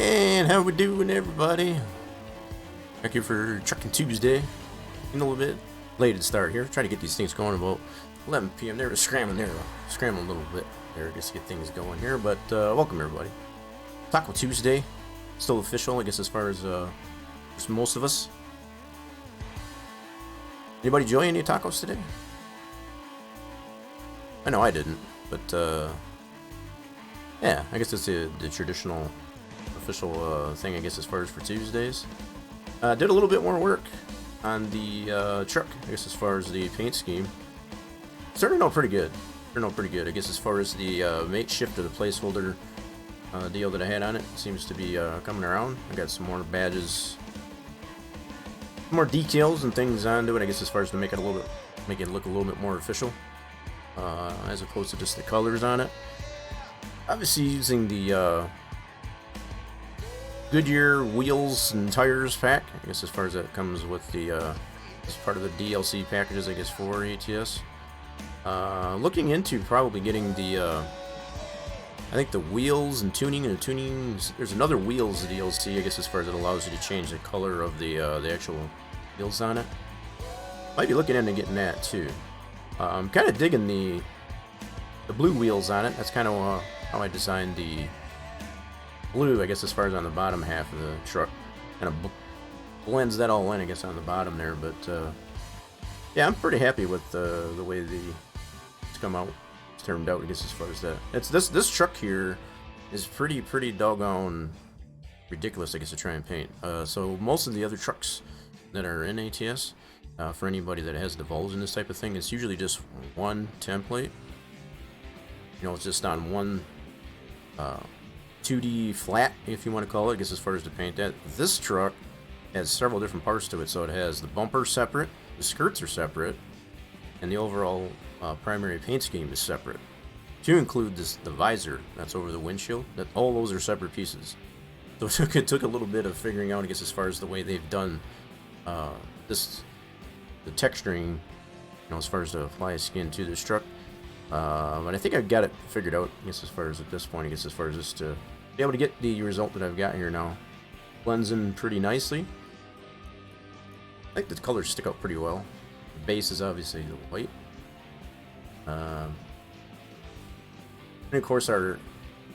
And how we doing, everybody? Thank you for Truckin Tuesday. A little bit late to start here. Trying to get these things going about 11 p.m. They were scrambling a little bit there just to get things going here. But welcome, everybody. Taco Tuesday, still official, I guess, as far as for most of us. Anybody enjoy any tacos today? I know I didn't, but yeah, I guess it's the traditional official thing, I guess, as far as for Tuesdays. Did a little bit more work on the truck, I guess, as far as the paint scheme. Starting out pretty good. I guess, as far as the makeshift or the placeholder deal that I had on it seems to be coming around. I got some more badges, more details and things onto it, I guess, as far as to make it look a little bit more official, as opposed to just the colors on it. Obviously using the Goodyear wheels and tires pack, I guess, as far as that comes with the as part of the DLC packages, I guess, for ATS. Looking into probably getting the I think the wheels and tuning, there's another wheels DLC, I guess, as far as it allows you to change the color of the actual wheels on it. Might be looking into getting that too. I'm kind of digging the blue wheels on it. That's kind of how I designed the blue, I guess, as far as on the bottom half of the truck. Kind of blends that all in, I guess, on the bottom there. But yeah, I'm pretty happy with the way it's come out. It's turned out, I guess, as far as that. It's this truck here is pretty doggone ridiculous, I guess, to try and paint. So most of the other trucks that are in ATS, for anybody that has divulged in this type of thing, it's usually just one template. You know, it's just on one 2D flat, if you want to call it, I guess, as far as to paint that. This truck has several different parts to it, so it has the bumper separate, the skirts are separate, and the overall primary paint scheme is separate. To include the visor that's over the windshield, that all those are separate pieces. So it took a little bit of figuring out, I guess, as far as the way they've done the texturing, you know, as far as to apply skin to this truck. But I think I've got it figured out, I guess, as far as at this point, I guess, as far as just to be able to get the result that I've got here now. Blends in pretty nicely. I think the colors stick out pretty well. The base is obviously the white. And of course our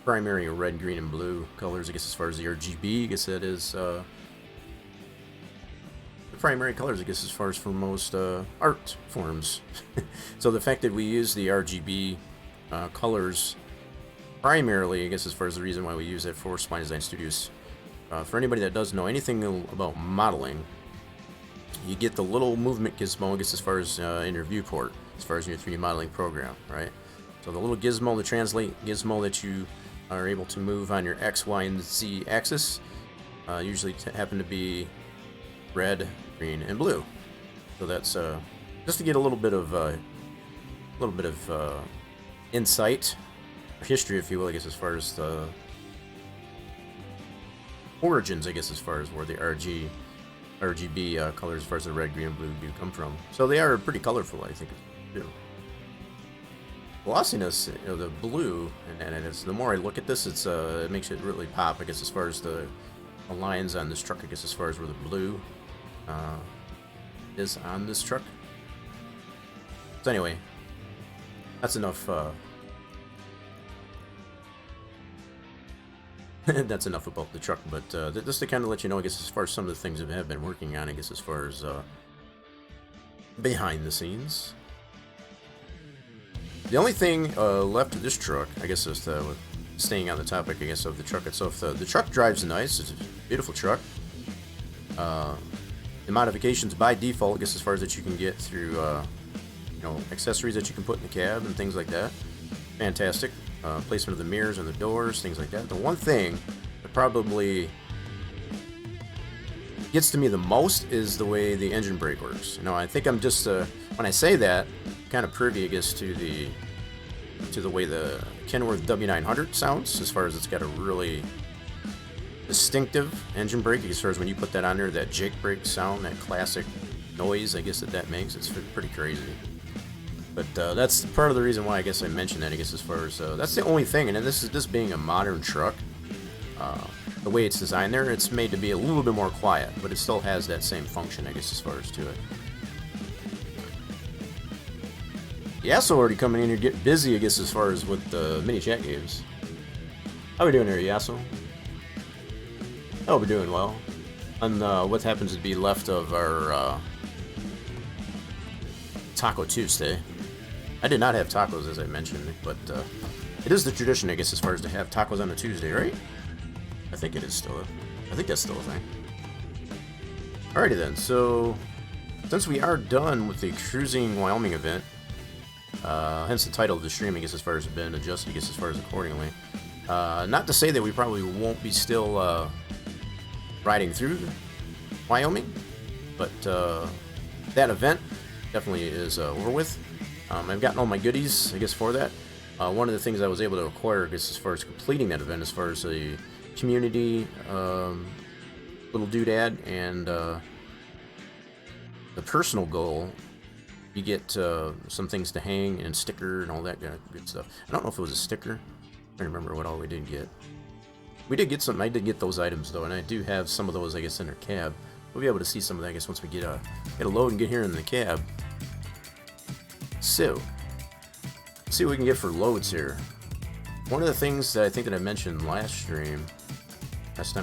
primary red, green, and blue colors, I guess, as far as the RGB, I guess that is the primary colors, I guess, as far as for most art forms. So the fact that we use the RGB colors primarily, I guess, as far as the reason why we use it for Spline Design Studios. For anybody that doesn't know anything about modeling, you get the little movement gizmo, I guess, as far as in your viewport, as far as in your 3D modeling program, right? So the little gizmo, the translate gizmo that you are able to move on your X, Y, and Z axis, usually happen to be red, green, and blue. So that's just to get a little bit of insight, or history, if you will, I guess, as far as the origins, I guess, as far as where the RGB colors, as far as the red, green, and blue, do come from. So they are pretty colorful, I think, too. Glossiness, you know, the blue, and it's, the more I look at this, it makes it really pop, I guess, as far as the lines on this truck, I guess, as far as where the blue is on this truck. So anyway, that's enough. That's enough about the truck, but just to kind of let you know, I guess, as far as some of the things that I have been working on, I guess, as far as behind the scenes. The only thing left of this truck, I guess, is staying on the topic, I guess, of the truck itself. The truck drives nice. It's a beautiful truck. The modifications by default, I guess, as far as that you can get through, you know, accessories that you can put in the cab and things like that. Fantastic. Placement of the mirrors and the doors, things like that. The one thing that probably gets to me the most is the way the engine brake works. You know, I think I'm just when I say that, kind of privy, I guess, to the way the Kenworth W900 sounds, as far as it's got a really distinctive engine brake, as far as when you put that on there, that Jake brake sound, that classic noise, I guess, that makes. It's pretty crazy. But that's part of the reason why, I guess, I mentioned that, I guess, as far as that's the only thing. And then this being a modern truck, the way it's designed there, it's made to be a little bit more quiet, but it still has that same function, I guess, as far as to it. Yasso already coming in here, getting busy, I guess, as far as with the mini chat games. How we doing here, Yasso? Oh, we're doing well. On what happens to be left of our Taco Tuesday. I did not have tacos, as I mentioned, but it is the tradition, I guess, as far as to have tacos on a Tuesday, right? I think it is still. I think that's still a thing. Alrighty then. So, since we are done with the Cruising Wyoming event, hence the title of the stream, I guess, as far as it's been adjusted, I guess, as far as accordingly. Not to say that we probably won't be still riding through Wyoming, but that event definitely is over with. I've gotten all my goodies, I guess, for that. One of the things I was able to acquire, I guess, as far as completing that event, as far as a community little doodad and the personal goal, you get some things to hang and sticker and all that kind of good stuff. I don't know if it was a sticker. I don't remember what all we did get. We did get some. I did get those items though, and I do have some of those, I guess, in our cab. We'll be able to see some of that, I guess, once we get a load and get here in the cab. So, let's see what we can get for loads here. One of the things that I think that I mentioned last time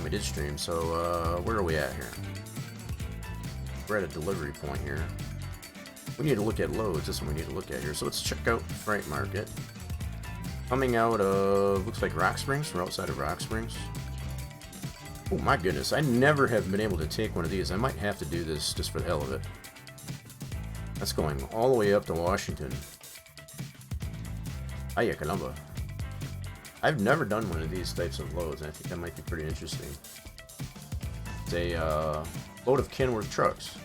we did stream. So, where are we at here? We're at a delivery point here. We need to look at loads. This one we need to look at here. So let's check out Freight Market. Coming out of, looks like Rock Springs. We're outside of Rock Springs. Oh my goodness, I never have been able to take one of these. I might have to do this just for the hell of it. That's going all the way up to Washington. Hiya, Columba. I've never done one of these types of loads, and I think that might be pretty interesting. It's a load of Kenworth trucks.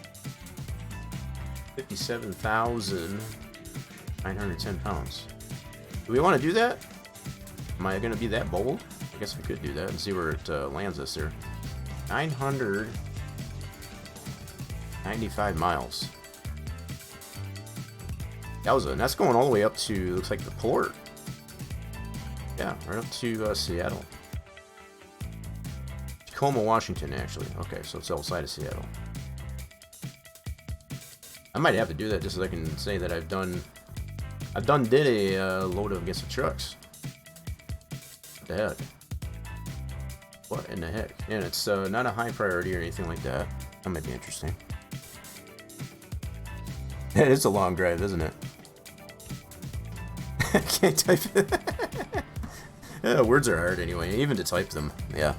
57,910 pounds. Do we want to do that? Am I going to be that bold? I guess we could do that and see where it lands us there. 995 miles. That's going all the way up to, looks like, the port. Yeah, right up to Seattle. Tacoma, Washington, actually. Okay, so it's outside of Seattle. I might have to do that just so I can say that I've did a load of, I guess, trucks. What the heck? What in the heck? And it's not a high priority or anything like that. That might be interesting. It is a long drive, isn't it? I can't type it. Yeah, words are hard anyway, even to type them. Yeah.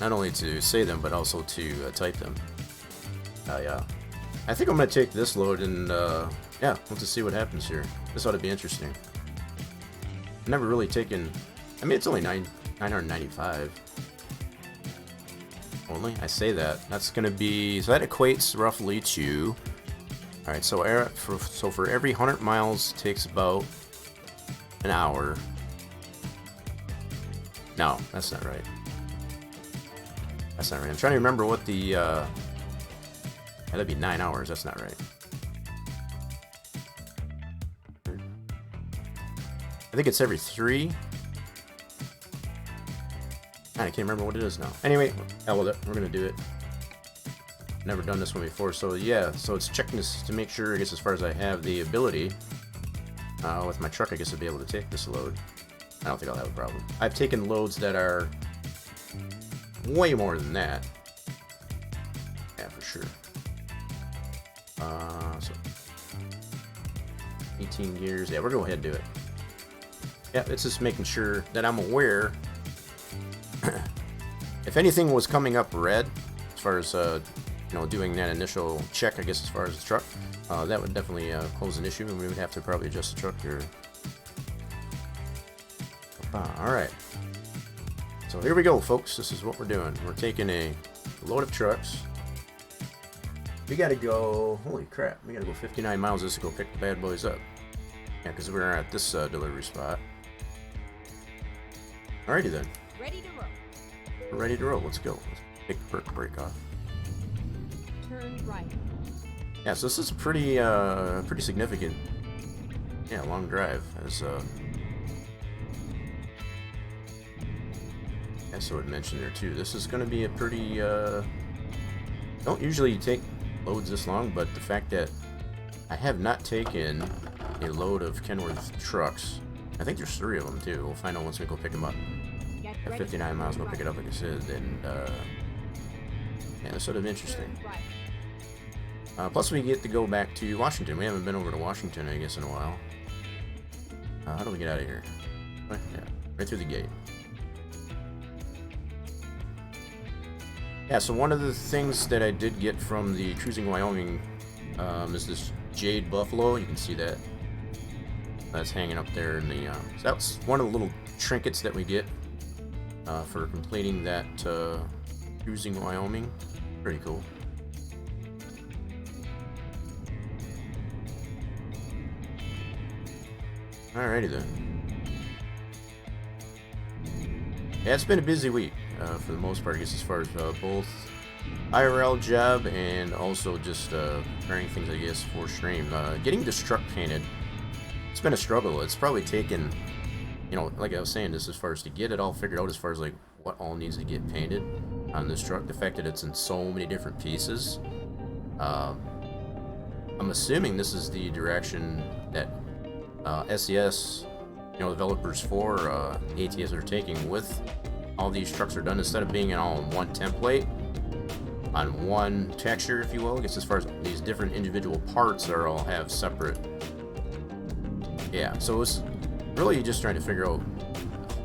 Not only to say them, but also to type them. Yeah. I think I'm going to take this load and, yeah, we'll just see what happens here. This ought to be interesting. I've never really taken... I mean, it's only 995. Only? I say that. That's going to be... So that equates roughly to... Alright, so for every 100 miles, it takes about an hour. No, that's not right. That's not right. I'm trying to remember what the... that'd be 9 hours. That's not right. I think it's every 3. I can't remember what it is now. Anyway, hell with it. We're going to do it. Never done this one before, so yeah. So it's checking this to make sure, I guess, as far as I have the ability with my truck, I guess, to be able to take this load. I don't think I'll have a problem. I've taken loads that are way more than that. Yeah, for sure. So 18 gears. Yeah, we're going to go ahead and do it. Yeah, it's just making sure that I'm aware. If anything was coming up red, as far as doing that initial check, I guess, as far as the truck, that would definitely close an issue, and we would have to probably adjust the truck here. Alright. So here we go, folks. This is what we're doing. We're taking a load of trucks. We gotta go... Holy crap. We gotta go 59 miles just to go pick the bad boys up. Yeah, because we're at this delivery spot. Alrighty then. Ready to roll. We're ready to roll. Let's go. Let's take the perk break off. Turn right. Yeah, so this is a pretty significant, long drive. As I also would mention there too. This is going to be a pretty. Don't usually take loads this long, but the fact that I have not taken a load of Kenworth trucks. I think there's 3 of them too. We'll find out once we go pick them up. At 59 miles, we'll pick it up like I said, and yeah, that's sort of interesting. Plus, we get to go back to Washington. We haven't been over to Washington, I guess, in a while. How do we get out of here? Yeah, right through the gate. Yeah, so one of the things that I did get from the Cruising Wyoming is this Jade Buffalo. You can see that. That's hanging up there in the. So that's one of the little trinkets that we get for completing that Cruising Wyoming. Pretty cool. Alrighty then. Yeah, it's been a busy week for the most part, I guess, as far as both IRL job and also just preparing things, I guess, for stream. Getting this truck painted, it's been a struggle. It's probably taken, you know, like I was saying, just as far as to get it all figured out as far as like what all needs to get painted on this truck. The fact that it's in so many different pieces. I'm assuming this is the direction that SES, you know, developers for ATS are taking with all these trucks are done. Instead of being all in one template, on one texture, if you will, I guess as far as these different individual parts are all have separate. Yeah, so it's really just trying to figure out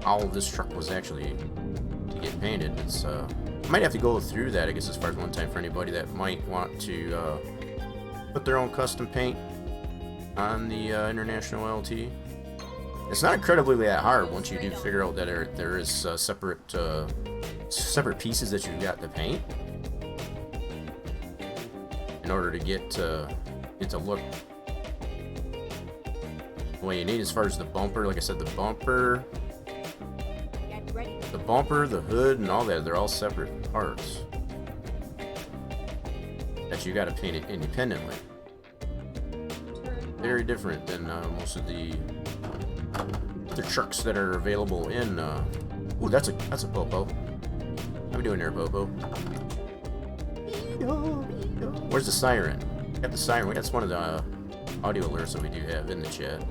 how this truck was actually to get painted. It's I might have to go through that, I guess, as far as one time for anybody that might want to put their own custom paint on the International LT. It's not incredibly that hard once you do figure out that there is separate pieces that you've got to paint in order to get to look the way you need. As far as the bumper, like I said, the bumper, the hood, and all that, they're all separate parts that you got to paint it independently. Very different than most of the trucks that are available in. Ooh, that's a Popo. How we doing there, Popo? Where's the siren? Got the siren. That's one of the audio alerts that we do have in the chat.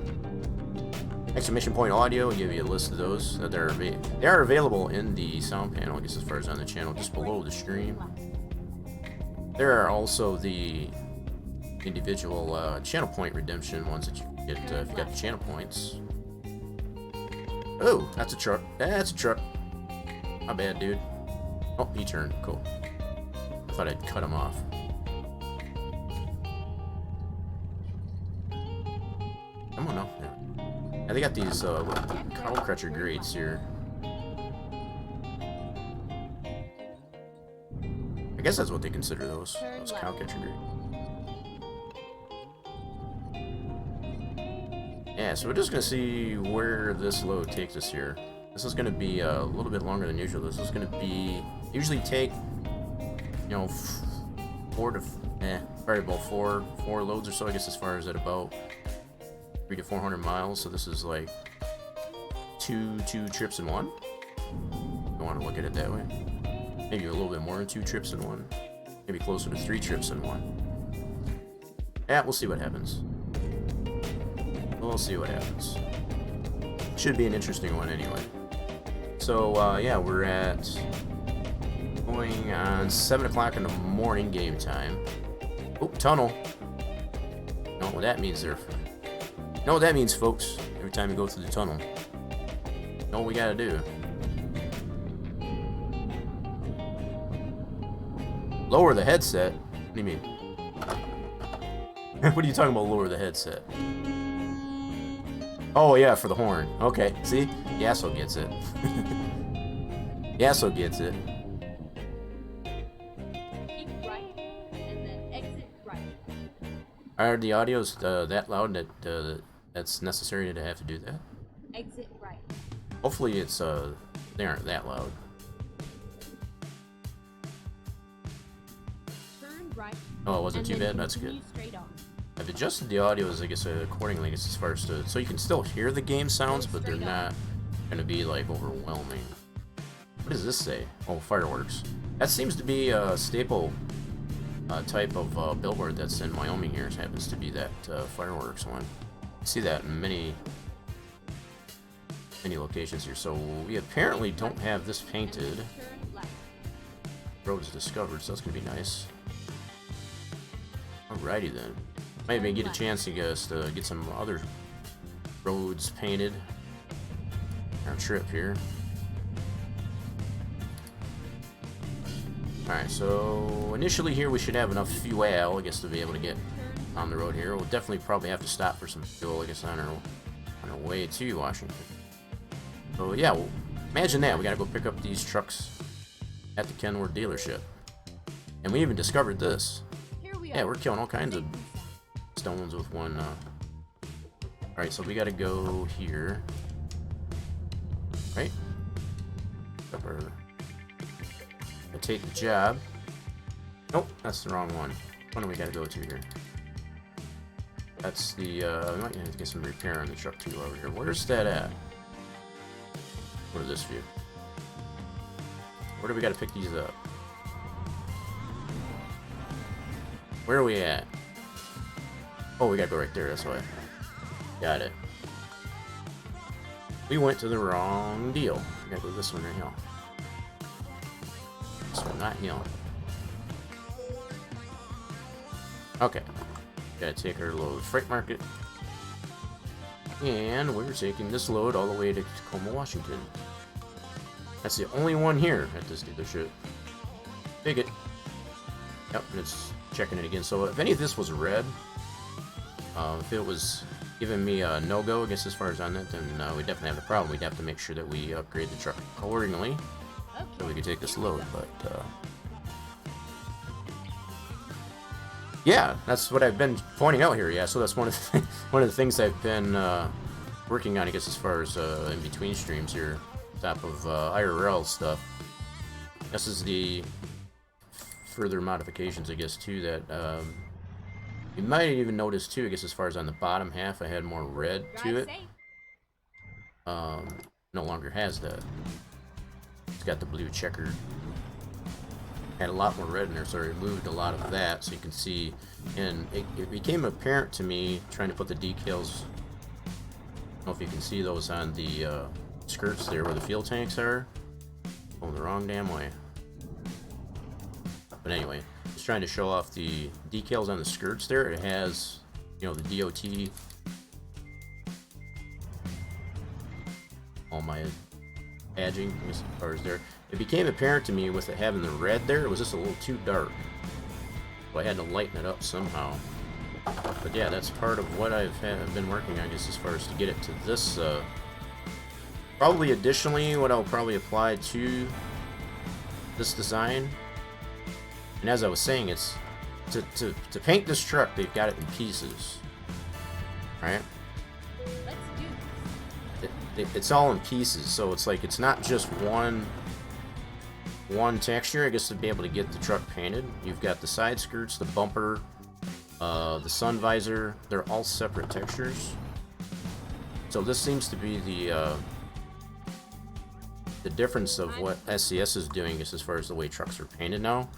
Exclamation point audio will give you a list of those that they are available in the sound panel, I guess, as far as on the channel just below the stream. There are also the individual channel point redemption ones that you can get if you got the channel points. Oh, that's a truck. That's a truck. My bad, dude. Oh, he turned. Cool. I thought I'd cut him off. Come on up there. Now they got these cow crutcher grates here. I guess that's what they consider those cow catcher grates. Yeah, so we're just going to see where this load takes us here. This is going to be a little bit longer than usual. This is going to be, usually take, you know, probably about four loads or so, I guess, as far as at about 300 to 400 miles. So this is like two trips in one. You want to look at it that way. Maybe a little bit more than 2 trips in one. Maybe closer to 3 trips in one. Yeah, we'll see what happens. We'll see what happens. Should be an interesting one anyway. So, yeah, we're at going on 7 o'clock in the morning game time. Oh, tunnel. Know what that means there. Know what that means, folks. Every time you go through the tunnel. Know what we gotta do. Lower the headset? What do you mean? What are you talking about, lower the headset? Oh, yeah, for the horn. Okay, see? Yasso gets it. Yasso gets it. Keep right, and then exit right. Are the audios that loud that that's necessary to have to do that? Exit right. Hopefully it's they aren't that loud. Turn right. Oh, it wasn't and too then bad? That's good. continue straight on. I've adjusted the audios, I guess, accordingly, I guess, as far as to, so you can still hear the game sounds, but they're not going to be, like, overwhelming. What does this say? Oh, fireworks. That seems to be a staple type of billboard that's in Wyoming here. It happens to be that fireworks one. You see that in many locations here. So we apparently don't have this painted. Turn left. Roads discovered, so that's gonna be nice. Alrighty then. Might maybe get a chance to get some other roads painted. Our trip here. Alright, so initially here we should have enough fuel, I guess, to be able to get on the road here. We'll definitely probably have to stop for some fuel, I guess, on our way to Washington. So yeah, well, imagine that. We gotta go pick up these trucks at the Kenworth dealership. And we even discovered this. Here we Yeah, are. we're killing all kinds of stones with one. Alright, so we gotta go here. Right? Take the job. Nope, that's the wrong one. What do we gotta go to here? That's the, we might have to get some repair on the truck too over here. Where's that at? Go to this view. Where do we gotta pick these up? Where are we at? Oh, we gotta go right there, that's why. Got it. We went to the wrong deal. We gotta go this one right here. This one, not here. Okay. Gotta take our load freight market. And we're taking this load all the way to Tacoma, Washington. That's the only one here at this dealership. Dig it. Yep, and it's checking it again. So if any of this was red, if it was giving me a no-go, I guess, as far as on that, then we definitely have a problem. We'd have to make sure that we upgrade the truck accordingly so we could take this load. But yeah, that's what I've been pointing out here. Yeah, so that's one of the things I've been working on, I guess, as far as in between streams here, top of IRL stuff. This is the further modifications, I guess, too, that you might even notice too, I guess, as far as on the bottom half, I had more red to it. No longer has that. It's got the blue checkered. Had a lot more red in there, so I removed a lot of that, so you can see. And it became apparent to me trying to put the decals. I don't know if you can see those on the skirts there where the fuel tanks are. Going the wrong damn way. But anyway, just trying to show off the decals on the skirts there. It has, you know, the DOT. All my badging, I guess, as far as there. It became apparent to me with it having the red there, it was just a little too dark. So I had to lighten it up somehow. But yeah, that's part of what I've been working on, I guess, as far as to get it to this. Probably additionally, what I'll probably apply to this design. And as I was saying, it's to paint this truck, they've got it in pieces. Right? Let's do this. It's all in pieces, so it's like it's not just one texture, I guess, to be able to get the truck painted. You've got the side skirts, the bumper, the sun visor. They're all separate textures. So this seems to be the difference of what SCS is doing is as far as the way trucks are painted now.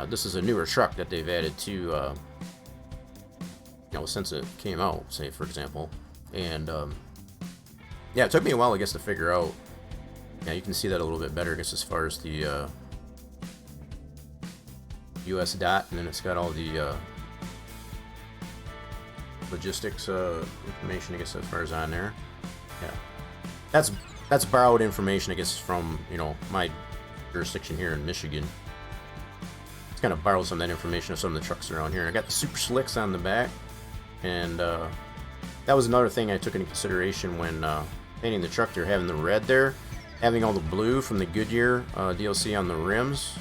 This is a newer truck that they've added to, you know, since it came out, say, for example. And yeah, it took me a while, I guess, to figure out. Yeah, you can see that a little bit better, I guess, as far as the US dot, and then it's got all the logistics information, I guess, as far as on there. Yeah, that's borrowed information, I guess, from, you know, my jurisdiction here in Michigan. It's kind of borrowed some of that information of some of the trucks around here. I got the super slicks on the back, and that was another thing I took into consideration when painting the truck there, having the red there, having all the blue from the Goodyear DLC on the rims.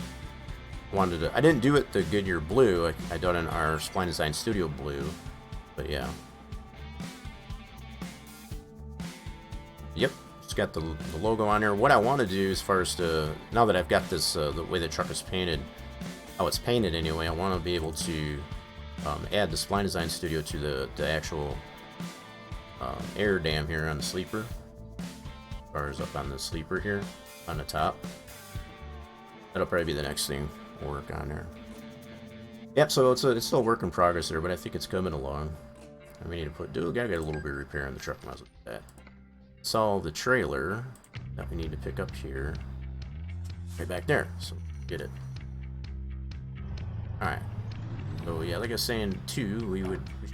I didn't do it the Goodyear blue. I done it in our Spline Design Studio blue, but yeah. Yep, it's got the logo on there. What I want to do, as far as now that I've got this, the way the truck is painted, how it's painted anyway, I want to be able to add the Spline Design Studio to the actual air dam here on the sleeper. As far as up on the sleeper here, on the top. That'll probably be the next thing we'll work on there. Yep, so it's still a work in progress there, but I think it's coming along. And we need to gotta get a little bit of repair on the truck muzzle. That. Solve the trailer that we need to pick up here. Right back there. So get it. Alright. So yeah, like I was saying too, we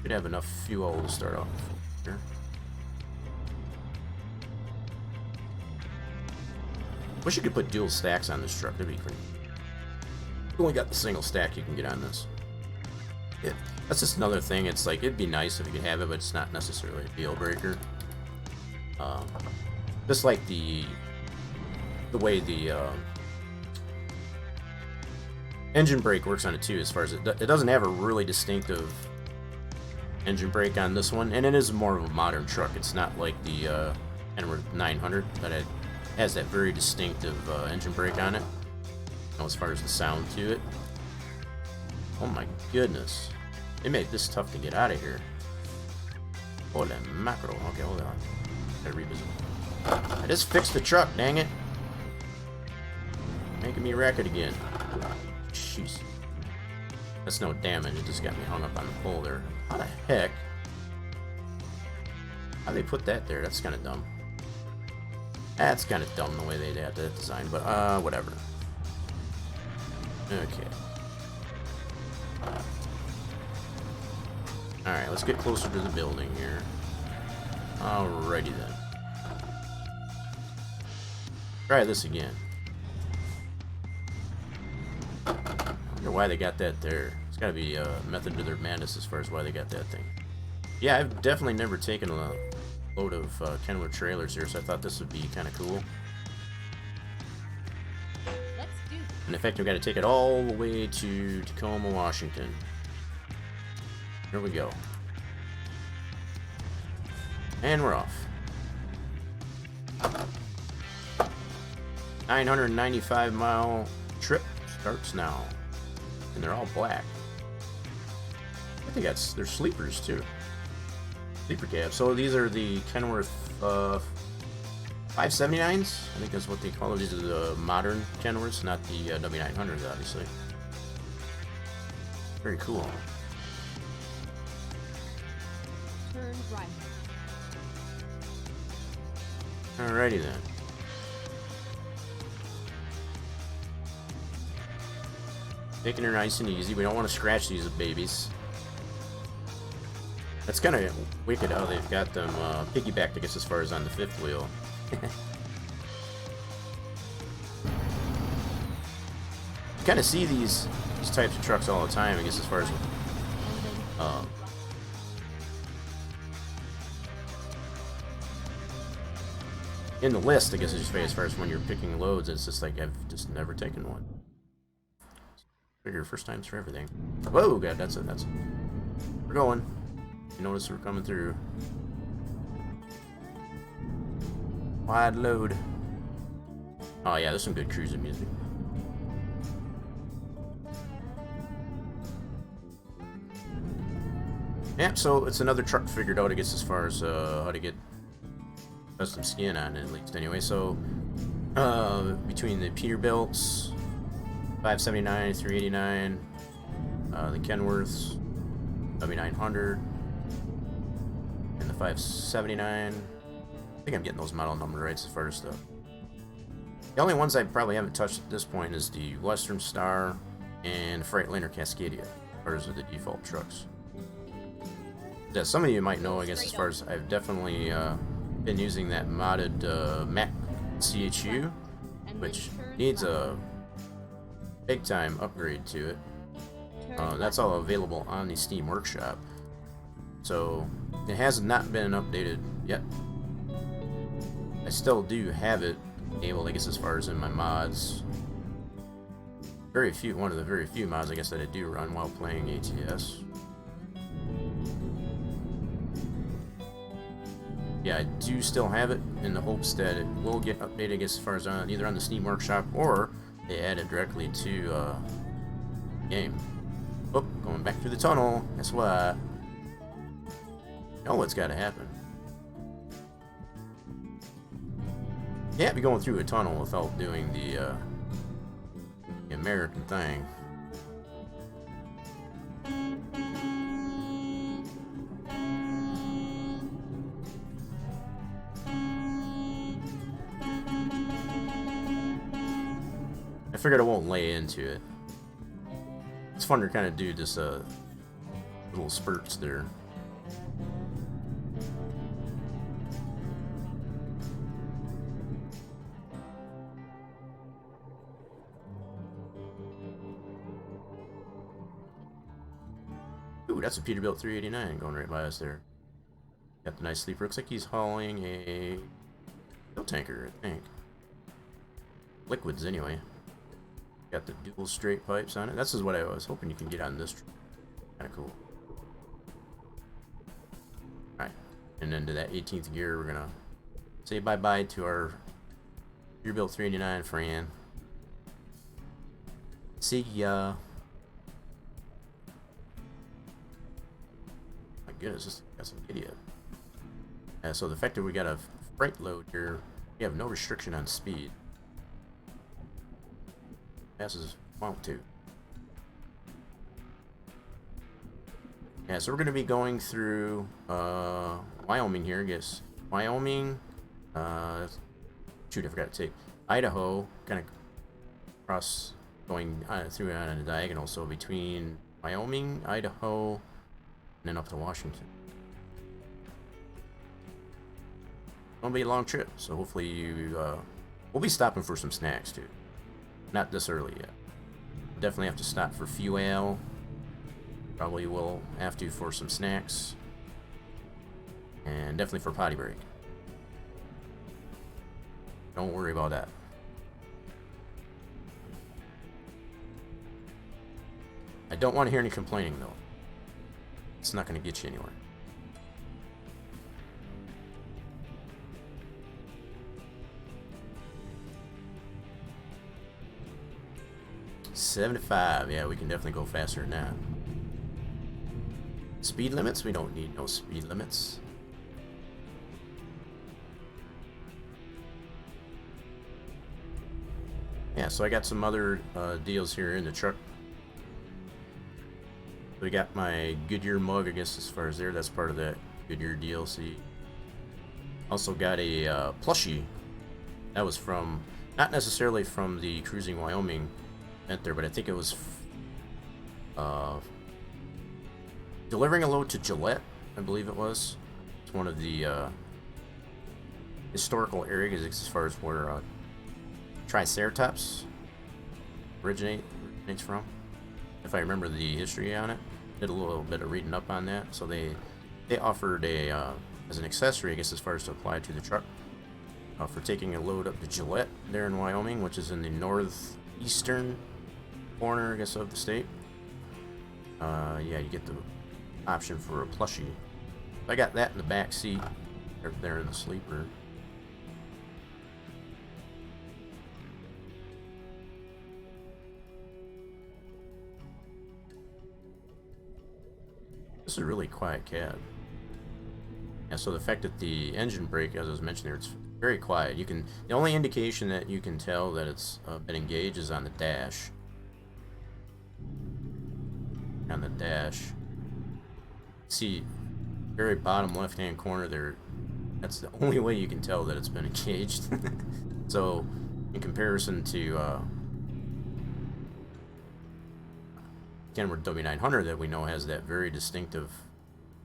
should have enough fuel to start off here. Wish you could put dual stacks on this truck, that'd be great. We only got the single stack you can get on this. Yeah, that's just another thing. It's like, it'd be nice if you could have it, but it's not necessarily a deal breaker. Just like the way the engine brake works on it too, as far as it doesn't have a really distinctive engine brake on this one, and it is more of a modern truck. It's not like the Kenworth 900 that has that very distinctive engine brake on it. As far as the sound to it. Oh my goodness. They made this tough to get out of here. Holy mackerel. Okay, hold on. Gotta revisit. I just fixed the truck, dang it. Making me wreck it again. Jeez. That's no damage, it just got me hung up on the pole there. How the heck? How'd they put that there? That's kinda dumb. That's kinda dumb the way they had that design, but whatever. Okay. Alright, let's get closer to the building here. Alrighty then. Try this again. I wonder why they got that there. It's gotta be a method to their madness as far as why they got that thing. Yeah, I've definitely never taken a load of Kenworth trailers here, so I thought this would be kind of cool. And in fact, we've got to take it all the way to Tacoma, Washington. Here we go. And we're off. 995-mile trip starts now. And they're all black. I think they're sleepers too. Sleeper cabs. So these are the Kenworth 579s? I think that's what they call them. These are the modern Kenworths, not the W900s, obviously. Very cool. Turn right. Alrighty then. Taking her nice and easy. We don't want to scratch these babies. That's kind of wicked how they've got them piggybacked, I guess, as far as on the fifth wheel. You kind of see these types of trucks all the time, I guess, as far as in the list, I guess, as far as when you're picking loads. It's just like, I've just never taken one. Figure first times for everything. Whoa, God, that's it. We're going. You notice we're coming through. Wide load. Oh yeah, there's some good cruising music. Yeah, so it's another truck figured out, I guess, as far as how to get custom skin on it, at least anyway. So between the Peterbilts, 579, 389, the Kenworths, W900, and the 579. I think I'm getting those model number right as far as stuff. The only ones I probably haven't touched at this point is the Western Star and Freightliner Cascadia, as far as the default trucks. Yeah, some of you might know, I guess, as far as I've definitely been using that modded Mac CHU, which needs a big time upgrade to it. That's all available on the Steam Workshop. So it has not been updated yet. I still do have it enabled, I guess, as far as in my mods. One of the very few mods, I guess, that I do run while playing ATS. Yeah, I do still have it in the hopes that it will get updated, I guess, as far as either on the Steam Workshop or they add it directly to the game. Oh, going back through the tunnel. Guess what? You know what's got to happen. Can't be going through a tunnel without doing the the American thing. I figured I won't lay into it. It's fun to kind of do this little spurts there. Ooh, that's a Peterbilt 389 going right by us there. Got the nice sleeper. Looks like he's hauling a fuel tanker, I think. Liquids, anyway. Got the dual straight pipes on it. This is what I was hoping you can get on this truck. Kind of cool. Alright, and then to that 18th gear, we're gonna say bye-bye to our Peterbilt 389 Fran. See ya. My goodness, this got some idiot. So the fact that we got a freight load here, we have no restriction on speed. Passes want to. Yeah, so we're going to be going through Wyoming here, I guess. Wyoming, shoot, I forgot to take Idaho, kind of cross going through on a diagonal, so between Wyoming, Idaho, and then up to Washington. It'll be a long trip, so hopefully you, we'll be stopping for some snacks too. Not this early yet. Definitely have to stop for fuel. Probably will have to for some snacks. And definitely for potty break. Don't worry about that. I don't want to hear any complaining though. It's not going to get you anywhere. $75, yeah, we can definitely go faster than that. Speed limits? We don't need no speed limits. Yeah, so I got some other deals here in the truck. We got my Goodyear mug, I guess, as far as there. That's part of that Goodyear DLC. Also got a plushie. That was from, not necessarily from the Cruising Wyoming event there, but I think it was delivering a load to Gillette, I believe it was. It's one of the historical areas as far as where Triceratops originates from, if I remember the history on it. Did a little bit of reading up on that. So they offered a as an accessory, I guess, as far as to apply to the truck for taking a load up to Gillette there in Wyoming, which is in the northeastern corner, I guess, of the state. Yeah, you get the option for a plushie. I got that in the back seat there in the sleeper. This is a really quiet cab. And so the fact that the engine brake, as I was mentioning there, it's very quiet. You can, the only indication that you can tell that it's been engaged is on the dash. On the dash. See, very bottom left-hand corner there. That's the only way you can tell that it's been engaged. So, in comparison to Kenworth W900 that we know has that very distinctive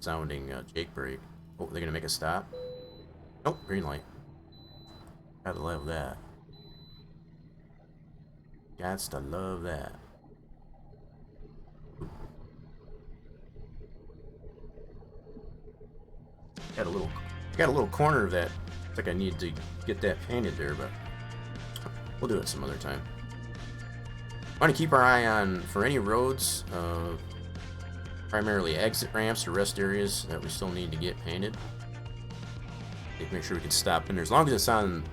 sounding Jake brake. Oh, they're gonna make a stop. Nope, green light. Gotta love that. Gots to love that. Got a little corner of that. I think I need to get that painted there, but we'll do it some other time. Want to keep our eye on for any roads, primarily exit ramps or rest areas that we still need to get painted. Make sure we can stop in there as long as it's on,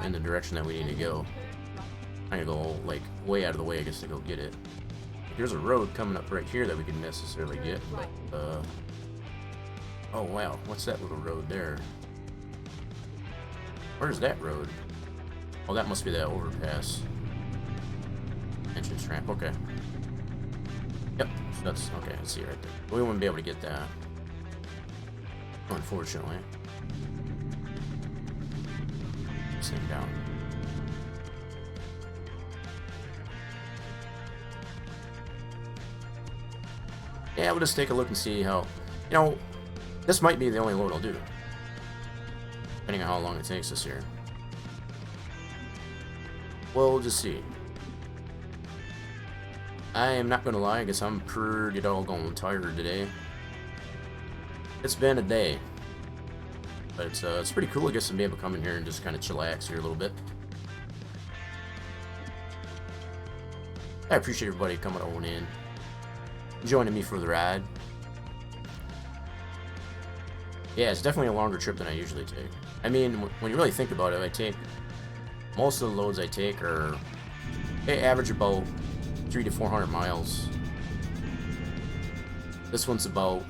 in the direction that we need to go. I'm gonna go like way out of the way, I guess, to go get it. There's a road coming up right here that we can necessarily get, but oh wow, what's that little road there? Where's that road? Oh, that must be that overpass. Entrance ramp, okay. Yep, that's okay. I see right there. We wouldn't be able to get that, unfortunately. This thing down. Yeah, we'll just take a look and see how. You know, this might be the only load I'll do, depending on how long it takes us here. We'll just see. I am not gonna lie, I guess I'm pretty doggone tired today. It's been a day. But it's pretty cool, I guess, to be able to come in here and just kind of chillax here a little bit. I appreciate everybody coming on in, joining me for the ride. Yeah, it's definitely a longer trip than I usually take. I mean, when you really think about it, I take... Most of the loads I take are... They average about 300 to 400 miles. This one's about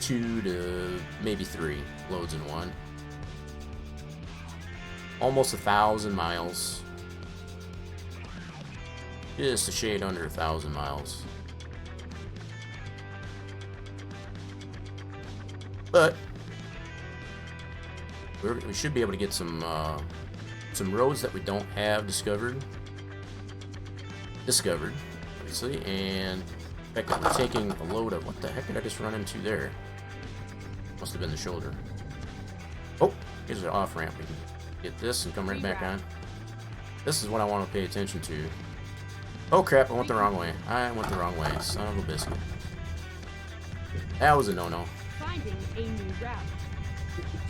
2 to maybe 3 loads in one. Almost 1,000 miles. Just a shade under 1,000 miles. But we should be able to get some roads that we don't have discovered, obviously. And in fact, I'm taking a load of, what the heck did I just run into there? Must have been the shoulder. Oh, here's an off ramp. We can get this and come right back on. This is what I want to pay attention to. Oh crap! I went the wrong way. I went the wrong way. Son of a biscuit. That was a no-no. Finding a new route.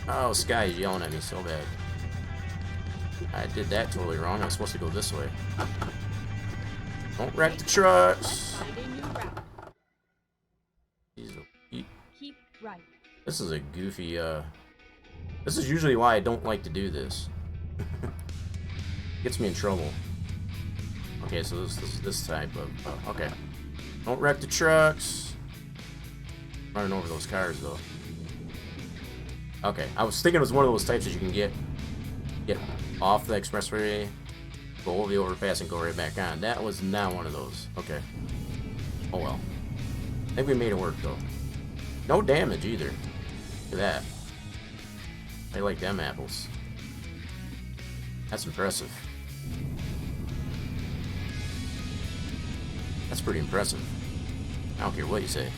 Oh, Sky is yelling at me so bad. I did that totally wrong. I was supposed to go this way. Don't wreck the trucks. Find a new route. Keep right. This is a goofy, this is usually why I don't like to do this. Gets me in trouble. Okay, so this is this type of, okay. Don't wreck the trucks. Running over those cars, though. Okay, I was thinking it was one of those types that you can get off the expressway, go over the overpass, and go right back on. That was not one of those. Okay. Oh well. I think we made it work, though. No damage, either. Look at that. I like them apples. That's impressive. That's pretty impressive. I don't care what you say.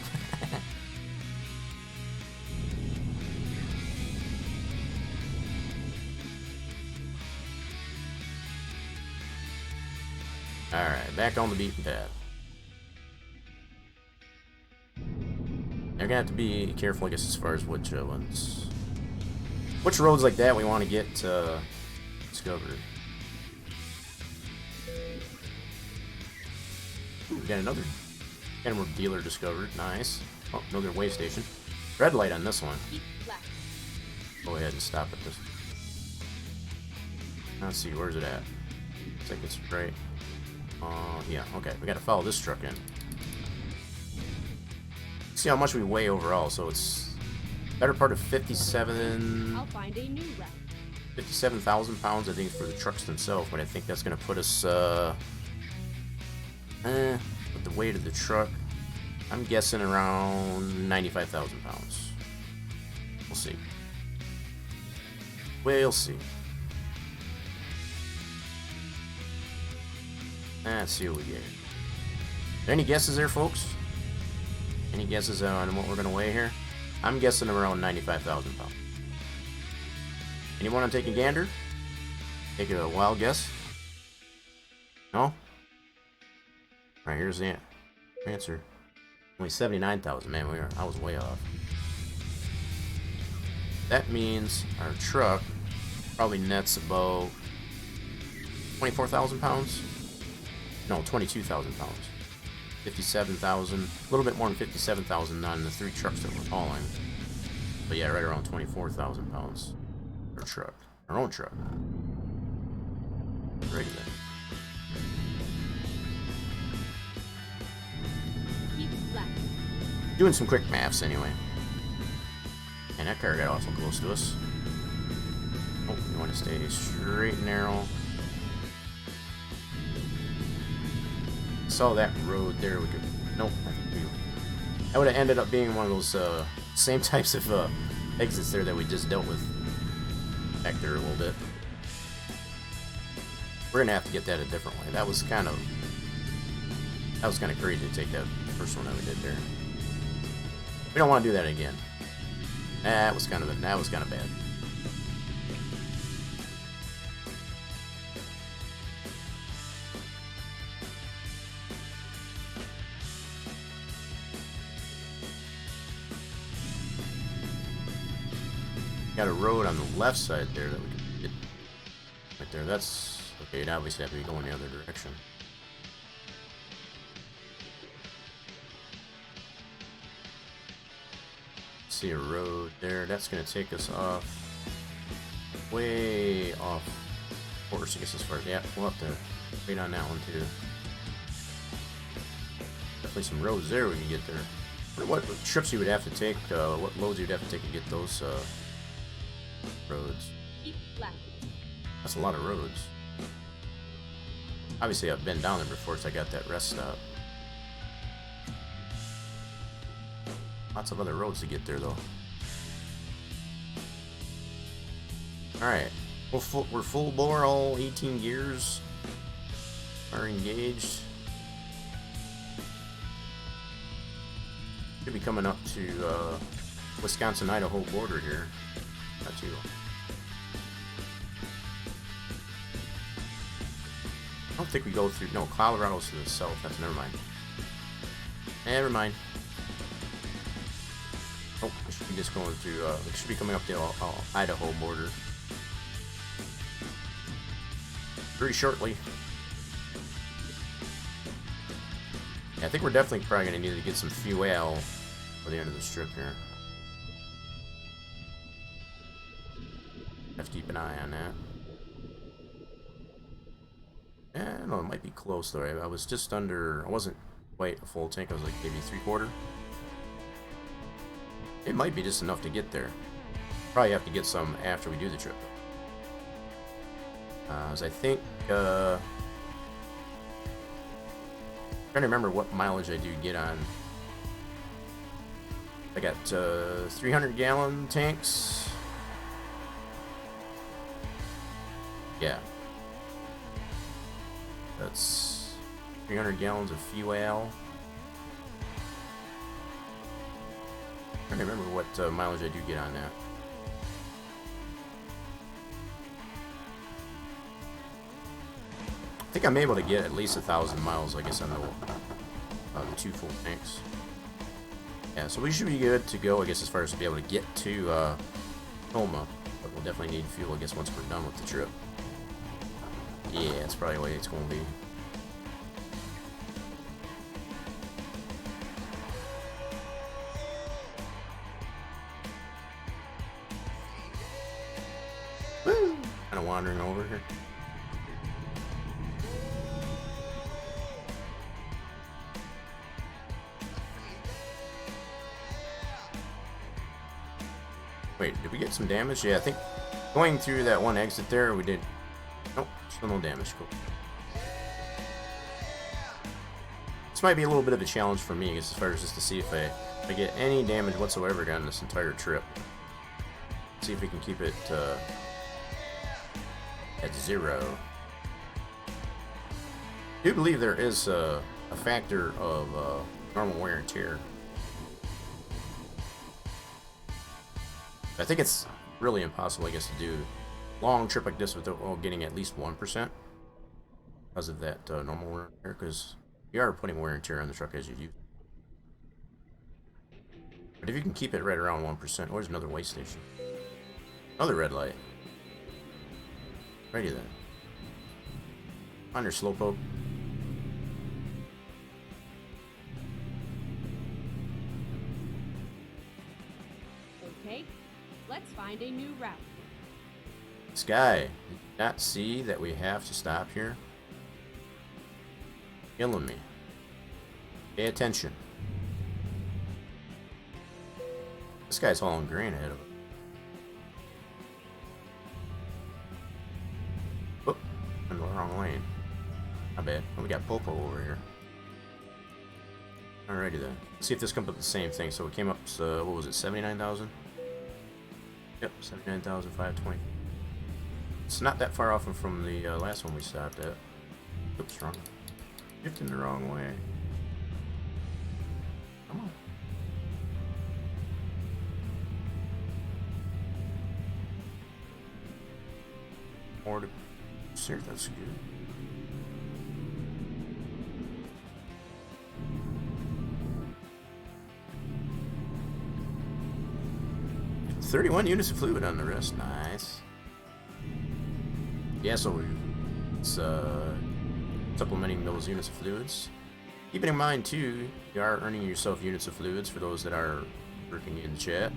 Alright, back on the beaten path. They're gonna have to be careful, I guess, as far as which roads like that we want to get discovered. Ooh, we got another animal dealer discovered. Nice. Oh, another way station. Red light on this one. Go ahead and stop at this. Let's see, where's it at? Looks like it's right. Yeah, okay. We gotta follow this truck in. See how much we weigh overall. So it's better part of 57. I'll find a new route. 57,000 pounds, I think, for the trucks themselves. But I think that's gonna put us, with the weight of the truck, I'm guessing around 95,000 pounds. We'll see. We'll see. Let's see what we get. Any guesses there, folks? Any guesses on what we're going to weigh here? I'm guessing around 95,000 pounds. Anyone want to take a gander? Take a wild guess? No? Alright, here's the answer. Only 79,000. Man, I was way off. That means our truck probably nets about 24,000 pounds. No, 22,000 pounds. 57,000, a little bit more than 57,000 on the 3 trucks that we're hauling. But yeah, right around 24,000 pounds per truck. Our own truck. Ready then. Keep flat. Doing some quick maths anyway. And that car got awful close to us. Oh, you want to stay straight and narrow. saw that road there, we could... Nope, I think we... That would have ended up being one of those same types of exits there that we just dealt with back there a little bit. We're gonna have to get that a different way. That was kind of crazy to take that first one that we did there. We don't want to do that again. That was kind of bad. Got a road on the left side there that we can get right there. That's okay. Now we have to be going the other direction. See a road there. That's gonna take us off, way off course. I guess as far as we'll have to wait on that one too. Definitely some roads there we can get there. What trips you would have to take? What loads you'd have to take to get those roads? Keep left. That's a lot of roads. Obviously, I've been down there before, so I got that rest stop. Lots of other roads to get there, though. Alright. We're full bore, all 18 gears are engaged. Should be coming up to Wisconsin-Idaho border here. Not too long. I don't think we go through... No, Colorado's to the south. That's... Never mind. Never mind. Oh, we should be just going through... we should be coming up the Idaho border very shortly. Yeah, I think we're definitely probably going to need to get some fuel for the end of the strip here. Have to keep an eye on that. Yeah, no, it might be close though. I was just under... I wasn't quite a full tank. I was like maybe 3/4. It might be just enough to get there. Probably have to get some after we do the trip. As I think... trying to remember what mileage I do get on. I got 300-gallon tanks. Yeah. That's 300 gallons of fuel. I don't remember what mileage I do get on that. I think I'm able to get at least 1,000 miles, I guess, on the 2 full tanks. Yeah, so we should be good to go, I guess, as far as to be able to get to Tacoma. But we'll definitely need fuel, I guess, once we're done with the trip. Yeah, that's probably the way it's going to be. Woo! Kind of wandering over here. Wait, did we get some damage? Yeah, I think going through that one exit there, we did. Nope, still no damage. Cool. This might be a little bit of a challenge for me, as far as just to see if I get any damage whatsoever on this entire trip. See if we can keep it at 0. I do believe there is a factor of normal wear and tear. I think it's really impossible, I guess, to do a long trip like this without getting at least 1% because of that normal wear and tear, because you are putting wear and tear on the truck as you use. But if you can keep it right around 1%, oh, there's another way station. Another red light. Righty then. On your slowpoke. Okay, let's find a new route. Sky, did you not see that we have to stop here? Killing me. Pay attention. This guy's hauling grain ahead of us. Whoop, in the wrong lane. My bad. Oh, we got Popo over here. Alrighty then. Let's see if this comes up with the same thing. So it came up to, what was it, 79,000? Yep, 79,520. It's not that far off from the last one we stopped at. Oops, wrong. Shifting the wrong way. Come on. More to... Sure, that's good. $31 units of fluid on the wrist. Nice. Yeah, so it's supplementing those units of fluids. Keeping in mind too, you are earning yourself units of fluids for those that are lurking in the chat.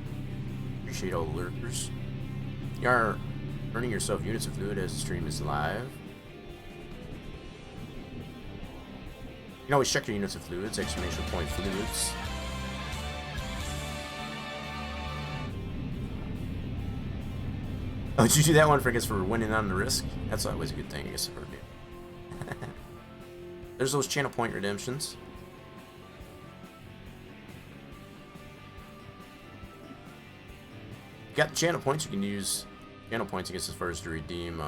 Appreciate all the lurkers. You are earning yourself units of fluid as the stream is live. You can always check your units of fluids, exclamation point fluids. Oh, did you do that one for, I guess, for winning on the risk? That's always a good thing, I guess, for me. There's those channel point redemptions. You got the channel points, you can use channel points, I guess, as far as to redeem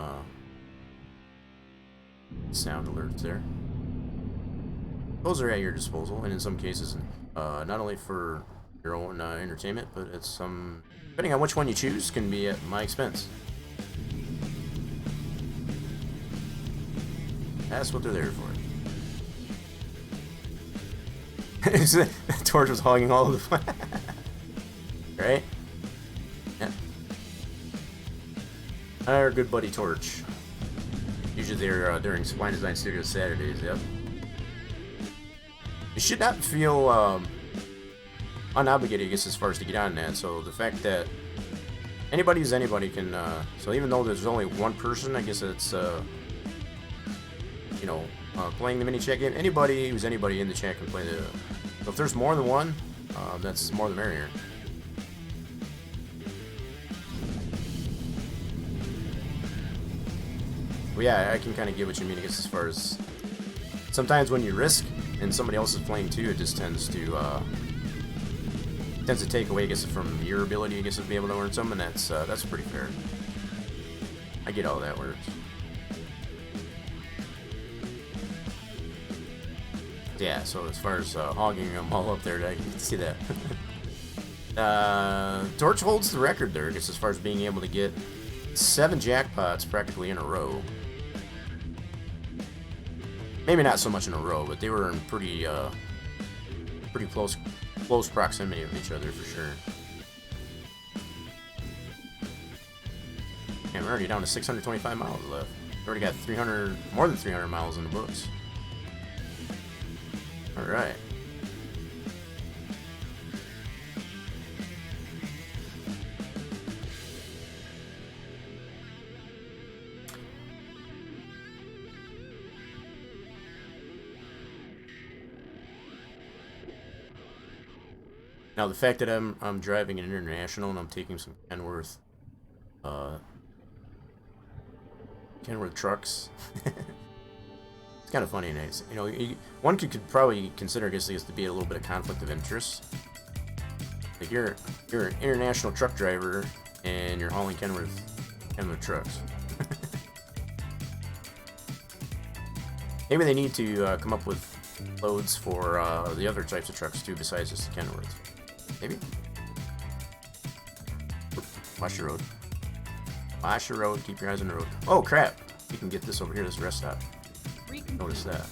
sound alerts there. Those are at your disposal, and in some cases, not only for your own entertainment, but it's some, depending on which one you choose, can be at my expense. That's what they're there for. The torch was hogging all of the right? Yeah. Our good buddy Torch. Usually they're during Spline Design Studios Saturdays, yep. You should not feel unobligated, I guess, as far as to get on that. So the fact that anybody who's anybody can, so even though there's only one person, I guess it's, you know, playing the mini chat game, anybody who's anybody in the chat can play the, so if there's more than one, that's more the merrier. Well, yeah, I can kind of get what you mean, I guess, as far as sometimes when you risk and somebody else is playing too, it just tends to take away, I guess, from your ability, I guess, to be able to earn some, and that's pretty fair. I get how that works. Yeah, so as far as hogging them all up there, I can see that. Torch holds the record there, I guess, as far as being able to get 7 jackpots practically in a row. Maybe not so much in a row, but they were in pretty close proximity of each other for sure. And we're already down to 625 miles left. We already got more than 300 miles in the books. All right. Now the fact that I'm driving an international and I'm taking some Kenworth trucks. It's kind of funny, and it's, you know, one could probably consider, I guess, this to be a little bit of conflict of interest. Like you're an international truck driver and you're hauling Kenworth trucks. Maybe they need to come up with loads for the other types of trucks too, besides just the Kenworth. Maybe. Watch your road. Watch your road. Keep your eyes on the road. Oh crap! You can get this over here. This rest stop. Notice that.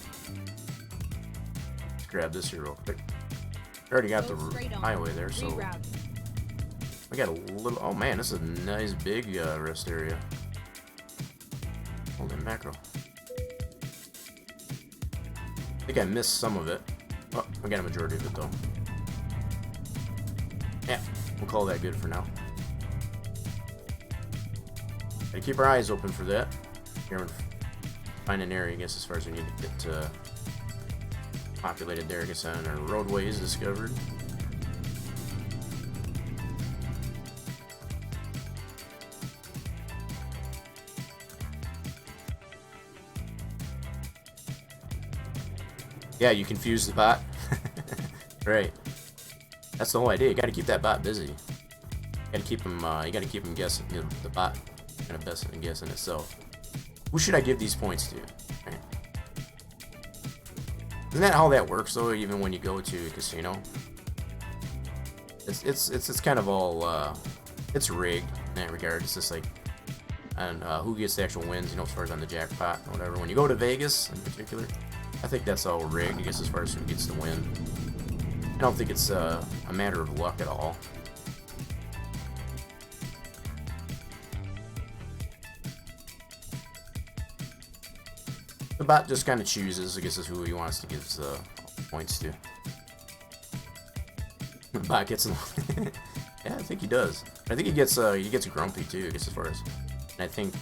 Let's grab this here real quick. I already got the highway there, so we got a little. Oh man, this is a nice big rest area. Holy mackerel! I think I missed some of it. Oh, I got a majority of it though. Yeah, we'll call that good for now. Gotta keep our eyes open for that. Here and find an area, I guess, as far as we need to get populated there, I guess, on our roadways discovered. Yeah, you confused the bot. right. That's the whole idea. You got to keep that bot busy. You got to keep him. You got to keep him guessing. You know, the bot kind of best and guessing itself. Who should I give these points to? Right. Isn't that how that works though? Even when you go to a casino, it's kind of all it's rigged in that regard. It's just like, and who gets the actual wins, you know, as far as on the jackpot or whatever. When you go to Vegas in particular, I think that's all rigged, I guess, as far as who gets the win. I don't think it's a matter of luck at all. The bot just kind of chooses, I guess, is who he wants to give the points to. The bot gets, yeah, I think he does. I think he gets grumpy too, I guess, as far as. And I think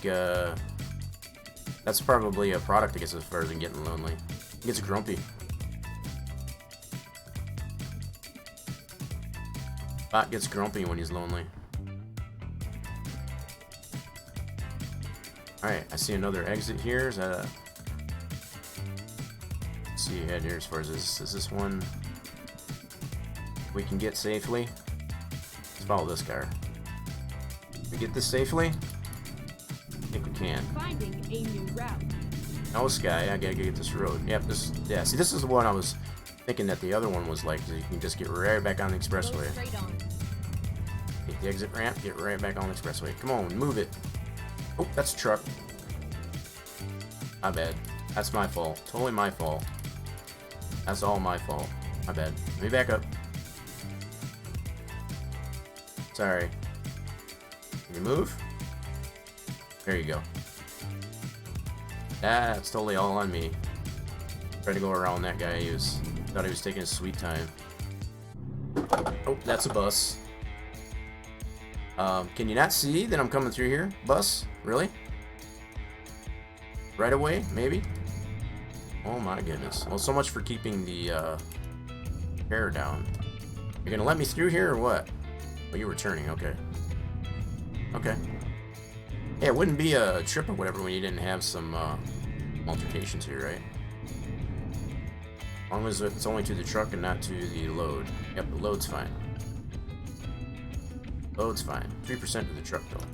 that's probably a product, I guess, as far as him getting lonely. He gets grumpy. Bot gets grumpy when he's lonely. Alright, I see another exit here. Is that a... Let's see ahead here as far as this. Is this one we can get safely? Let's follow this car. Can we get this safely? I think we can. Finding a new route. No, Sky, I gotta get this road. Yep, this, yeah, see, this is the one I was thinking that the other one was like, you can just get right back on the expressway. Go straight on. Take the exit ramp, get right back on the expressway. Come on, move it. Oh, that's a truck. My bad. That's my fault. Totally my fault. That's all my fault. My bad. Let me back up. Sorry. Can you move? There you go. That's totally all on me. Tried to go around that guy. Thought he was taking his sweet time. Oh, that's a bus. Can you not see that I'm coming through here? Bus? Really? Right away? Maybe? Oh my goodness. Well, so much for keeping the hair down. You're gonna let me through here or what? Oh, you were turning. Okay. Okay. Yeah, it wouldn't be a trip or whatever when you didn't have some altercations here, right? As long as it's only to the truck and not to the load. Yep, the load's fine. Load's fine. 3% to the truck, though.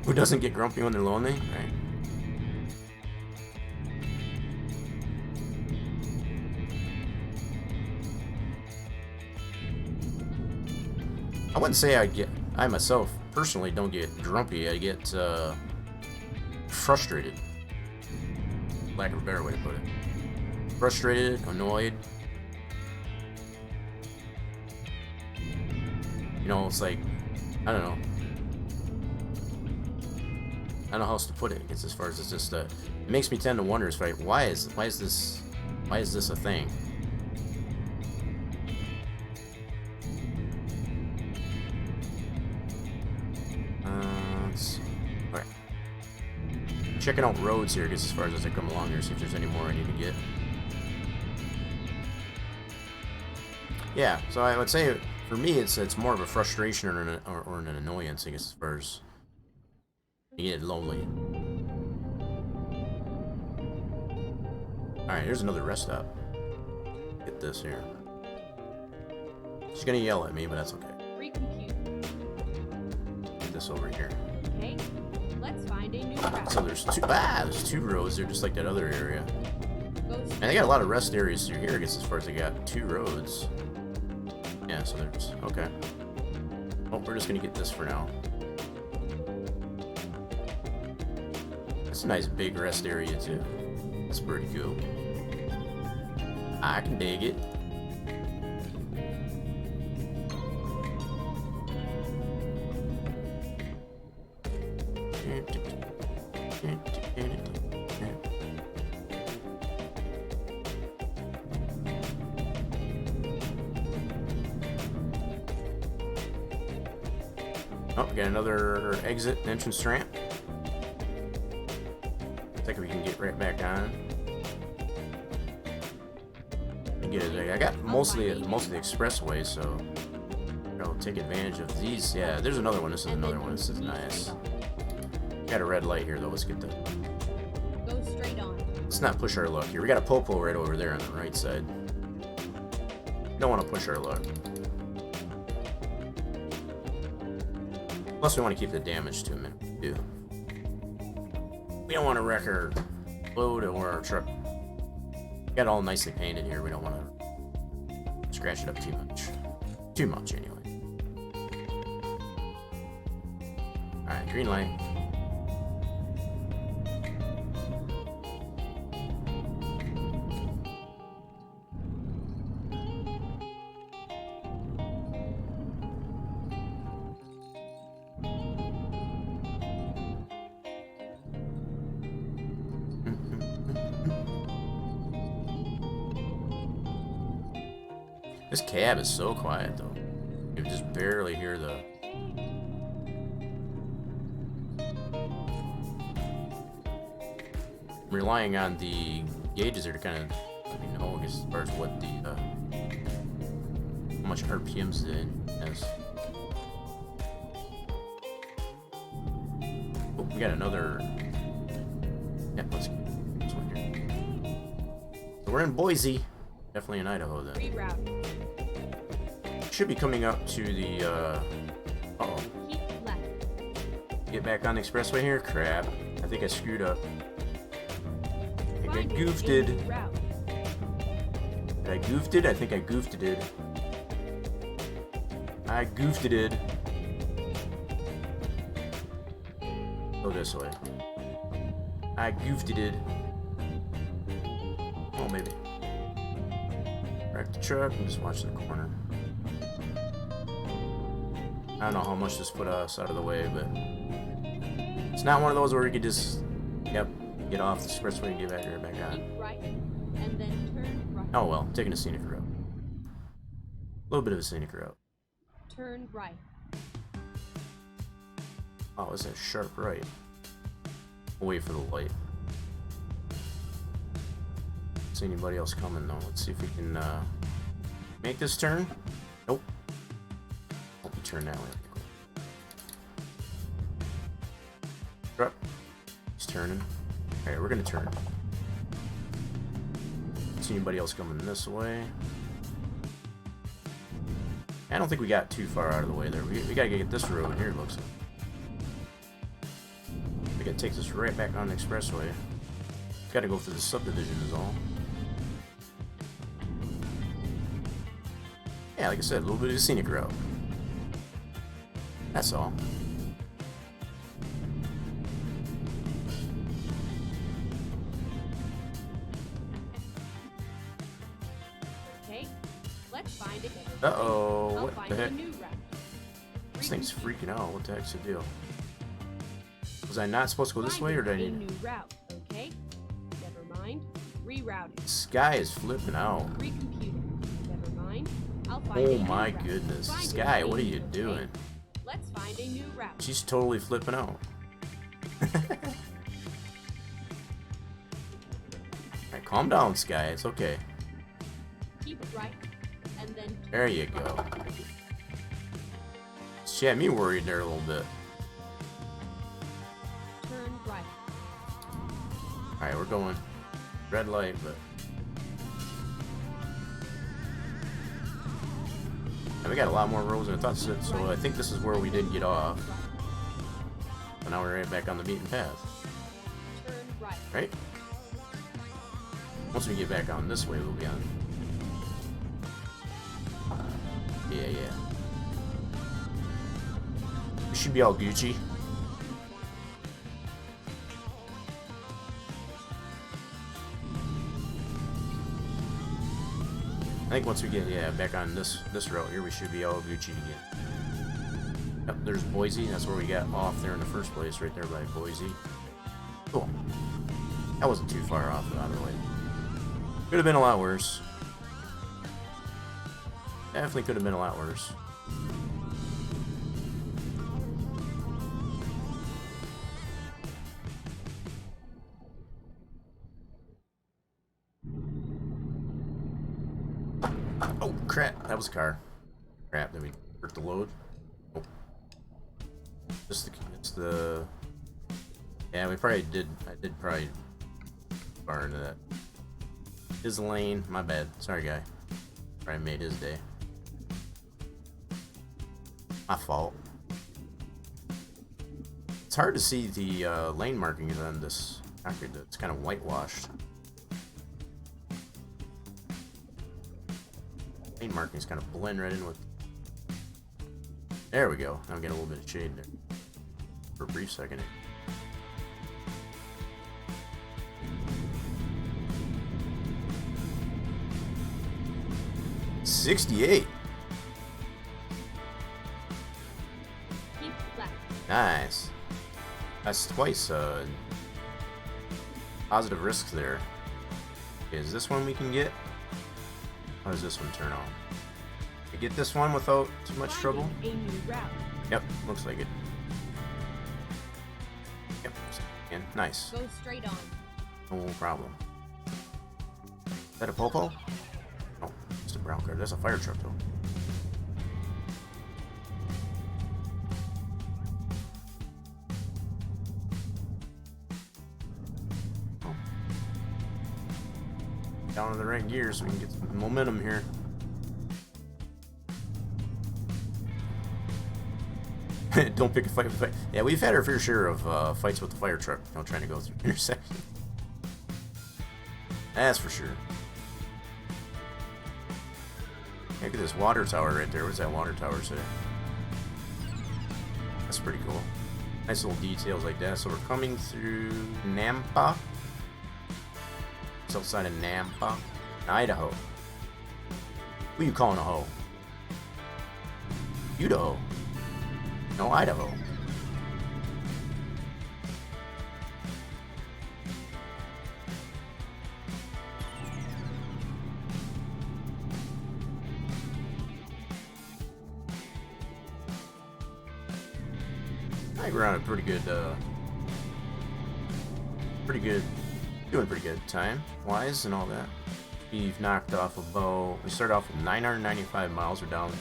Who doesn't get grumpy when they're lonely? Right. I wouldn't say I myself personally don't get grumpy. I get frustrated. Lack of a better way to put it. Frustrated, annoyed. You know, it's like, I don't know. I don't know how else to put it. It's as far as it's just it makes me tend to wonder, is like, why is this a thing? Alright. Checking out roads here, I guess, as far as I come along here, see if there's any more I need to get. Yeah, so I would say for me it's more of a frustration or an annoyance, I guess, as far as you get lonely. Alright, here's another rest stop. Get this here. She's gonna yell at me, but that's okay. Recompute. Get this over here. Okay, let's find a new route. So there's two roads there, just like that other area. Go And straight they got a lot of rest areas through here, I guess, as far as they got 2 roads. Yeah, so there's... Okay. Oh, we're just gonna get this for now. That's a nice big rest area, too. That's pretty cool. I can dig it. Oh, we got another exit entrance ramp. I think we can get right back on. I got mostly the expressway, so I'll take advantage of these. Yeah, there's another one. This is another one. This is nice. Got a red light here though. Let's get the. Go straight on. Let's let's not push our luck here. We got a popo right over there on the right side. Don't want to push our luck. Plus, we want to keep the damage to him. Too. We don't want to wreck our load or our truck. Got it all nicely painted here. We don't want to scratch it up too much. Too much, anyway. Alright, green light. This cab is so quiet, though. You can just barely hear the... relying on the gauges here to kind of let me know, I guess, as far as what the, how much RPMs it has. Oh, we got another... Yeah, let's get this one here. So we're in Boise. Definitely in Idaho, then. Reroute. Should be coming up to the, uh-oh. Keep left. Get back on the expressway here? Crap. I think I screwed up. I think I Find goofed a it. new route. Did I goofed it? I think I goofed it. I goofed it. Go this way. I goofed it. Oh, maybe. Wreck the truck and just watch the corner. I don't know how much this put us out of the way, but it's not one of those where we could just, yep, get off the expressway and get back here, back on. Keep right, and then turn right. Oh well, taking a scenic route. A little bit of a scenic route. Turn right. Oh, it's a sharp right. We'll wait for the light. See anybody else coming though? Let's see if we can make this turn. Nope. Hope we turn that way. Truck. He's turning. Alright, we're gonna turn. See anybody else coming this way? I don't think we got too far out of the way there. We gotta get this road here, it looks like. We gotta take this right back on the expressway. Gotta go through the subdivision is all. Yeah, like I said, a little bit of a scenic route. That's all. Okay, let's find it. Uh-oh, I'll what find the heck? a new route. This thing's freaking out. What the heck's the deal? Was I not supposed to go this Find way, or did I a need... new route, okay? Never mind. Rerouting. This guy is flipping out. Recomputing. Never mind. I'll find a Oh new my route. goodness. Find a Sky, what are new you route, doing? okay? Let's find a new route. She's totally flipping out. Alright, calm down, Sky. It's okay. Keep it right, and then turn There you right. go. She had me worried there a little bit. Turn right. Alright, we're going. Red light, but... And we got a lot more roads than I thought, so I think this is where we did get off. But now we're right back on the beaten path. Turn right. Right? Once we get back on this way, we'll be on. Yeah, yeah. We should be all Gucci. I think once we get back on this route here, we should be all Gucci again. Yep, there's Boise. That's where we got off there in the first place, right there by Boise. Cool. That wasn't too far off out of the way. Could have been a lot worse. Definitely could have been a lot worse. Oh crap! That was a car. Crap! Did we hurt the load? Oh. It's the. Yeah, we probably did. I did probably far into that. His lane. My bad. Sorry, guy. I made his day. My fault. It's hard to see the lane markings on this concrete. It's kind of whitewashed. Lane markings kind of blend right in with. There we go. I'm getting a little bit of shade there for a brief second. 68. Keep left. Nice. That's twice positive risks there. Is this one we can get? How does this one turn on? We get this one without too much trouble? A new route. Yep, looks like it. Yep, and nice. Go straight on. No problem. Is that a popo? Oh, it's a brown car. That's a fire truck though. Oh. Down in the right gear so we can get some momentum here. Don't pick a fight with fight. Yeah, we've had our fair share of fights with the fire truck. Don't trying to go through intersection. That's for sure. Look at this water tower right there. What does that water tower say? That's pretty cool. Nice little details like that. So we're coming through Nampa. It's outside of Nampa, Idaho. Who you calling a hoe? Idaho. No, Idaho. I think we're on a pretty good, doing pretty good time-wise and all that. We've knocked off about, we started off with 995 miles, we're down to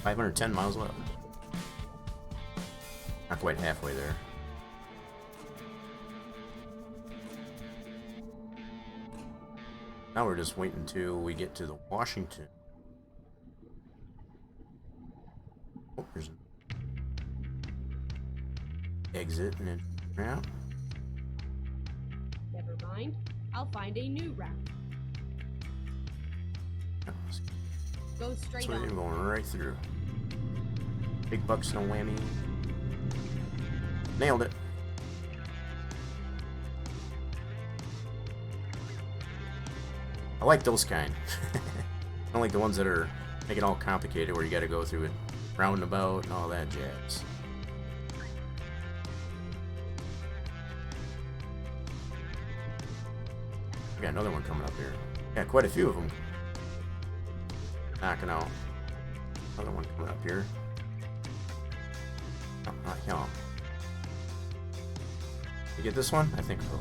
510 miles left. Not quite halfway there. Now we're just waiting until we get to the Washington. Oh, there's an exit and then out. Never mind. I'll find a new route. Go straight So we're on. going right through. Big bucks, no whammy. Nailed it. I like those kind. I don't like the ones that are make it all complicated where you got to go through it roundabout and all that jazz. We got another one coming up here. Got quite a few of them. Knocking out. Another one coming up here. Oh, not here. You get this one? I think so.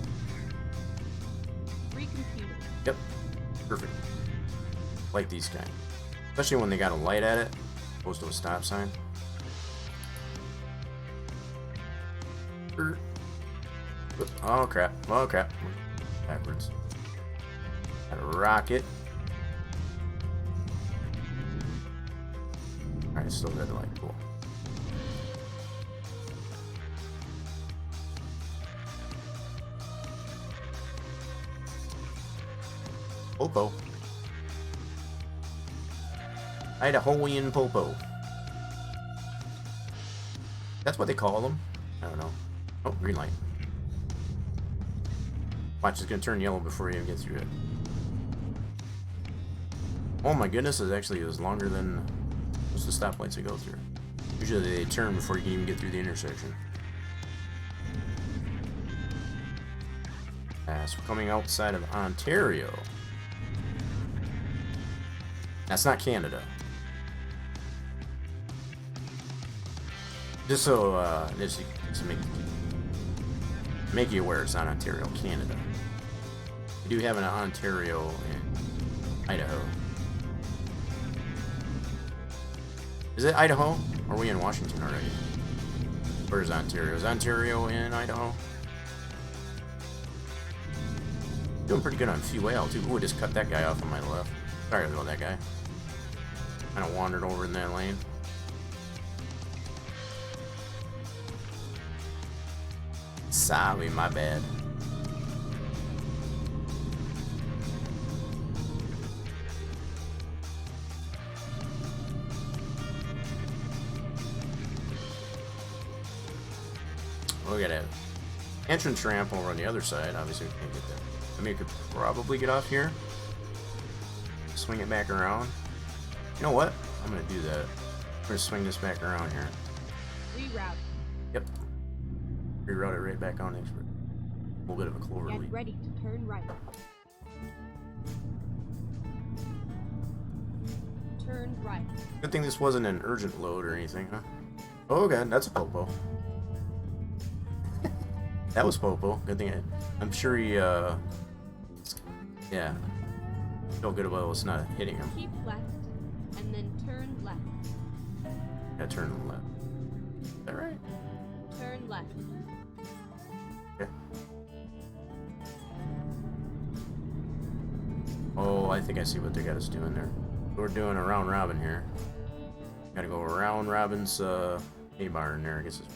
Recomputed. Yep. Perfect. Like these kind. Especially when they got a light at it, opposed to a stop sign. Oh crap. Oh crap. Backwards. Got a rocket. Alright, still red light. Cool. Popo. Idahoan Popo. That's what they call them. I don't know. Oh, green light. Watch, it's gonna turn yellow before you even get through it. Oh my goodness, it actually is longer than most of the stoplights they go through. Usually they turn before you can even get through the intersection. So we're coming outside of Ontario. That's not Canada. Just so, just to make you aware, it's not Ontario, Canada. We do have an Ontario in Idaho. Is it Idaho? Or are we in Washington already? Where's Ontario? Is Ontario in Idaho? Doing pretty good on fuel too. Ooh, I just cut that guy off on my left. Sorry about that guy. Kind of wandered over in that lane. Sorry, my bad. We got an entrance ramp over on the other side. Obviously, we can't get that. I mean, we could probably get off here. Swing it back around. You know what? I'm going to do that. I'm going to swing this back around here. Reroute. Yep. Reroute it right back on next. A little bit of a clover leaf. Get ready to turn right. Turn right. Good thing this wasn't an urgent load or anything, huh? Oh god, that's a popo. That was popo. Good thing I'm sure he yeah. Feel good about us not hitting him. Keep left and then turn left. Yeah, turn left. Is that right? Turn left. Okay. Oh, I think I see what they got us doing there. We're doing a round robin here. Gotta go around Robin's hay barn there, I guess it's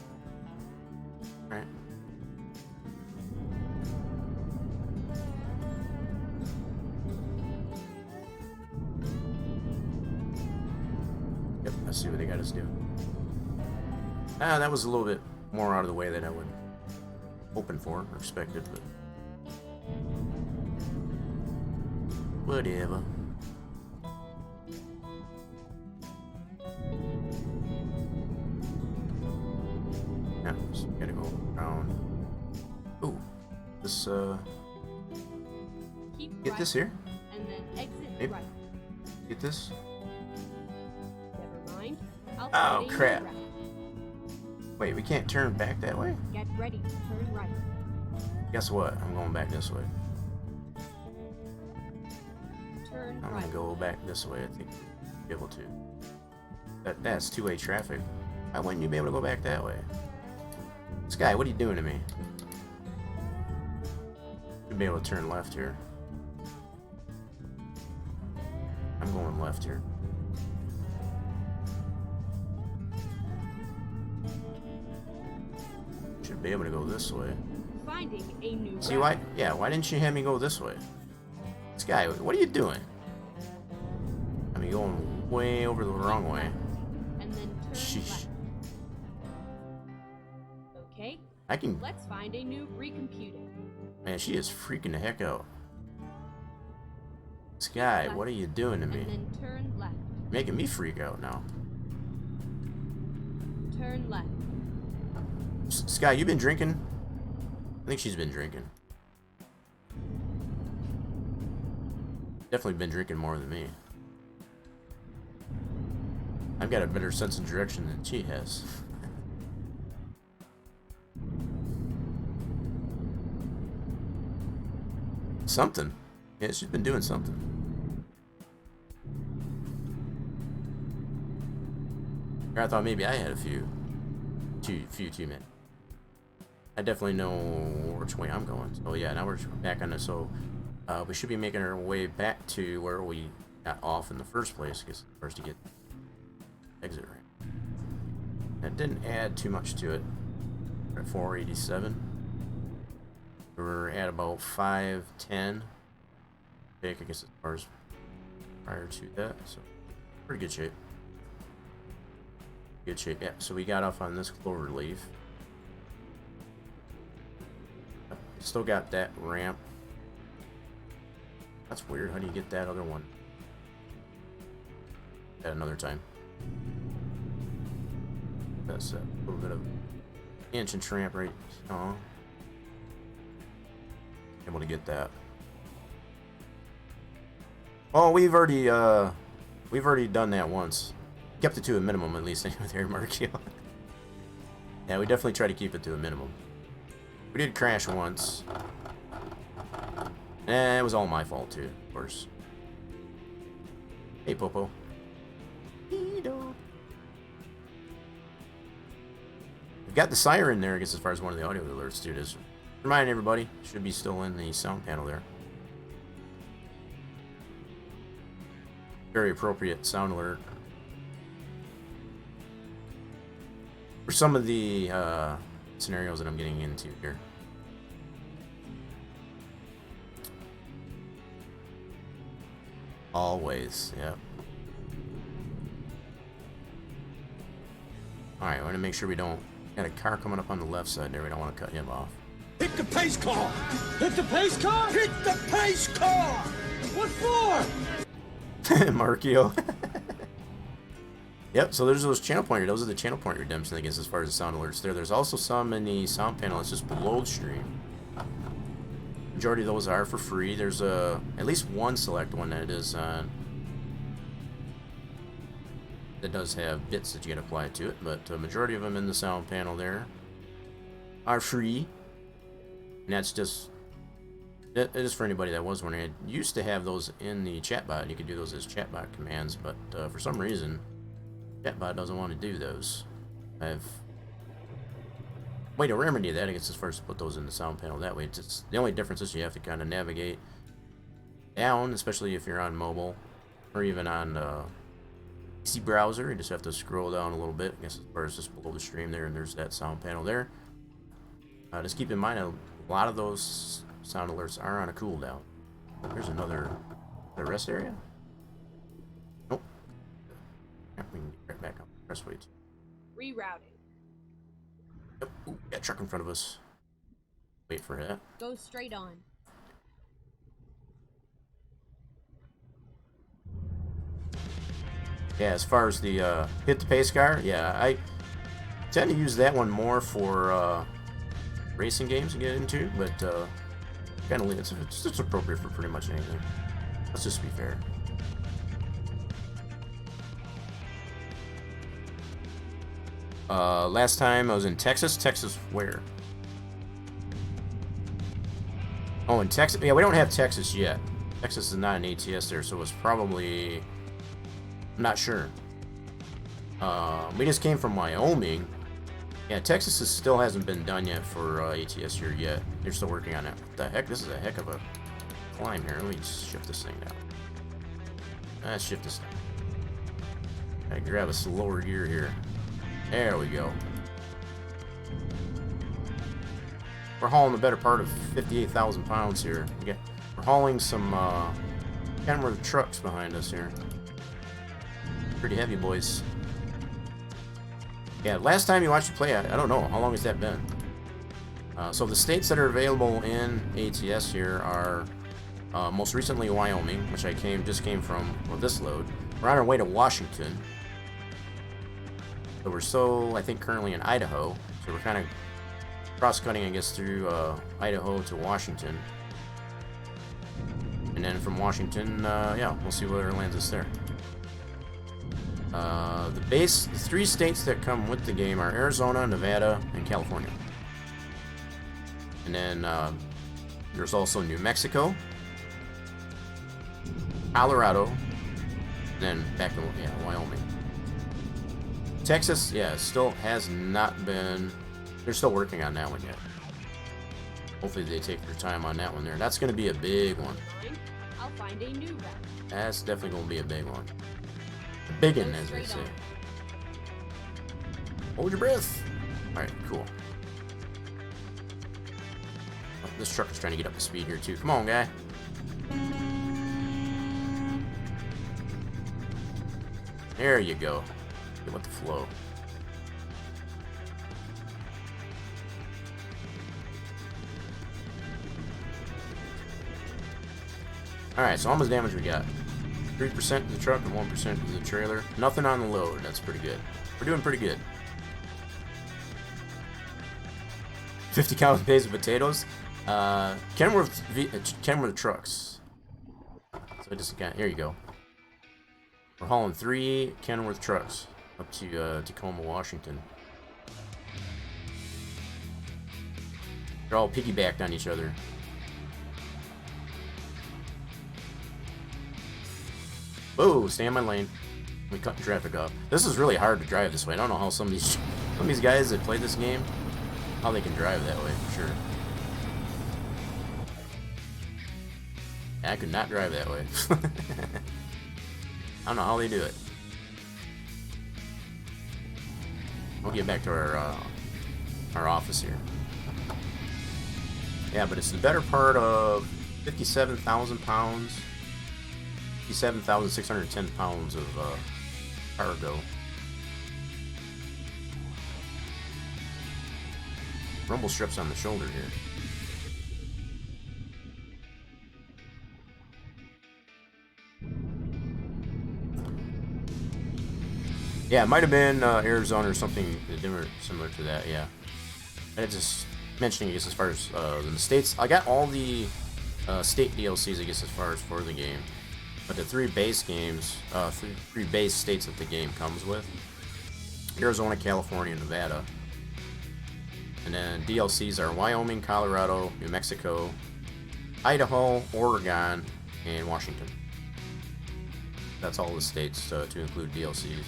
right. Yep, I see what they got us doing. Ah, that was a little bit more out of the way than I would hoping for or expected, but whatever. Now, so we gotta go around. Ooh, this Keep get right this here. and then exit Maybe. right. Get this. Never mind. I'll Oh, find a new crap. route. Wait, we can't turn back that way? Get ready to turn right. Guess what? I'm going back this way. Turn I'm right. gonna go back this way. I think we'll be able to. That's two-way traffic. Why wouldn't you be able to go back that way? Sky, what are you doing to me? Should be able to turn left here. I'm going left here. Should be able to go this way. Finding a new See route. why? Yeah, why didn't you have me go this way? Sky, what are you doing? I mean, going way over the wrong way. And then turn Sheesh. left. Okay, I can. let's find a new recomputer. Man, she is freaking the heck out. Sky, what are you doing to me? And then turn left. Making me freak out now. Turn left. Sky, you been drinking? I think she's been drinking. Definitely been drinking more than me. I've got a better sense of direction than she has. Something. Yeah, she's been doing something. Or I thought maybe I had a few too many. I definitely know which way I'm going. So yeah, now we're back on this. So we should be making our way back to where we got off in the first place. Because first to get exit ramp. That didn't add too much to it. We're at 487. We're at about 510. I guess as far as prior to that. So pretty good shape. Good shape. Yeah. So we got off on this clover leaf. Still got that ramp. That's weird. How do you get that other one? At another time. That's a little bit of inch ramp right. Oh. Able to get that. Oh, we've already done that once. Kept it to a minimum at least with air Markio. Yeah, we definitely try to keep it to a minimum. We did crash once. It was all my fault too, of course. Hey, Popo. We've got the siren there, I guess, as far as one of the audio alerts, dude, is. Remind everybody, should be still in the sound panel there. very appropriate sound alert for some of the scenarios that I'm getting into here. Always, yeah. Alright, I want to make sure we don't... Got a car coming up on the left side there. We don't want to cut him off. Hit the pace car! Hit the pace car! Hit the pace car! What for? Markio. Yep, so there's those channel pointer. Those are the channel point redemption, I guess, as far as the sound alerts there. There's also some in the sound panel that's just below the stream. Majority of those are for free. There's at least one select one that is that does have bits that you can apply to it, but the majority of them in the sound panel there are free. And that's just, it is for anybody that was wondering. I used to have those in the chatbot. You could do those as chatbot commands, but for some reason, chatbot doesn't want to do those. I've way to remedy that. I guess as far as to put those in the sound panel that way. It's the only difference is you have to kind of navigate down, especially if you're on mobile or even on PC browser. You just have to scroll down a little bit. I guess as far as just below the stream there, and there's that sound panel there. Just keep in mind a lot of those sound alerts are on a cooldown. There's another rest area. Nope. Yeah, we can get right back up the restway too. Rerouting. Yep. Ooh, got a truck in front of us. Wait for it. Go straight on. Yeah, as far as the hit the pace car, yeah, I tend to use that one more for racing games to get into, but kind of it's appropriate for pretty much anything. Let's just be fair. Last time I was in Texas. Texas where? Oh, in Texas. Yeah, we don't have Texas yet. Texas is not an ATS there, so it's probably... I'm not sure. We just came from Wyoming. Yeah, Texas still hasn't been done yet for ATS here yet. They're still working on it. What the heck? This is a heck of a climb here. Let me just shift this thing down. Let's shift this down. Gotta grab a slower gear here. There we go. We're hauling the better part of 58,000 pounds here. We're hauling some Kenworth trucks behind us here. Pretty heavy, boys. Yeah, last time you watched me play, I don't know. How long has that been? So the states that are available in ATS here are most recently Wyoming, which I just came from with this load. We're on our way to Washington. So we're I think, currently in Idaho. So we're kind of cross-cutting, I guess, through Idaho to Washington. And then from Washington, yeah, we'll see where it lands us there. The three states that come with the game are Arizona, Nevada, and California. And then there's also New Mexico, Colorado, and then back to Wyoming. Texas, yeah, still has not been... They're still working on that one yet. Hopefully they take their time on that one there. That's going to be a big one. I'll find a new route. That's definitely going to be a big one. A big one, as they say. Hold your breath. Alright, cool. Oh, this truck is trying to get up to speed here, too. Come on, guy. There you go. Get with the flow. Alright, so how much damage we got? 3% of the truck and 1% of the trailer. Nothing on the load. That's pretty good. We're doing pretty good. 50 gallon bags of potatoes. Kenworth trucks. So I just got... Here you go. We're hauling 3 Kenworth trucks up to Tacoma, Washington. They're all piggybacked on each other. Whoa, stay in my lane. We cut the traffic off. This is really hard to drive this way. I don't know how some of these guys that play this game, how they can drive that way, for sure. I could not drive that way. I don't know how they do it. We'll get back to our office here. Yeah, but it's the better part of 57,000 pounds, 57,610 pounds of cargo. Rumble strips on the shoulder here. Yeah, it might have been Arizona or something different, similar to that. Yeah, I just mentioning, I guess, as far as the states, I got all the state DLCs, I guess, as far as for the game, but the three base games, three base states that the game comes with: Arizona, California, and Nevada. And then DLCs are Wyoming, Colorado, New Mexico, Idaho, Oregon, and Washington. That's all the states to include DLCs.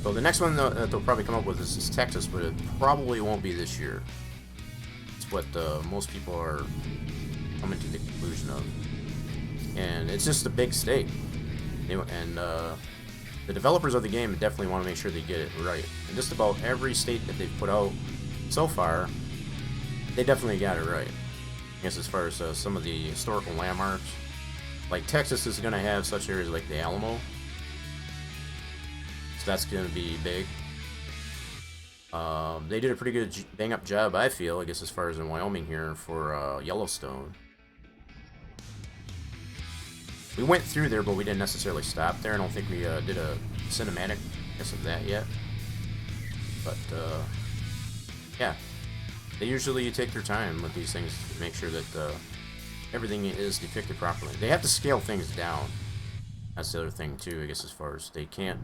So the next one that they'll probably come up with is Texas, but it probably won't be this year. It's what most people are coming to the conclusion of. And it's just a big state. And the developers of the game definitely want to make sure they get it right. And just about every state that they've put out so far, they definitely got it right. I guess as far as some of the historical landmarks. Like Texas is going to have such areas like the Alamo. So that's going to be big. They did a pretty good bang-up job, I feel, I guess, as far as in Wyoming here for Yellowstone. We went through there, but we didn't necessarily stop there. I don't think we did a cinematic, I guess, of that yet. But, yeah. They usually take their time with these things to make sure that everything is depicted properly. They have to scale things down. That's the other thing, too, I guess, as far as they can't,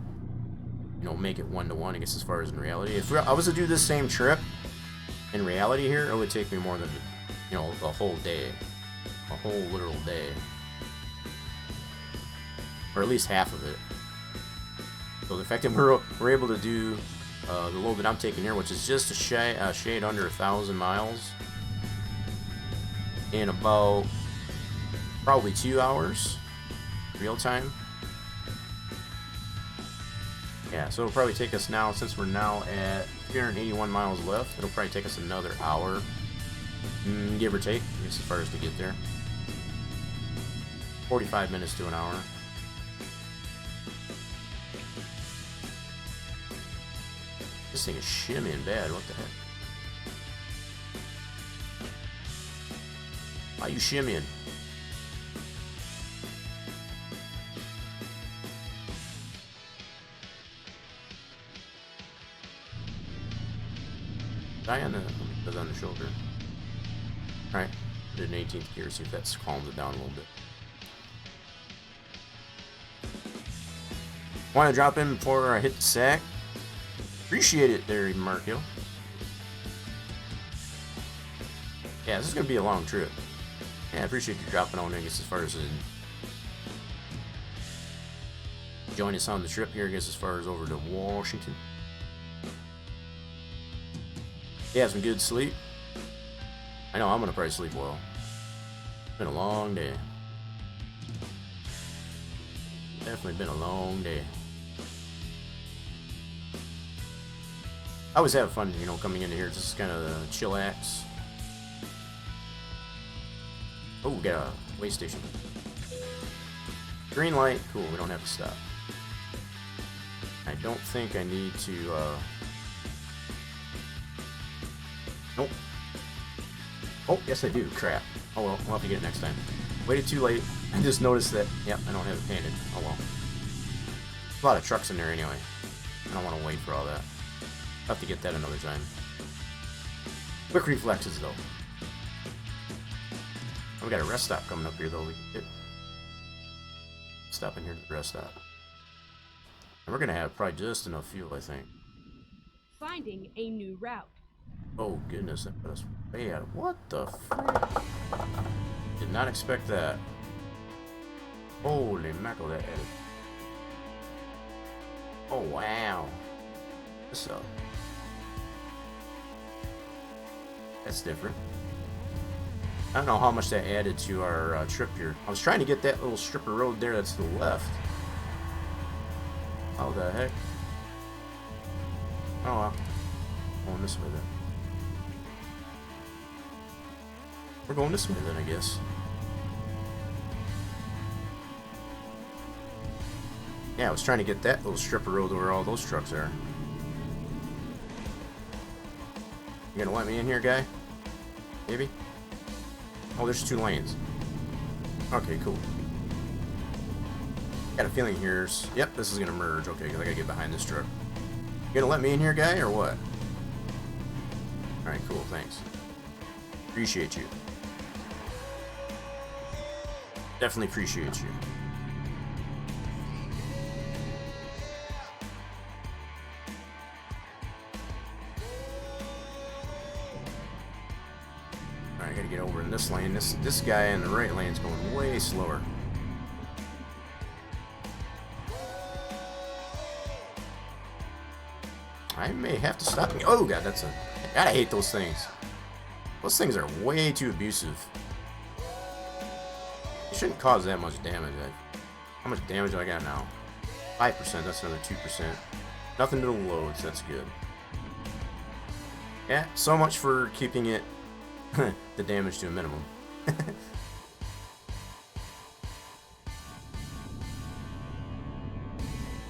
you know, make it one-to-one, I guess, as far as in reality. If I was to do this same trip in reality here, it would take me more than, you know, a whole day. A whole literal day. Or at least half of it. So the fact that we're able to do the load that I'm taking here, which is just a shade under 1,000 miles, in about probably 2 hours, real time. Yeah, so it'll probably take us now, since we're now at 381 miles left, it'll probably take us another hour, give or take, I guess, as far as to get there. 45 minutes to an hour. This thing is shimmying bad, what the heck? Why are you shimmying? Die on the shoulder. Alright, did an 18th gear, see if that calms it down a little bit. Want to drop in before I hit the sack? Appreciate it there, Markio. Yeah, this is going to be a long trip. Yeah, I appreciate you dropping on, I guess, as far as join us on the trip here, I guess, as far as over to Washington. Yeah, some good sleep. I know I'm going to probably sleep well. It's been a long day. Definitely been a long day. I always have fun, you know, coming into here, just kind of chillax. Oh, we got a way station. Green light, cool, we don't have to stop. I don't think I need to, nope. Oh, yes I do, crap. Oh well, we'll have to get it next time. Waited too late, I just noticed that, yep, I don't have it painted, oh well. There's a lot of trucks in there anyway. I don't want to wait for all that. I'll have to get that another time. Quick reflexes, though. We got a rest stop coming up here, though. We can get stop in here to the rest stop. And we're gonna have probably just enough fuel, I think. Finding a new route. Oh goodness, that put us way out. What the frick? Did not expect that. Holy mackerel, that added. Oh wow. What's up? That's different. I don't know how much that added to our trip here. I was trying to get that little strip of road there that's to the left. How the heck? Oh well. Going this way then. We're going this way then, I guess. Yeah, I was trying to get that little strip of road where all those trucks are. You gonna let me in here, guy? Maybe? Oh, there's 2 lanes. Okay, cool. Got a feeling here's... Yep, this is gonna merge. Okay, because I gotta get behind this truck. You gonna let me in here, guy, or what? Alright, cool, thanks. Appreciate you. Definitely appreciate you. Alright, I gotta get over in this lane. This guy in the right lane's going way slower. I may have to stop. Oh god, that's a... God, I hate those things. Those things are way too abusive. It shouldn't cause that much damage. How much damage do I got now? 5%, that's another 2%. Nothing to the loads, that's good. Yeah, so much for keeping it the damage to a minimum.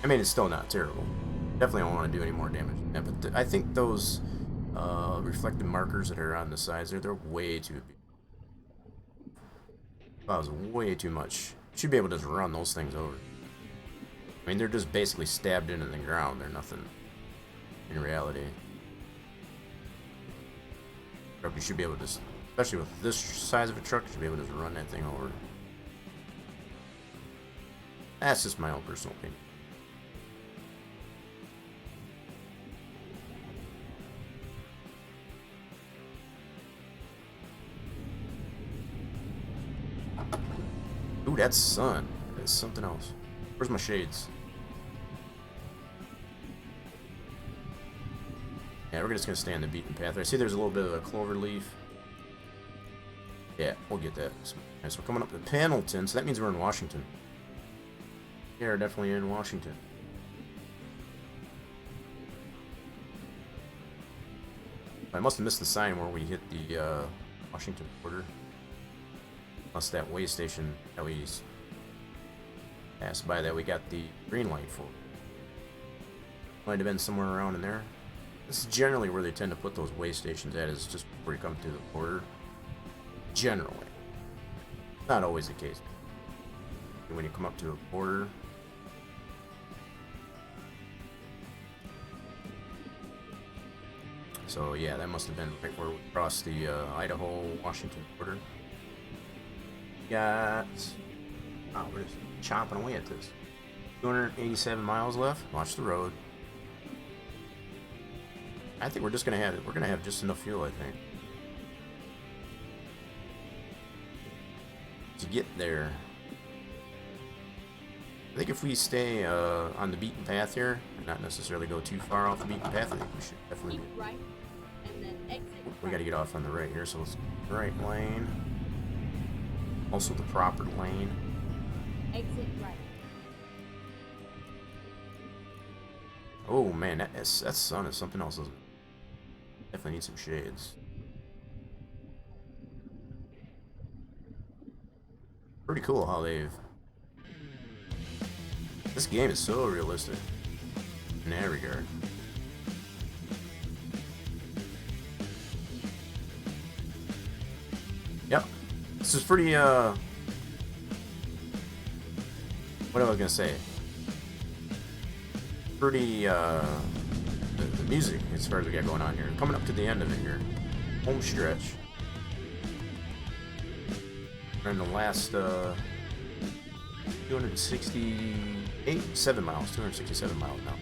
I mean, it's still not terrible. Definitely don't want to do any more damage. Yeah, but I think those reflective markers that are on the sides there, they're way too big. That was way too much. Should be able to just run those things over. I mean, they're just basically stabbed into the ground. They're nothing in reality. But you should be able to, especially with this size of a truck, you should be able to just run that thing over. That's just my own personal opinion. Ooh, that's sun. That's something else. Where's my shades? Yeah, we're just gonna stay on the beaten path. I see there's a little bit of a clover leaf. Yeah, we'll get that. So we're coming up to Pendleton, so that means we're in Washington. Yeah, we're definitely in Washington. I must have missed the sign where we hit the Washington border. Plus that way station that we passed by that we got the green light for. Might have been somewhere around in there. This is generally where they tend to put those way stations at, is just before you come to the border. Generally. Not always the case. When you come up to a border. So yeah, that must have been right where we crossed the Idaho-Washington border. Got... Oh, we're just chomping away at this. 287 miles left. Watch the road. I think we're just gonna have it. We're gonna have just enough fuel, I think, to get there. I think if we stay on the beaten path here, and not necessarily go too far off the beaten path, I think we should definitely be. Right, and then exit. We got to get off on the right here, so let's right lane. Also the proper lane. Exit right. Oh man, that sun is something else. Definitely need some shades. Pretty cool how they've... This game is so realistic in that regard. Yep. This is pretty, what am I gonna say? Pretty, the music, as far as we got going on here. Coming up to the end of it here. Home stretch. We're in the last, 267 miles now.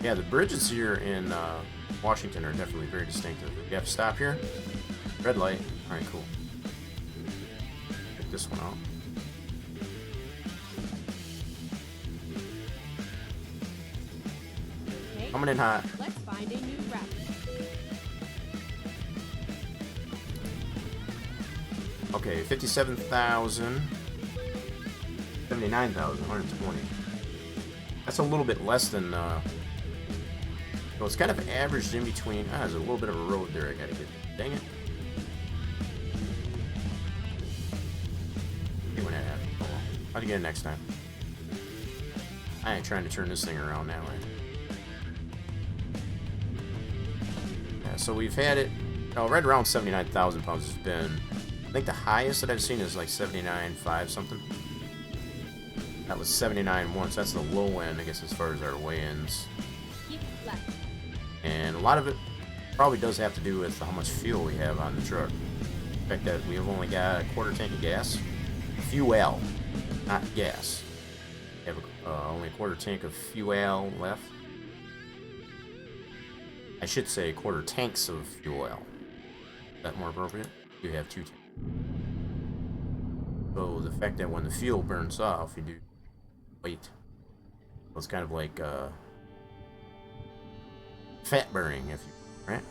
Yeah, the bridges here in, Washington are definitely very distinctive. You have to stop here. Red light. Alright, cool. Check this one out. Okay, Coming in hot. let's find a new route. Okay, 57,000. 79,000, 120. That's a little bit less than, well, it's kind of averaged in between. There's a little bit of a road there I gotta get. Dang it. See when that happens. I'll get it next time. I ain't trying to turn this thing around that way. Yeah, so we've had it, right around 79,000 pounds has been, I think the highest that I've seen is like 79.5 something. That was 79 once. That's the low end, I guess, as far as our weigh-ins. Keep left. And a lot of it probably does have to do with how much fuel we have on the truck. The fact that we have only got a quarter tank of gas. Fuel, not gas. We have only a quarter tank of fuel left. I should say quarter tanks of fuel. Is that more appropriate? You have 2 tanks. So the fact that when the fuel burns off, you do weight. So it's kind of like fat burning, if you right.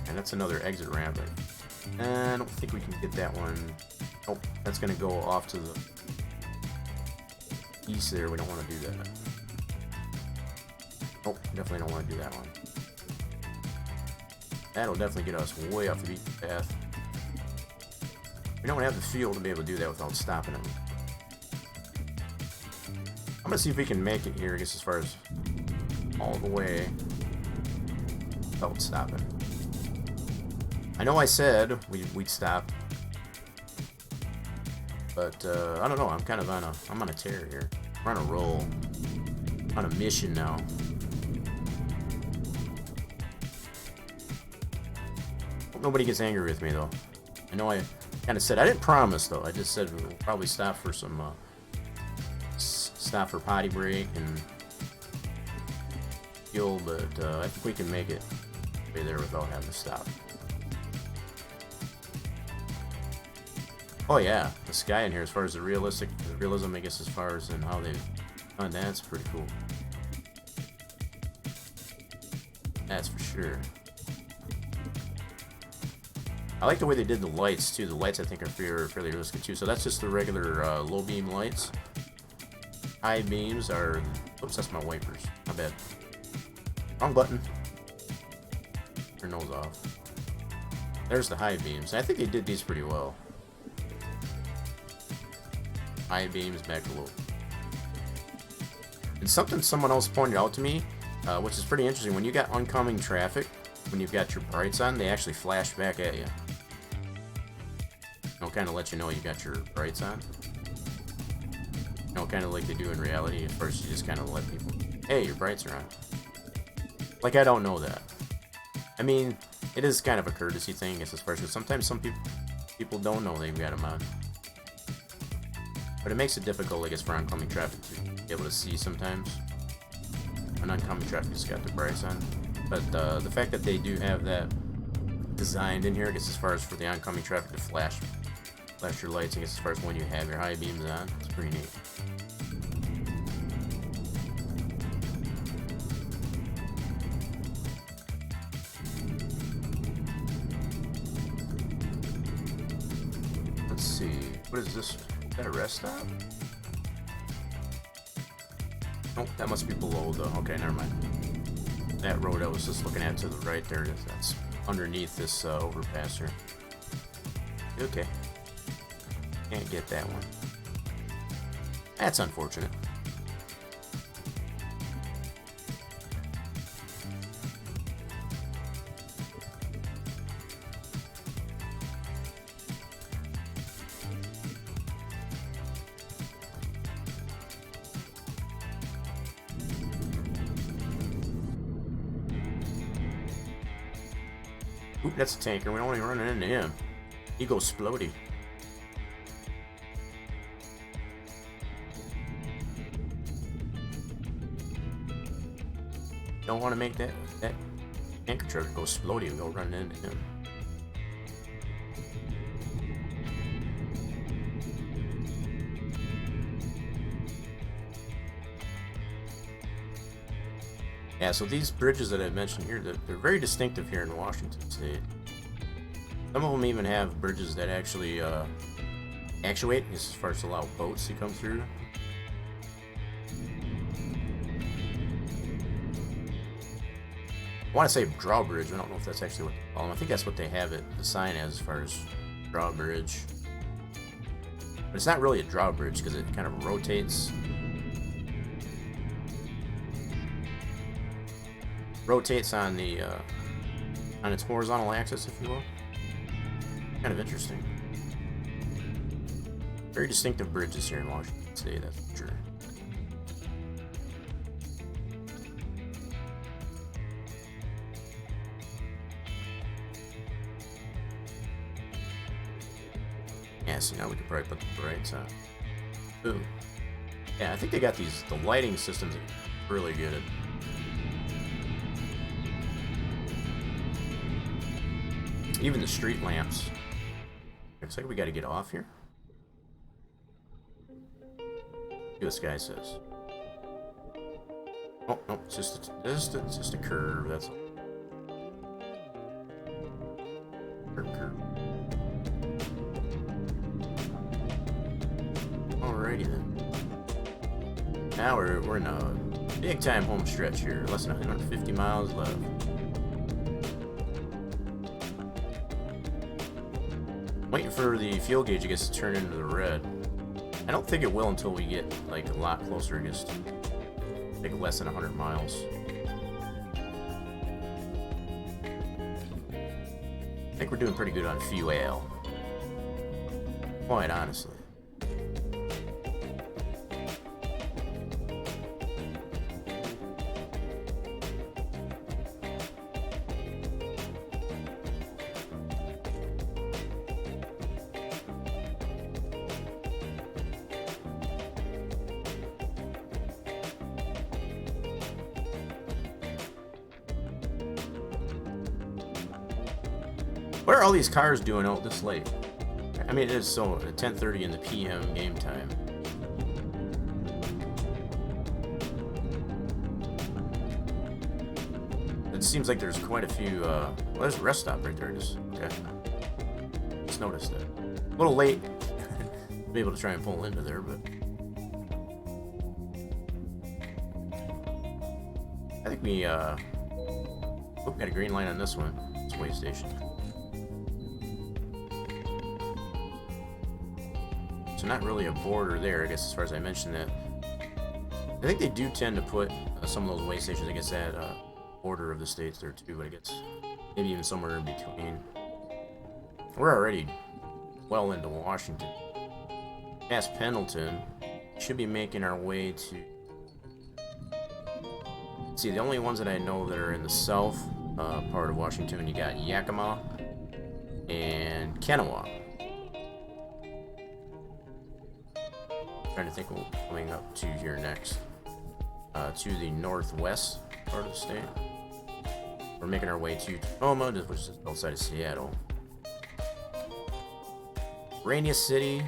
And that's another exit ramp. I don't think we can get that one. Nope, that's gonna go off to the east there. We don't want to do that. Nope, definitely don't want to do that one. That'll definitely get us way off the beaten path. We don't have the fuel to be able to do that without stopping it. I'm gonna see if we can make it here, I guess, as far as all the way without stopping. I know I said we'd stop, but I don't know. I'm kind of I'm on a tear here. We're on a roll, on a mission now. Hope nobody gets angry with me though. I know I kind of said I didn't promise though. I just said we'll probably stop for some stop for potty break and fuel, but I think we can make it way there without having to stop. Oh yeah, the sky in here, as far as the realism, I guess, as far as in how they've done that's pretty cool. That's for sure. I like the way they did the lights too. The lights I think are fairly realistic too. So that's just the regular low beam lights. High beams are, oops, that's my wipers. My bad. Wrong button. Turn those off. There's the high beams. I think they did these pretty well. High beams, back to low. And something someone else pointed out to me, which is pretty interesting. When you got oncoming traffic, when you've got your brights on, they actually flash back at you. It'll kind of let you know you got your brights on. You know, kind of like they do in reality. At first, you just kind of let people, hey, your brights are on. Like, I don't know that. I mean, it is kind of a courtesy thing, I guess, as far as sometimes some people don't know they've got them on. But it makes it difficult, I guess, for oncoming traffic to be able to see sometimes. When oncoming traffic has got the brights on. But the fact that they do have that designed in here, I guess, as far as for the oncoming traffic to flash your lights, I guess, as far as when you have your high beams on, it's pretty neat. Let's see, what is this? Is that a rest stop? Oh, that must be below the, okay, never mind. That road I was just looking at to the right there, that's underneath this overpass here. Okay. Can't get that one. That's unfortunate. Oop, that's a tanker. We don't want to run into him. He goes splody. Don't want to make that tanker truck go splody and go running into him. Yeah, so these bridges that I mentioned here, they're very distinctive here in Washington State. Some of them even have bridges that actually actuate as far as allow boats to come through. I want to say drawbridge. I don't know if that's actually what they call them. I think that's what they have it the sign as far as drawbridge. But it's not really a drawbridge because it kind of rotates. Rotates on the on its horizontal axis, if you will. Kind of interesting. Very distinctive bridges here in Washington State, that's for sure. Yeah, see, now we could probably put the brights on. Ooh. Yeah, I think they got the lighting systems really good. Even the street lamps. Looks like we gotta get off here. See what this guy says. Oh, no, it's just a curve, that's all. Curve. Alrighty then. Now we're in a big time home stretch here. Less than 150 miles left. Waiting for the fuel gauge, I guess, to turn into the red. I don't think it will until we get like a lot closer, I guess, like less than 100 miles. I think we're doing pretty good on fuel. Quite honestly. What are all these cars doing out this late? I mean, it is so 10:30 in the PM game time. It seems like there's quite a few. Well, there's a rest stop right there. Okay. Just noticed that. A little late to be able to try and pull into there, but I think we got a green light on this one. It's way station. So not really a border there, I guess, as far as I mentioned that. I think they do tend to put some of those way stations, I guess, at border of the states there too, but I guess maybe even somewhere in between. We're already well into Washington. Past Pendleton. Should be making our way to... See, the only ones that I know that are in the south part of Washington, you got Yakima and Kanawha. Trying to think what we're coming up to here next. To the northwest part of the state. We're making our way to Tacoma, which is outside of Seattle. Rainiest city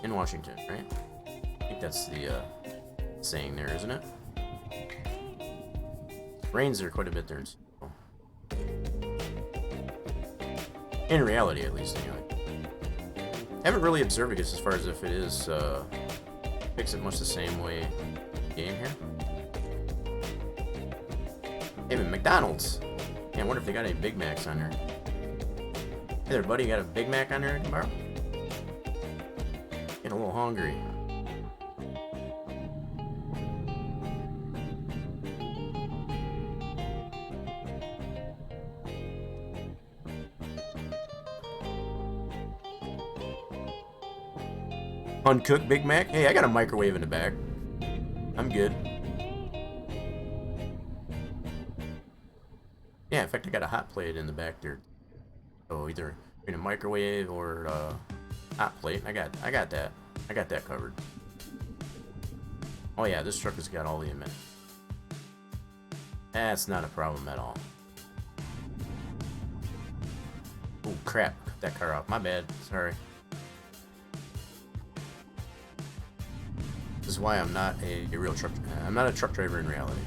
in Washington, right? I think that's the saying there, isn't it? Rains there quite a bit there in Seattle. In reality, at least, anyway. Haven't really observed, I guess, as far as if it is fix it much the same way game here. Hey, McDonald's. Yeah, I wonder if they got any Big Macs on there. Hey there, buddy, you got a Big Mac on there I can borrow? Getting a little hungry. Uncooked Big Mac? Hey, I got a microwave in the back. I'm good. Yeah, in fact, I got a hot plate in the back there. So either in a microwave or hot plate. I got that. I got that covered. Oh yeah, this truck has got all the amenities. That's not a problem at all. Oh crap! Cut that car off. My bad. Sorry. This is why I'm not a real truck. I'm not a truck driver in reality.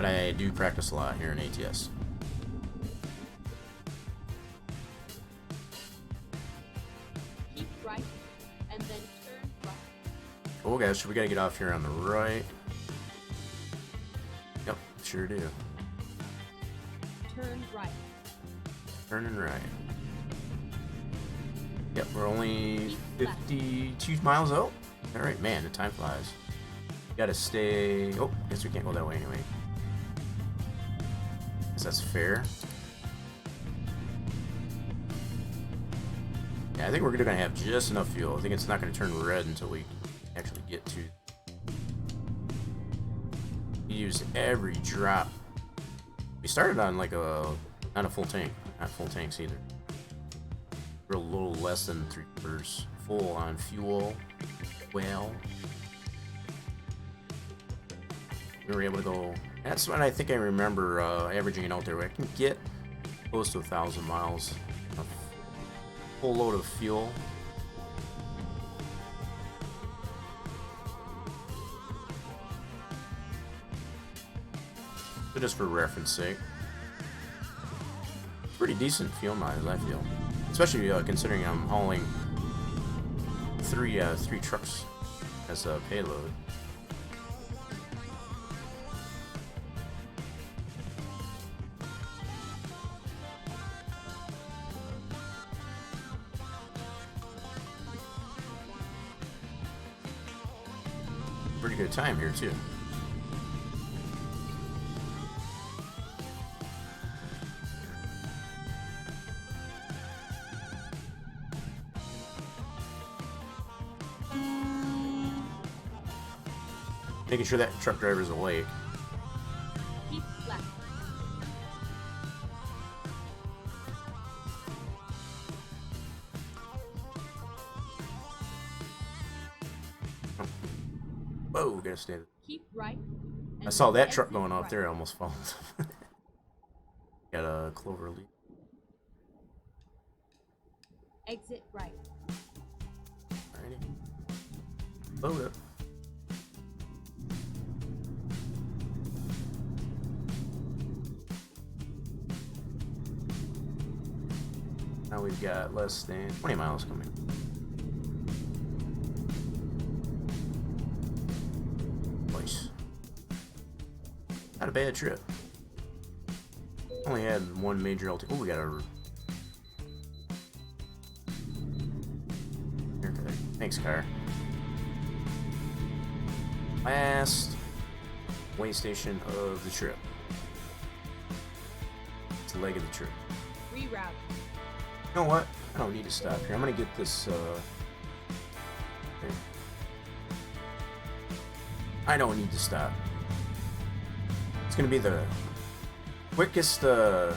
but I do practice a lot here in ATS. Keep right, and then turn right. Oh, guys, we gotta get off here on the right. Yep, sure do. Turn right. Turning right. Yep, we're only 52 miles out. All right, man, the time flies. Gotta stay. Oh, guess we can't go that way anyway. Guess that's fair. Yeah, I think we're gonna have just enough fuel. I think it's not gonna turn red until we actually get to. Use every drop. We started on like not a full tank, not full tanks either. We're a little less than 3/4 full on fuel. Well, we were able to go. That's when I think I remember averaging it out there. I can get close to 1,000 miles of full load of fuel. So just for reference sake, pretty decent fuel mileage, I feel, especially considering I'm hauling three trucks as a payload. Pretty good time here too. Making sure that truck driver's awake. Keep left. Whoa, gotta stay. Keep right. I saw that exit truck going off right. there, I almost followed. Got a clover leaf. Exit right. Alrighty. Load up. Now we've got less than 20 miles coming. Nice. Not a bad trip. Only had one major altitude. Oh, we got a. Okay. Thanks, car. Last way station of the trip. It's the leg of the trip. Reroute. You know what? I don't need to stop here. I'm gonna get this. Okay. I don't need to stop. It's gonna be the quickest pass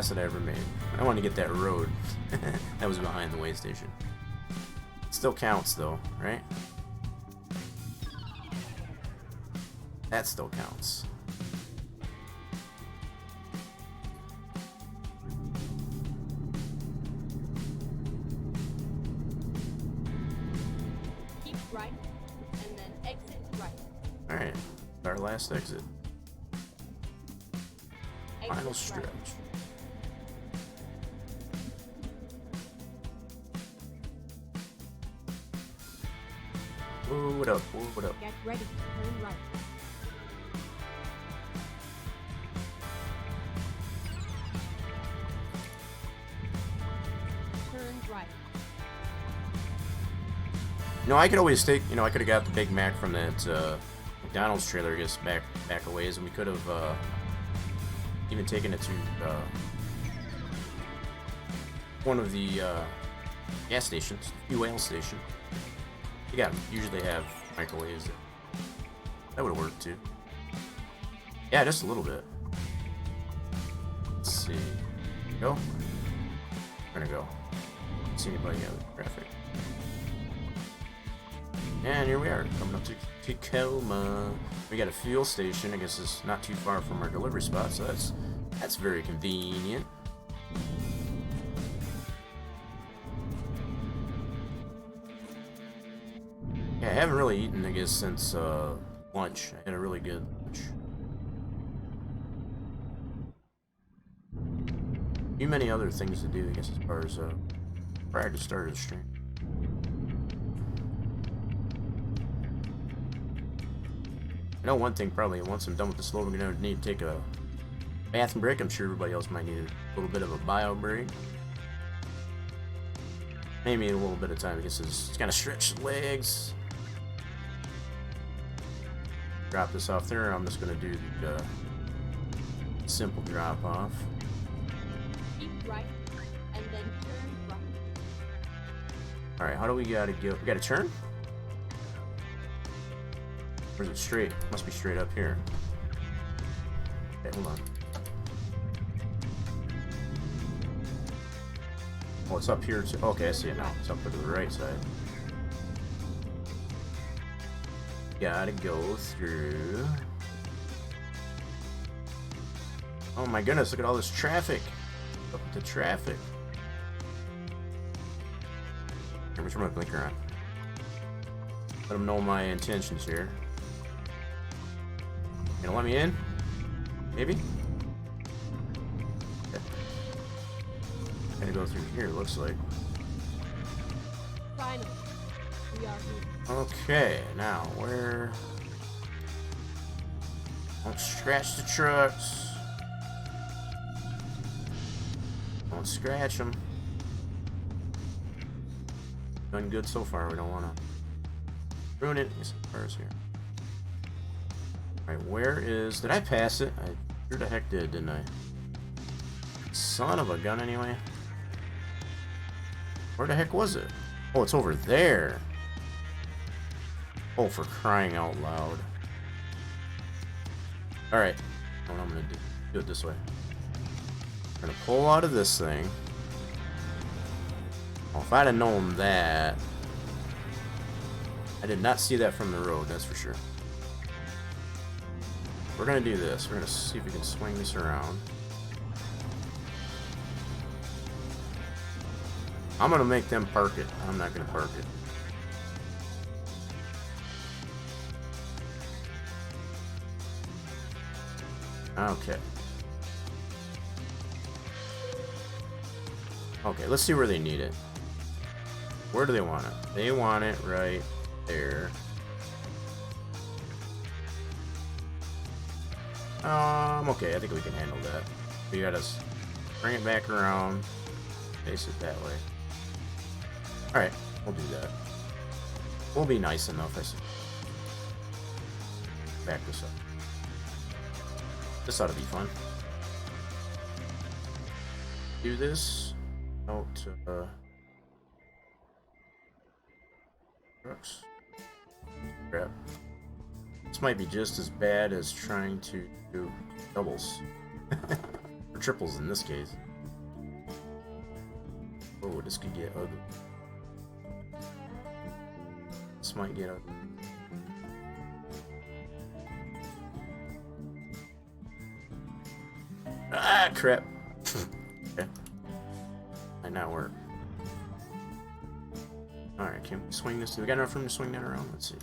that I ever made. I want to get that road that was behind the way station. It still counts though, right? That still counts. Keep right, and then exit right. Alright, our last exit. Final Exit stretch. right. Whoa, what up? Whoa, what up? Get ready to turn right. Turn right. You know, I could always take, I could have got the Big Mac from that McDonald's trailer just back a ways, and we could have even taken it to one of the gas stations, fuel station. You usually have microwaves. That would have worked too. Yeah, just a little bit. Let's see. Go. We're gonna go. See anybody out of traffic? And here we are, coming up to Tacoma. We got a fuel station. I guess it's not too far from our delivery spot, so that's very convenient. Yeah, haven't really eaten, I guess, since lunch. I had a really good lunch. Too many other things to do, I guess, as far as prior to start of the stream. I know one thing, probably once I'm done with this load, we're gonna need to take a bathroom break. I'm sure everybody else might need a little bit of a bio break. Maybe a little bit of time, I guess, just kind of stretch the legs. Drop this off there. I'm just gonna do the simple drop off. Keep right, and then turn right. All right, how do we gotta go? We gotta turn? Or is it straight? Must be straight up here. Okay, hold on. Oh, it's up here too. Okay, I see it now. It's up to the right side. Gotta go through. Oh my goodness, look at all this traffic. Look at the traffic. Here, which one am I blinker on? Let them know my intentions here. You gonna let me in? Maybe? Okay. Gonna go through here, it looks like. Finally, we are here. Okay, now where? Don't scratch the trucks. Don't scratch them. Done good so far. We don't want to ruin it. Yes, cars here. All right, where is? Did I pass it? I sure the heck did, didn't I? Son of a gun, anyway. Where the heck was it? Oh, it's over there. Oh, for crying out loud. Alright. What I'm gonna do it this way. I'm gonna pull out of this thing. Oh, if I'd have known that. I did not see that from the road, that's for sure. We're gonna do this. We're gonna see if we can swing this around. I'm gonna make them park it. I'm not gonna park it. Okay. Okay, let's see where they need it. Where do they want it? They want it right there. Okay, I think we can handle that. We gotta bring it back around, face it that way. Alright, we'll do that. We'll be nice enough, I see. Back this up. This ought to be fun. Do this out trucks. Crap. This might be just as bad as trying to do doubles. Or triples in this case. Oh, this could get ugly. This might get ugly. Ah, crap. Okay. Might not work. Alright, can we swing this? Do we got enough room to swing that around? Let's see.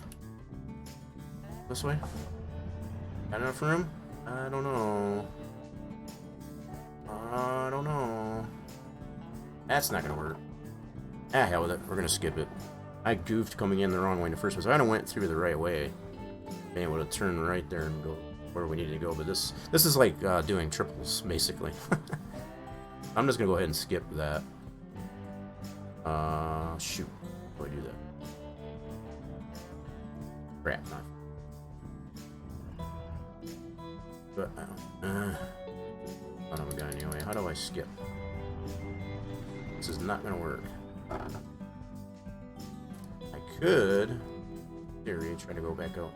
This way? Got enough room? I don't know. I don't know. That's not gonna work. Ah, hell with it. We're gonna skip it. I goofed coming in the wrong way in the first place. If I would have went through the right way, being able to turn right there and go where we needed to go. But this is like doing triples, basically. I'm just gonna go ahead and skip that. Shoot. How do I do that? Crap, not. But son of a gun anyway. How do I skip? This is not gonna work. I could, in theory, try to go back out.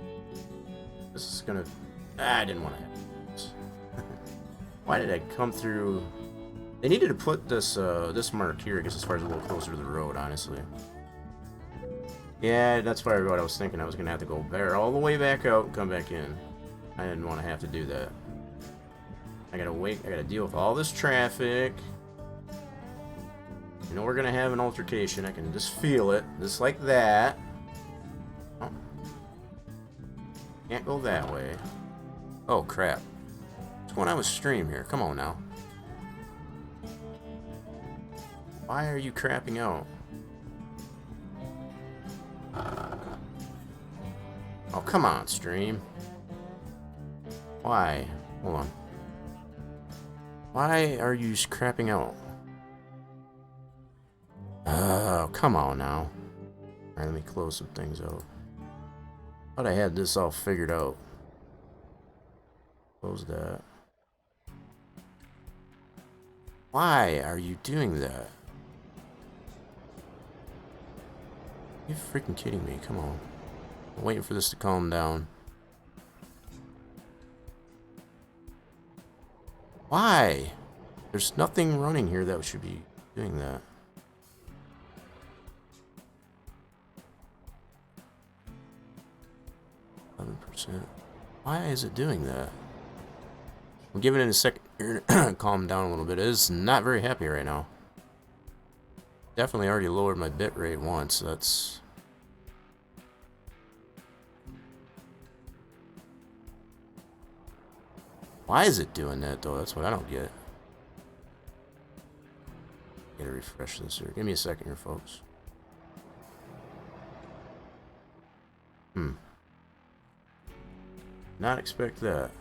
This is gonna. I didn't want to have this. Why did I come through? They needed to put this this mark here, I guess, as far as a little closer to the road, honestly. Yeah, that's what I was thinking. I was gonna have to go there all the way back out and come back in. I didn't want to have to do that. I gotta wait. I gotta deal with all this traffic. You know we're gonna have an altercation. I can just feel it, just like that. Oh, Can't go that way. Oh, crap. What's going on with stream here? Come on now. Why are you crapping out? Oh, come on, stream. Why? Hold on. Why are you crapping out? Oh, come on now. Alright, let me close some things out. Thought I had this all figured out. Close that. Why are you doing that? You freaking kidding me? Come on. I'm waiting for this to calm down. Why? There's nothing running here that should be doing that. Why is it doing that? I'm giving it a second here to calm down a little bit. It is not very happy right now. Definitely already lowered my bit rate once. So that's... Why is it doing that though? That's what I don't get. Gotta refresh this here. Give me a second here, folks. Not expect that.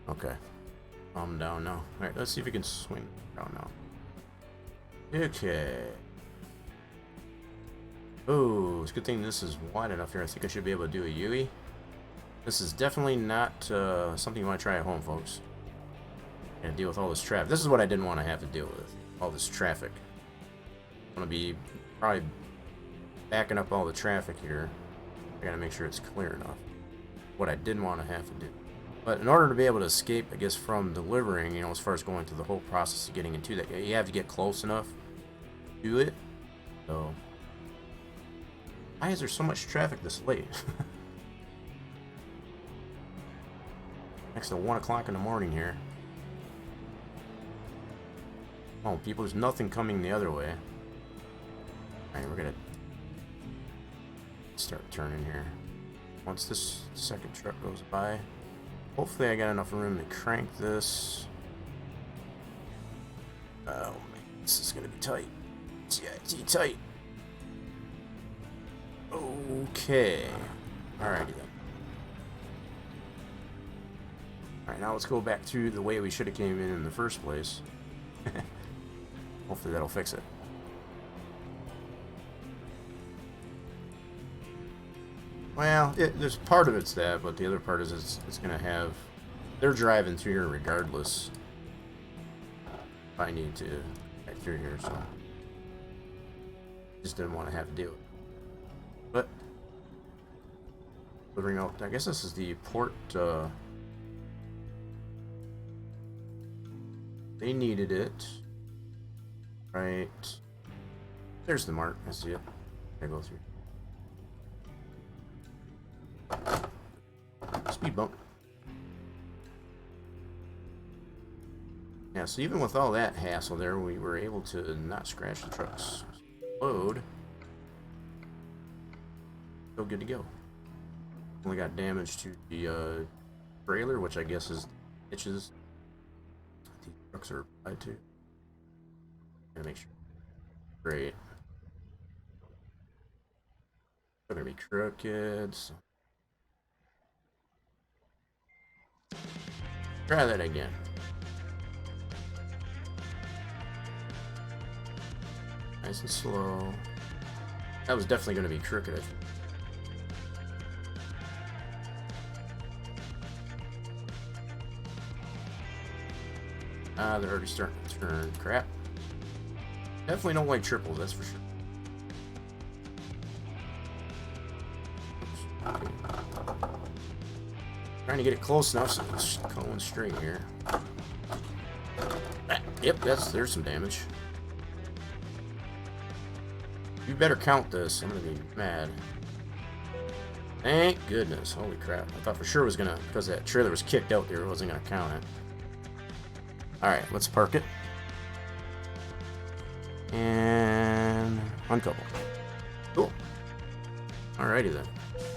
Okay. Calm down now. Alright, let's see if we can swing down now. Okay. Oh, it's a good thing this is wide enough here. I think I should be able to do a UE. This is definitely not something you want to try at home, folks. And deal with all this traffic. This is what I didn't want to have to deal with. All this traffic. I'm going to be probably backing up all the traffic here. I got to make sure it's clear enough. What I didn't want to have to do. But in order to be able to escape, I guess, from delivering, you know, as far as going through the whole process of getting into that, you have to get close enough to do it. So, why is there so much traffic this late? Next to 1 o'clock in the morning here. Oh, people, there's nothing coming the other way. Alright, we're gonna start turning here. Once this second truck goes by, hopefully I got enough room to crank this. Oh man, this is gonna be tight. CIT tight. Okay. Alrighty then. Alright, now let's go back through the way we should have came in the first place. Hopefully that'll fix it. Well, there's part of it's that, but the other part is it's going to have... They're driving through here regardless. If I need to get through here, so... Just didn't want to have to do it. But... Delivering out... I guess this is the port... They needed it. Right. There's the mark. I see it. I go through. Speed bump. Yeah, so even with all that hassle there, we were able to not scratch the truck's load. Still good to go. Only got damage to the trailer, which I guess is hitches. These trucks are applied to. Gotta make sure. Great. They're gonna be crooked. So. Try that again. Nice and slow. That was definitely gonna be crooked, I think. Ah, they're already starting to turn. Crap. Definitely don't like triples, that's for sure. Okay. Trying to get it close enough so it's going straight here. Ah, yep, there's some damage. You better count this. I'm gonna be mad. Thank goodness. Holy crap. I thought for sure it was gonna, because that trailer was kicked out there, it wasn't gonna count it. Alright, let's park it. And uncouple. Cool. Alrighty then.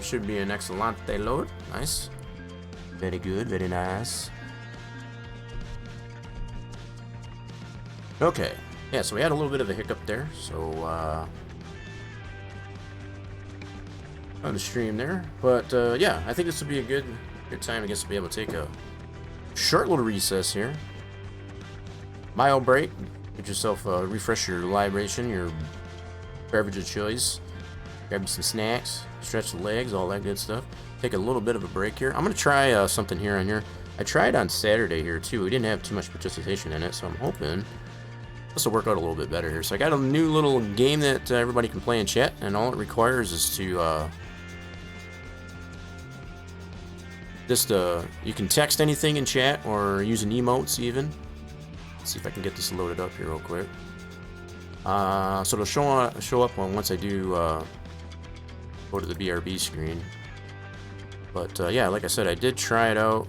Should be an excellente load. Nice. Very good, very nice. Okay. Yeah, so we had a little bit of a hiccup there, so on the stream there. But yeah, I think this would be a good time, I guess, to be able to take a short little recess here. Mild break. Get yourself refresh your libration, your beverage of choice. Grab some snacks, stretch the legs, all that good stuff. Take a little bit of a break here. I'm gonna try something here on here. I tried on Saturday here too. We didn't have too much participation in it, so I'm hoping this will work out a little bit better here. So I got a new little game that everybody can play in chat, and all it requires is to you can text anything in chat or use an emotes even. Let's see if I can get this loaded up here real quick. So it'll show up once I do go to the BRB screen. But yeah, like I said, I did try it out.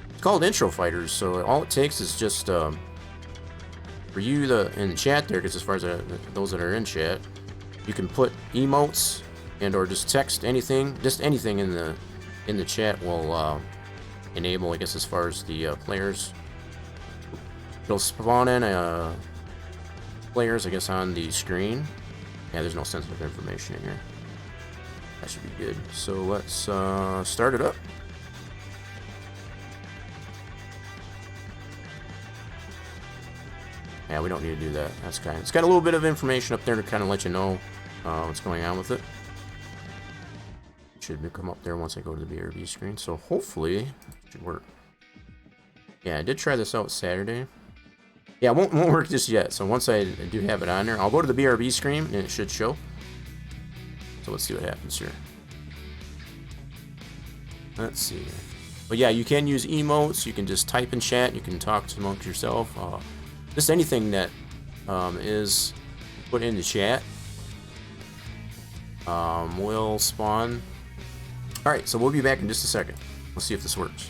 It's called Intro Fighters, so all it takes is just for you in the chat there, because as far as those that are in chat, you can put emotes and or just text anything, just anything in the chat will enable, I guess, as far as the players. It'll spawn in players, I guess, on the screen. Yeah, there's no sensitive information in here. That should be good. So let's start it up. Yeah, we don't need to do that. That's kind of, it's got a little bit of information up there to kind of let you know what's going on with it. It should come up there once I go to the BRB screen. So hopefully it should work. Yeah, I did try this out Saturday. Yeah, it won't work just yet. So once I do have it on there, I'll go to the BRB screen and it should show. So let's see what happens here. Let's see. But yeah, you can use emotes. You can just type in chat. You can talk amongst yourself. Just anything that is put in the chat will spawn. Alright, so we'll be back in just a second. Let's see if this works.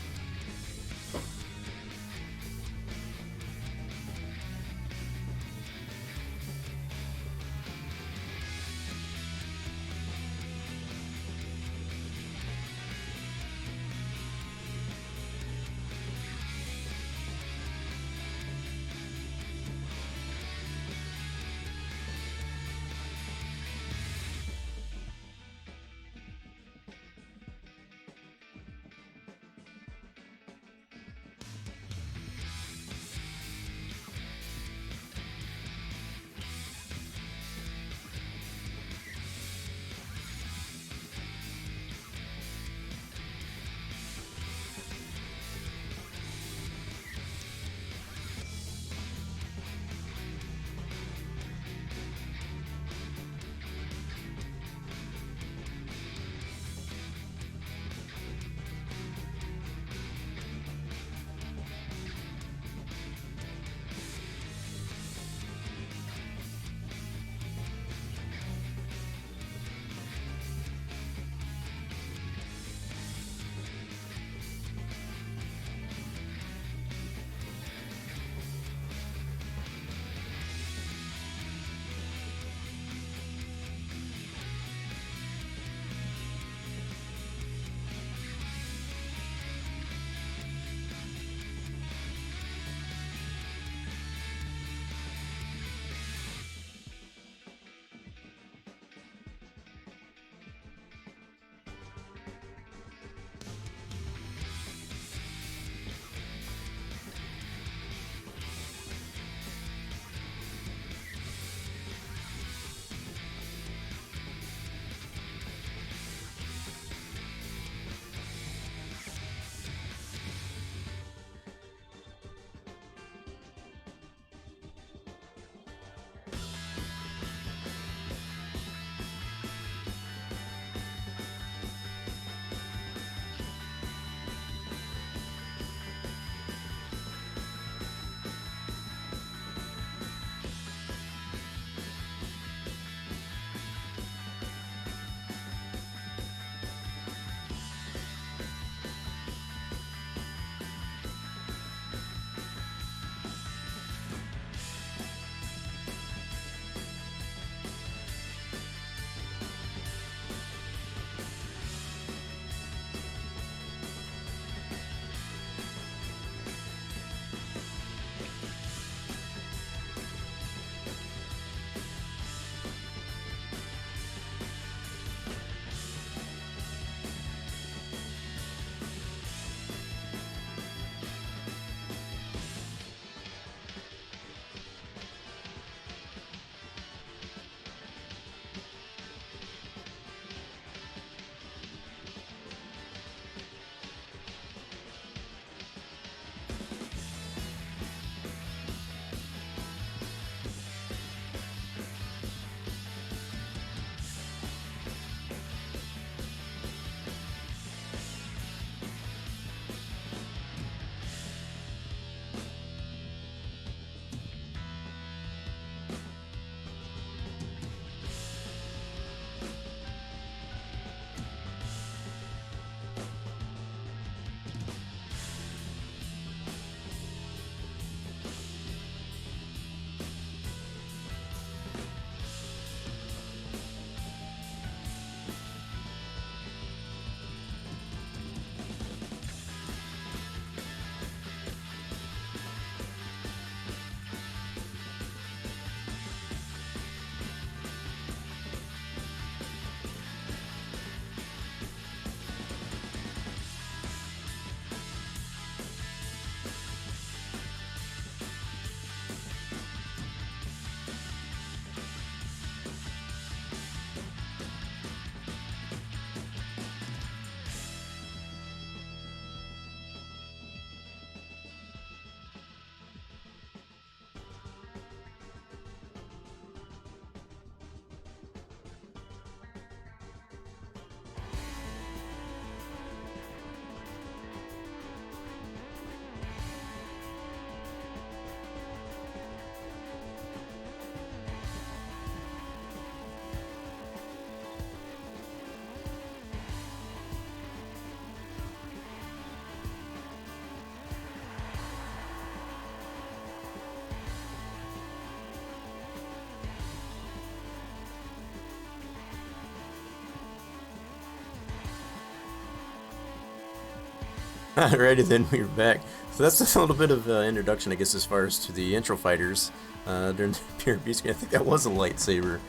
Alrighty then, we're back. So that's a little bit of introduction, I guess, as far as to the intro fighters during the PRP screen. I think that was a lightsaber.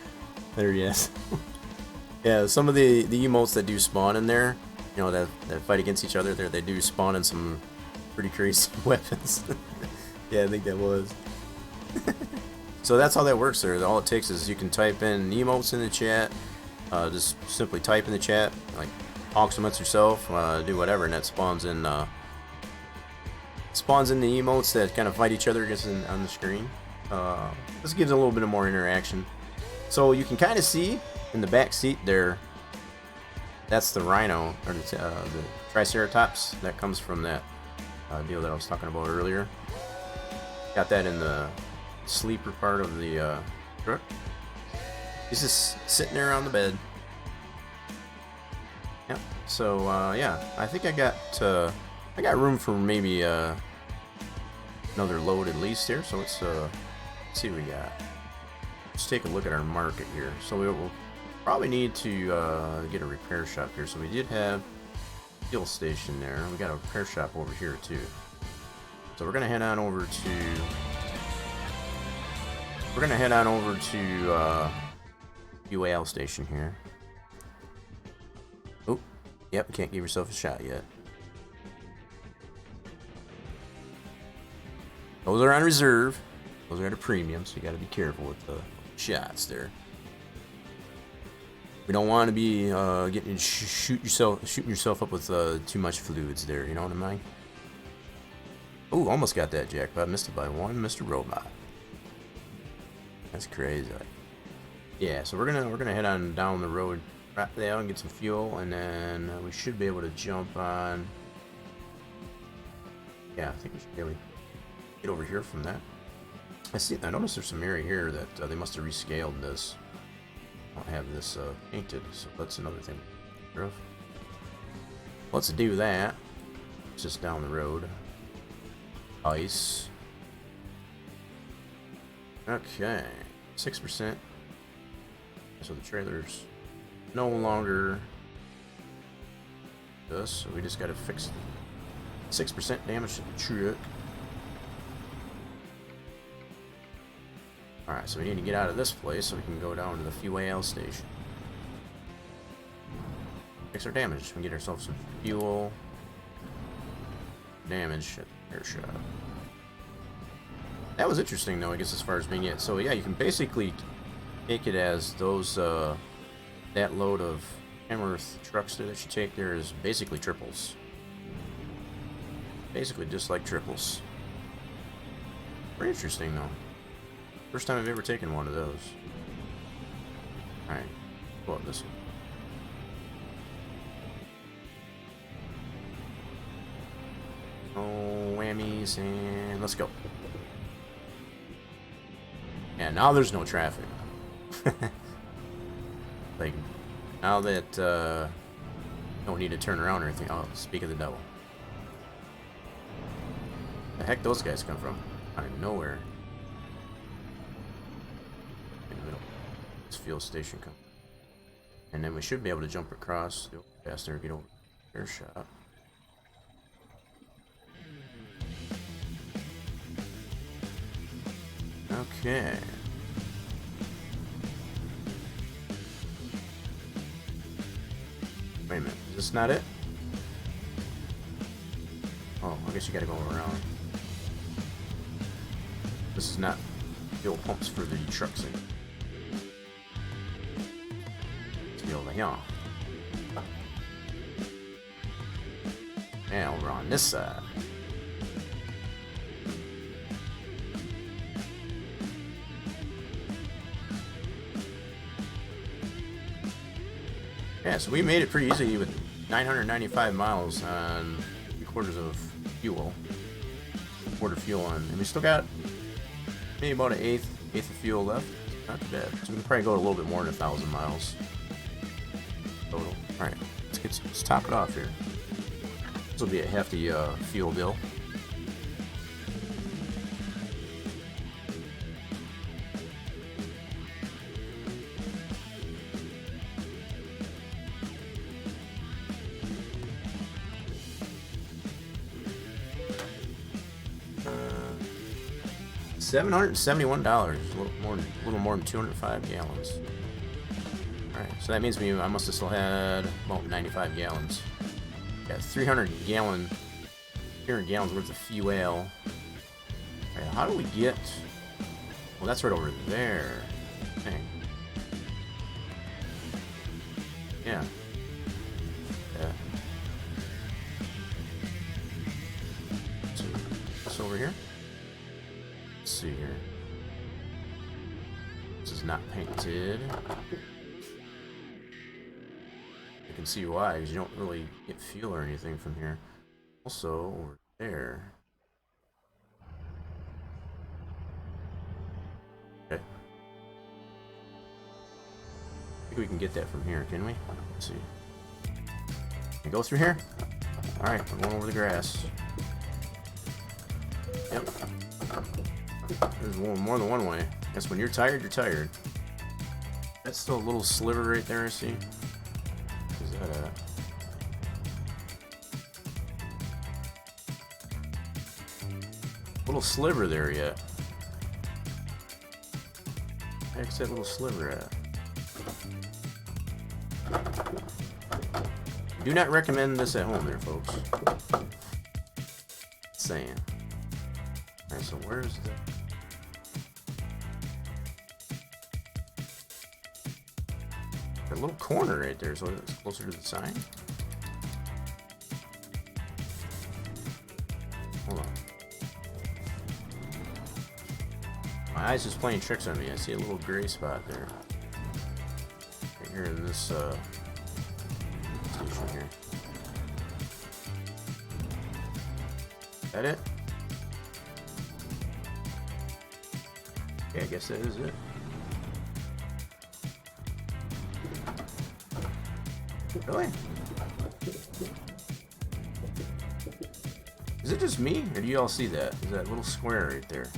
There he is. Yeah, some of the emotes that do spawn in there, you know, that fight against each other, they do spawn in some pretty crazy weapons. Yeah, I think that was. So that's how that works there. All it takes is you can type in emotes in the chat, just simply type in the chat, like talk amongst yourself, do whatever, and that spawns in the emotes that kind of fight each other just on the screen. This gives a little bit of more interaction. So you can kind of see in the back seat there, that's the rhino, or the triceratops that comes from that deal that I was talking about earlier. Got that in the sleeper part of the truck. He's just sitting there on the bed. Yep. So yeah, I think I got room for maybe another load at least here. So let's see what we got. Let's take a look at our market here. So we'll probably need to get a repair shop here. So we did have a fuel station there. We got a repair shop over here too. So we're gonna head on over to UAL station here. Oh, yep, can't give yourself a shot yet. Those are on reserve. Those are at a premium, so you got to be careful with the shots there. We don't want to be shooting yourself up with too much fluids there. You know what I mean? Oh, almost got that jackpot. Missed it by one, Mr. Robot. That's crazy. Yeah, so we're gonna head on down the road right there and get some fuel, and then we should be able to jump on. Yeah, I think we should be able to get over here from that. I noticed there's some area here that they must have rescaled this. I don't have this painted, so that's another thing. Let's do that. It's just down the road. Ice. Okay, 6%. So the trailer's no longer this, so we just gotta fix 6% damage to the truck. Alright, so we need to get out of this place so we can go down to the fuel station. Fix our damage. We get ourselves some fuel. Damage at the air shop. That was interesting though, I guess, as far as being it. So yeah, you can basically take it as those that load of Hammerth trucks that you take there is basically triples. Basically just like triples. Pretty interesting though. First time I've ever taken one of those. Alright, pull up this one. Oh, whammies, and let's go. Yeah, now there's no traffic. Like, now that don't need to turn around or anything. Oh, speak of the devil. The heck those guys come from? Out of nowhere. In the middle. This fuel station come. And then we should be able to jump across. Go faster and get over the air shop. Okay. Wait a minute, is this not it? Oh, I guess you gotta go around. This is not fuel pumps for the trucks in. Let's be over here. And over on this side. Yeah, so we made it pretty easy with 995 miles on 3/4 of fuel. Quarter fuel on, and we still got maybe about an eighth of fuel left. Not too bad. So we can probably go a little bit more than 1,000 miles total. All right, let's top it off here. This will be a hefty fuel bill. $771. A little more than 205 gallons. Alright, so that means I must have still had about 95 gallons. Got 300 gallons worth of fuel. Alright, how do we get... Well, that's right over there. Dang. Yeah. Yeah. So, what's over here? Let's see here. This is not painted. You can see why, because you don't really get fuel or anything from here. Also, over there. Okay. I think we can get that from here, can we? Let's see. Can we go through here? Alright, we're going over the grass. Yep. There's more than one way. I guess when you're tired, you're tired. That's still a little sliver right there, I see. Is that a... little sliver there yet? Where's that little sliver at? Do not recommend this at home there, folks. Saying. Alright, so where's the... a little corner right there, so it's closer to the sign. Hold on. My eyes just playing tricks on me. I see a little gray spot there. Right here in this station here. Is that it? Okay, I guess that is it. Really? Is it just me, or do you all see that? Is that little square right there?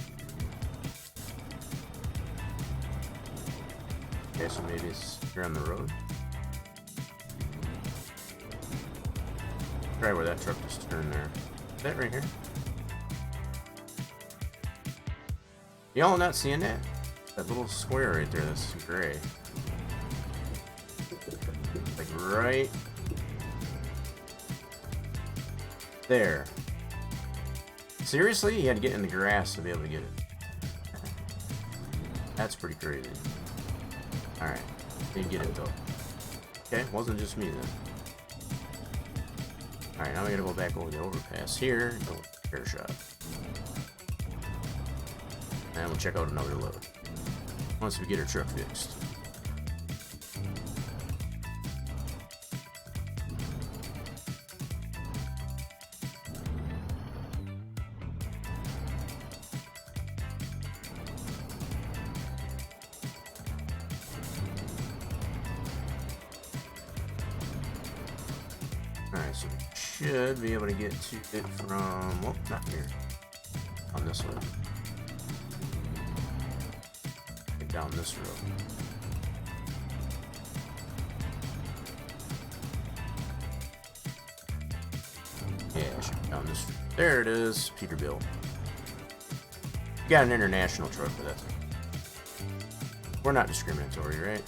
Okay, so maybe it's here on the road. Right where that truck just turned there. Is that right here? Y'all not seeing that? That little square right there that's gray. Like right there. Seriously? You had to get in the grass to be able to get it. That's pretty crazy. Alright. Didn't get it though. Okay, wasn't just me then. Alright, now we gotta go back over the overpass here. Go repair shop. And we'll check out another load. Once we get our truck fixed. Alright, so we should be able to get to it from, well, not here. On this way. Get down this road. Yeah, down this. There it is, Peterbilt. You got an international truck, but that's... we're not discriminatory, right?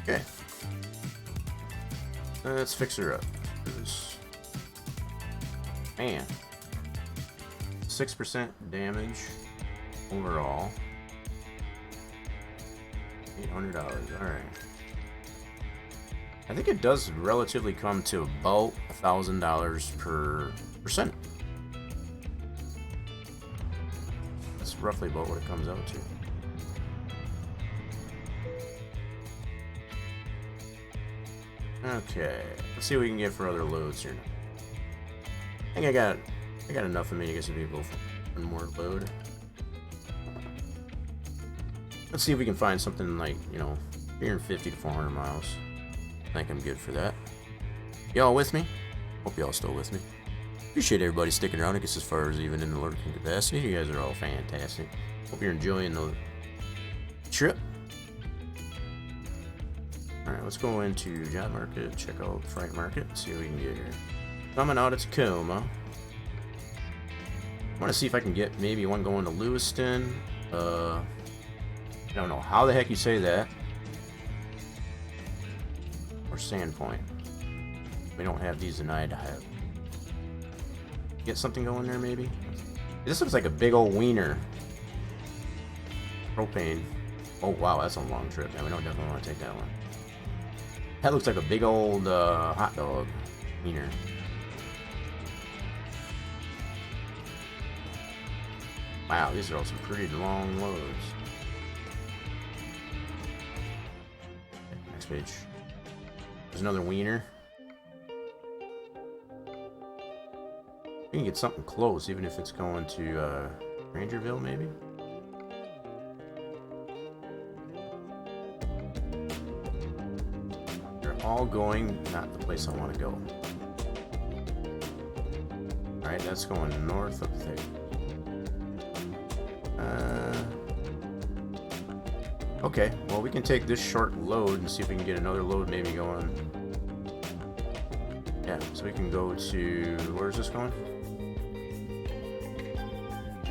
Okay. Let's fix her up. Man. 6% damage overall. $800. Alright. I think it does relatively come to about $1,000 per percent. That's roughly about what it comes out to. Okay, let's see what we can get for other loads here. I think I got enough of me to get some people for one more load. Let's see if we can find something like, 350 to 400 miles. I think I'm good for that. Y'all with me? Hope y'all still with me. Appreciate everybody sticking around, I guess, as far as even in the lurking capacity. You guys are all fantastic. Hope you're enjoying the trip. Alright, let's go into job market, check out freight market, see what we can get here. Coming out of Tacoma. I want to see if I can get maybe one going to Lewiston. I don't know how the heck you say that. Or Sandpoint. We don't have these in Idaho. Get something going there maybe? This looks like a big old wiener. Propane. Oh wow, that's a long trip, man. We don't definitely want to take that one. That looks like a big old hot dog wiener. Wow, these are all some pretty long loads. Okay, next page. There's another wiener. We can get something close, even if it's going to Rangerville, maybe? They're all going not the place I want to go. Alright, that's going north up there. Okay, well we can take this short load and see if we can get another load maybe going. Yeah, so we can go to, where's this going?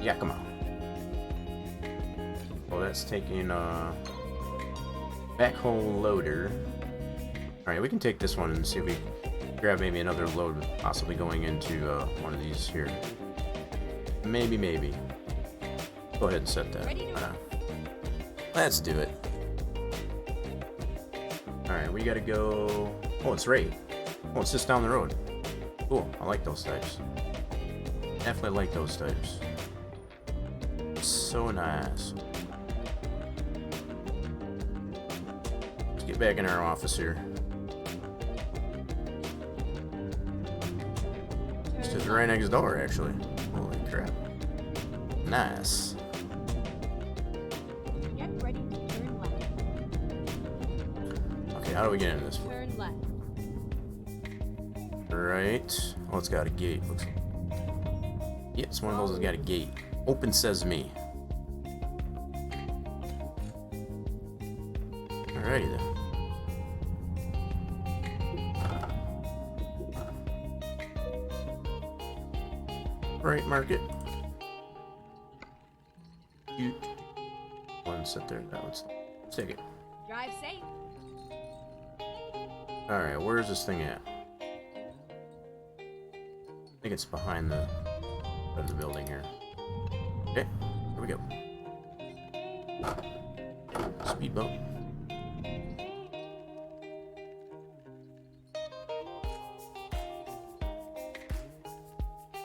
Yeah, come on. Well, that's taking backhoe loader. Alright, we can take this one and see if we grab maybe another load, possibly going into one of these here. Maybe. Go ahead and set that. Let's do it. Alright, we gotta go... Oh, it's right. Oh, it's just down the road. Cool, I like those types. Definitely like those types. So nice. Let's get back in our office here. This is right next door, actually. Holy crap. Nice. Get ready to turn left. Okay, how do we get into this? Turn left. Right. Oh, it's got a gate. Looks like. Yeah, it's one of those that's got a gate. Open sesame. Alrighty then. Right, market. Cute. One sit there. That one's. Let's take it. Drive safe. Alright, where's this thing at? I think it's behind the building here. Okay, here we go. Speed bump.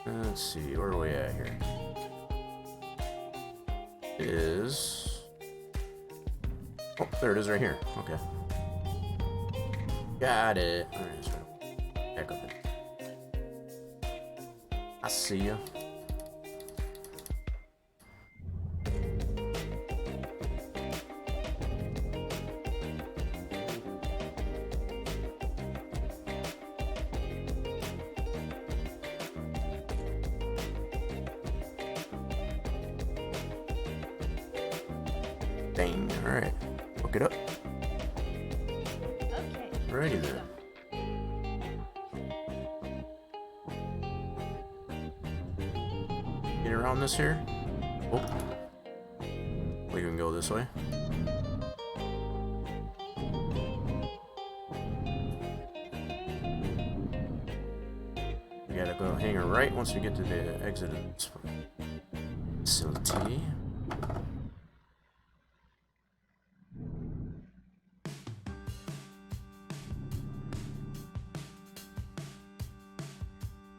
Let's see, where are we at here? It is... Oh, there it is right here. Okay. Got it. Alright, let's try to back up it. I see ya. Dang, alright. Hook it up. Okay. Alrighty then. Get around this here. Oh. We can go this way. We gotta go hang a right once we get to the exit of this facility.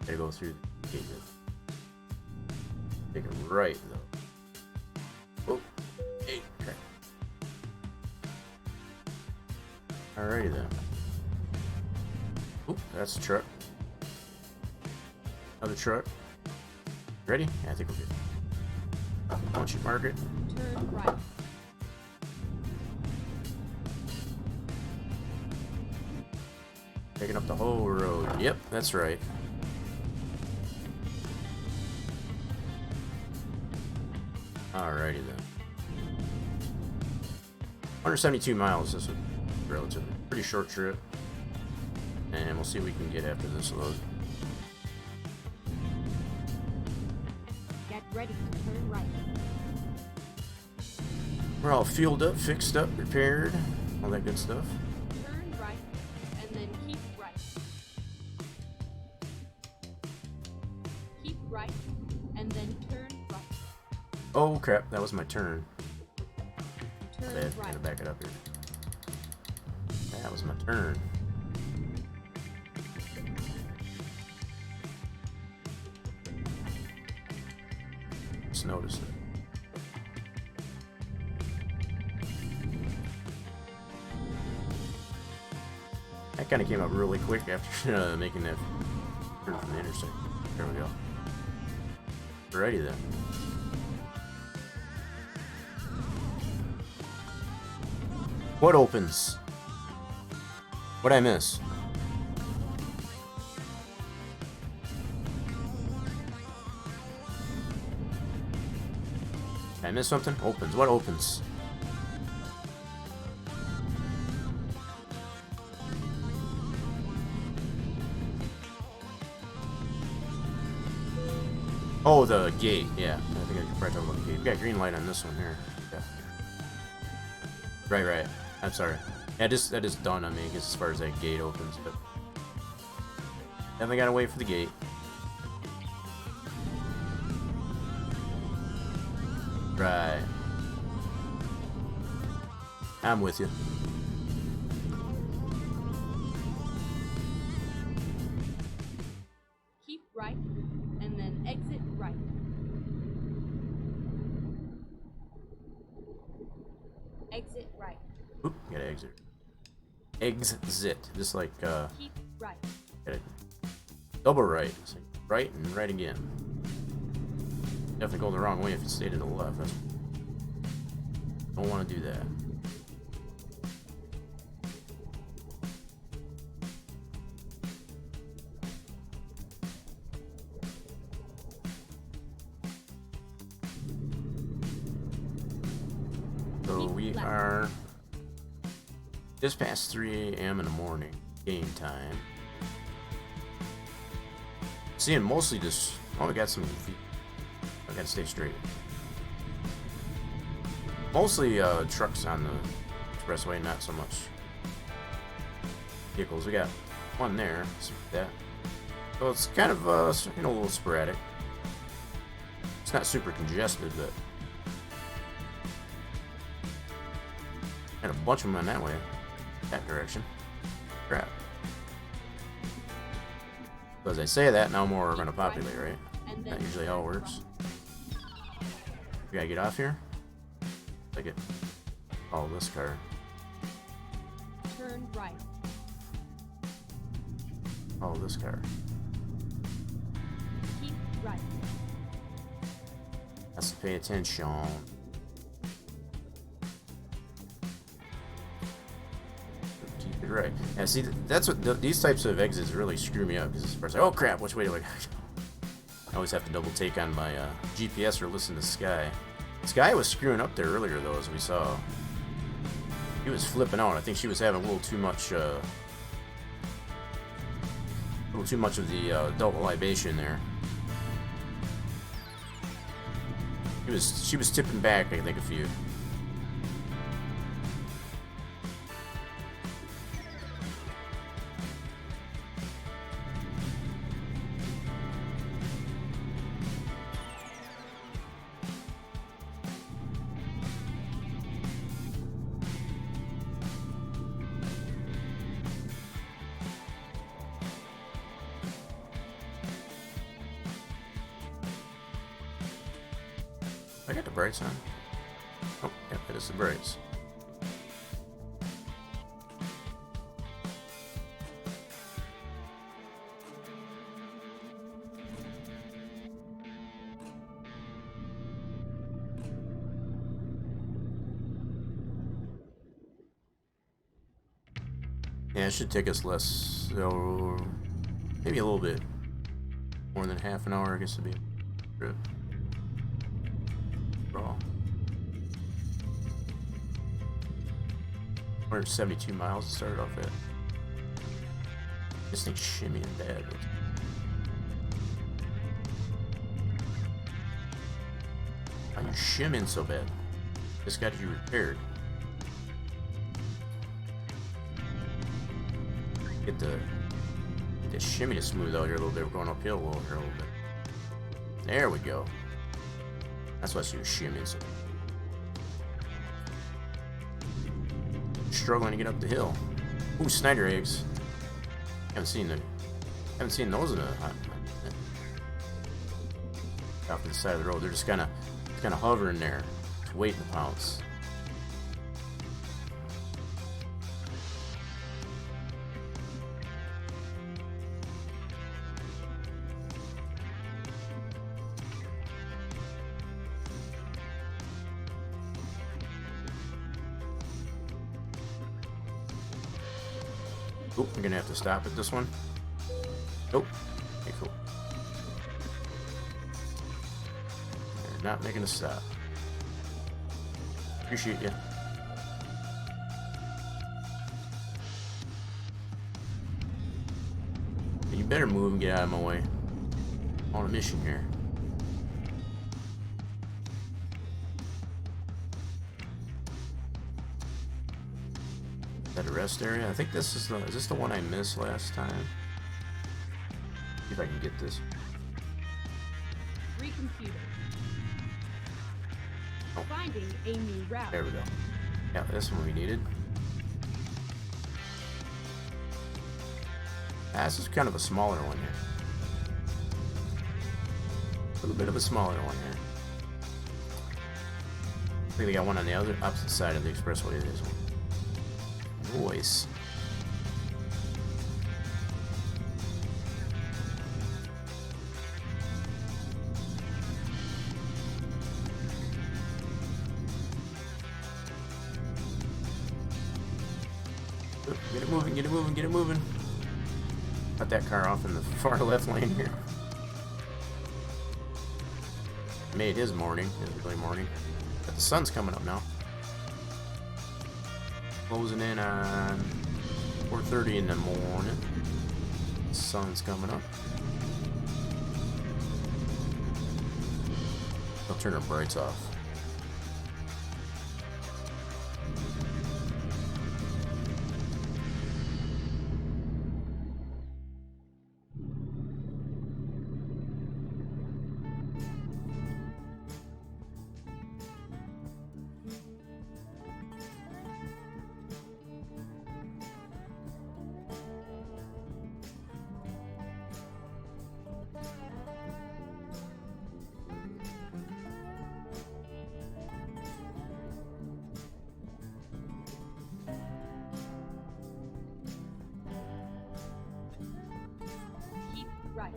Gotta go through the gate. Take it right though. Oh, hey, okay. Alrighty then. Oop, that's a truck. Another truck. Ready? Yeah, I think we're good. Once you mark it. Turn right. Taking up the whole road. Yep, that's right. Alrighty then. 172 miles. This would relatively pretty short trip. And we'll see what we can get after this load. Get ready to turn right. We're all fueled up, fixed up, repaired, all that good stuff. Turn right, and then keep right. Keep right, and then turn right. Oh crap, that was my turn. Turn Bad. right. Gotta back it up here. That was my turn. Just noticed it. That kind of came up really quick after making that turn from the intersection. There we go. Alrighty then. What opens? What'd I miss? Did I miss something? Opens. What opens? Oh, the gate. Yeah, I think I could probably talk about the gate. We got green light on this one here. Yeah. Right. I'm sorry. Yeah, that just dawned on me as far as that gate opens, but definitely gotta wait for the gate. Right. I'm with you. Keep right, and then exit right. Exit right. Oop, gotta exit. Exit. Just like, Keep right. gotta double right. It's like right and right again. Definitely go the wrong way if you stay to the left. Don't want to do that. So we are just past 3 a.m. in the morning, game time. Seeing mostly just, oh, we got some, I gotta stay straight. Mostly trucks on the expressway, not so much vehicles. We got one there, see that. So it's kind of, you know, a little sporadic. It's not super congested, but and a bunch of them in that way, that direction. Crap. So as I say that, now more are going to populate, right? Not usually how it works. We gotta get off here. Like it. Oh, this car. Turn right. Oh, this car. Keep right. Has to pay attention. Keep it right. Yeah, see, that's what these types of exits really screw me up. Because it's first like, oh crap, which way do I go? I always have to double take on my GPS or listen to Sky. Sky was screwing up there earlier, though, as we saw. He was flipping out. I think she was having a little too much of the double libation there. She was tipping back, I think, a few. I got the brights on. Oh, yeah, that is the brights. Yeah, it should take us less, so maybe a little bit more than half an hour, I guess, to be a trip. 172 miles to start off at. This thing's shimmying bad. Why are you shimming so bad? This got you repaired. Get the shimmy to smooth out here a little bit. We're going uphill here a little bit. There we go. That's why you're shimming so. Struggling to get up the hill. Ooh, Snyder eggs. Haven't seen those in a hot minute. Off to the side of the road. They're just kind of hovering there, just waiting to pounce. Oop, we're gonna have to stop at this one. Nope. Okay, cool. They're not making a stop. Appreciate you. You better move and get out of my way. I'm on a mission here. Is that a rest area? I think this is this the one I missed last time? See if I can get this. Recomputer. Oh. Finding a new route. There we go. Yeah, this one we needed. This is kind of a smaller one here. A little bit of a smaller one here. I think they got one on the other opposite side of the expressway. This one. Voice. Get it moving, get it moving, get it moving. Cut that car off in the far left lane here. Made his morning, his early morning. But the sun's coming up now. Closing in on 4:30 in the morning. The sun's coming up. I'll turn our brights off. Right.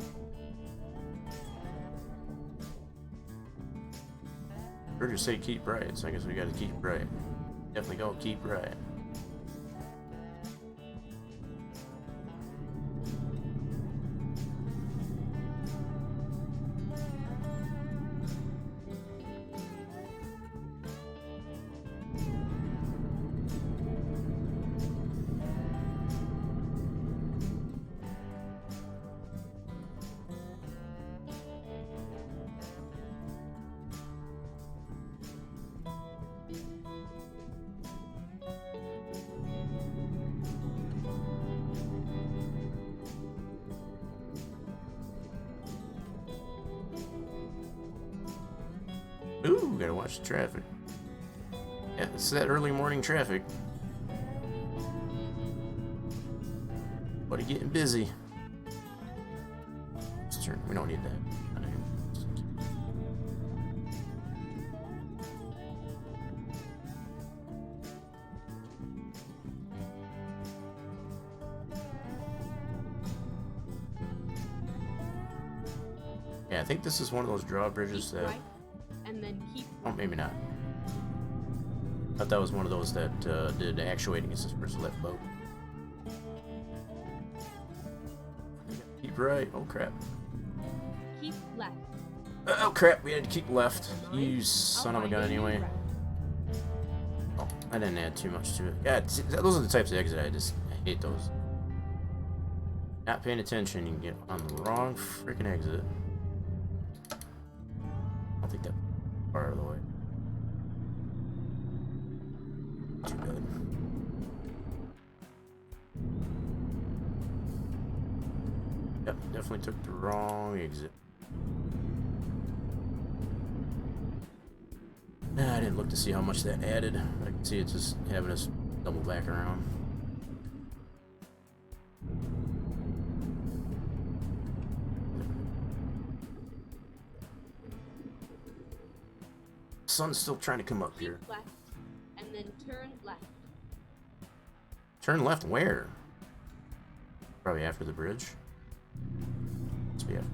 Heard you say keep right, so I guess we gotta keep right. Definitely go keep right. Ooh, gotta watch the traffic. Yeah, it's that early morning traffic. But it's getting busy. Let's turn. We don't need that. Yeah, I think this is one of those drawbridges Keep that. right, and then keep. Oh, maybe not. I thought that was one of those that did actuating assist versus left boat. Keep right. Oh crap. Keep left. Oh crap. We had to keep left. Fine. You son of a I'll gun find a new anyway. route. Oh, I didn't add too much to it. Yeah, those are the types of exit I hate those. Not paying attention, you can get on the wrong freaking exit. I'll take that part of the way. Too bad. Yep, definitely took the wrong exit. I didn't look to see how much that added. I can see it's just having us double back around. Sun's still trying to come up here. Keep left, and then turn left. Turn left where? Probably after the bridge. Let's be after.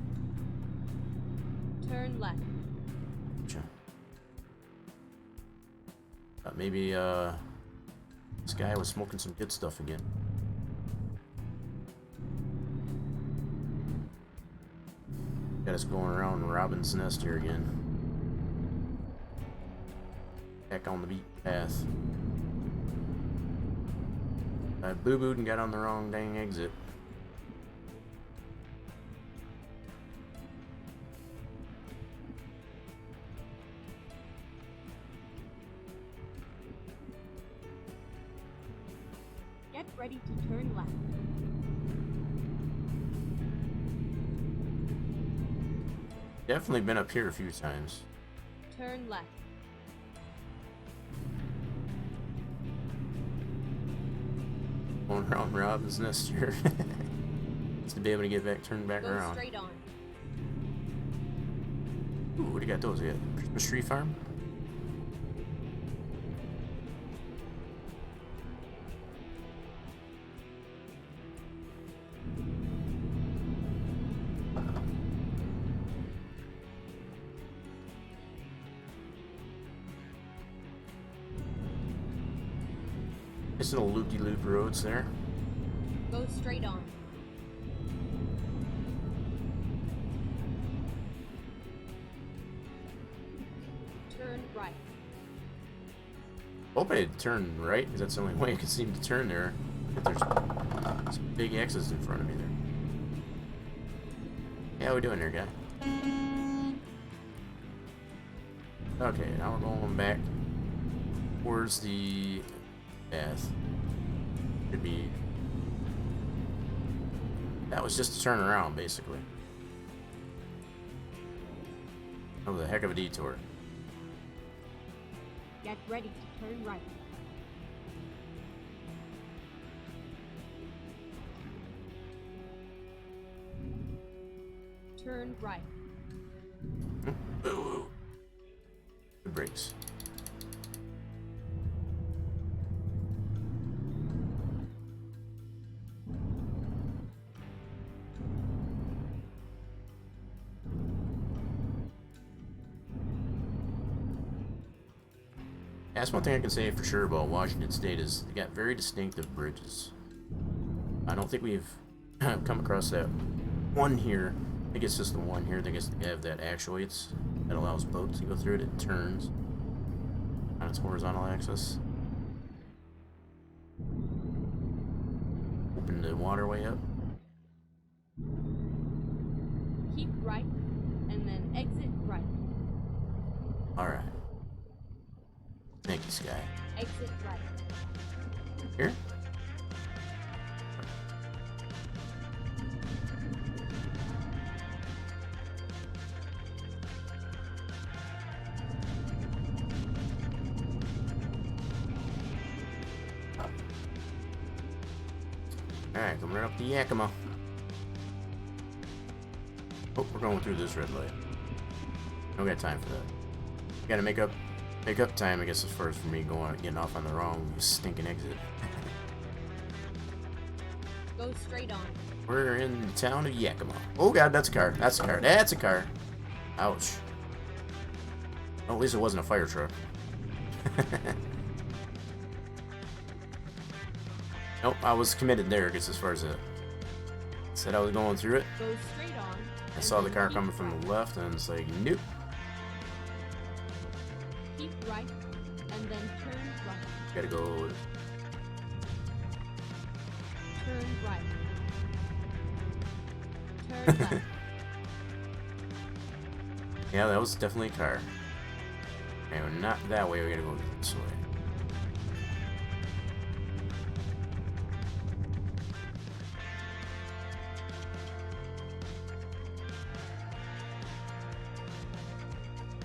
Turn left. Gotcha. Maybe this guy was smoking some good stuff again. Got us going around Robin's Nest here again. Back on the beat path. I boo-booed and got on the wrong dang exit. Get ready to turn left. Definitely been up here a few times. Turn left. Going around Robin's Nest here. Just to be able to get back, turn back Go around. straight on. Ooh, what do you got those? You got Christmas tree farm? Nice little loop-de-loop roads there. Go straight on. Turn right. Hope I had turned right, because that's the only way I could seem to turn there. But there's some big X's in front of me there. How we doing there, guy? Okay, now we're going back towards the path. Should be. That was just a turn around, basically. That was a heck of a detour. Get ready to turn right. Turn right. Ooh. Good brakes. That's one thing I can say for sure about Washington State is they got very distinctive bridges. I don't think we've come across that one here. I think it's just the one here. I think they have that actuates that allows boats to go through it. It turns on its horizontal axis. Open the waterway up. Keep right, and then exit right. Alright. Thank you, Sky. Exit right. Here? Alright, coming right up the Yakima. Oh, we're going through this red light. Don't got time for that. Gotta make up time, I guess, as far as for me getting off on the wrong stinking exit. Go straight on. We're in the town of Yakima. Oh god, that's a car. That's a car. That's a car. Ouch. Well, at least it wasn't a fire truck. Nope, I was committed there, I guess, as far as it. Said I was going through it. Go straight on. I saw the car coming from the left, and it's like, nope. Keep right, and then turn right. Gotta go. Turn right. Turn left. Yeah, that was definitely a car. Okay, we're not that way. We gotta go this way.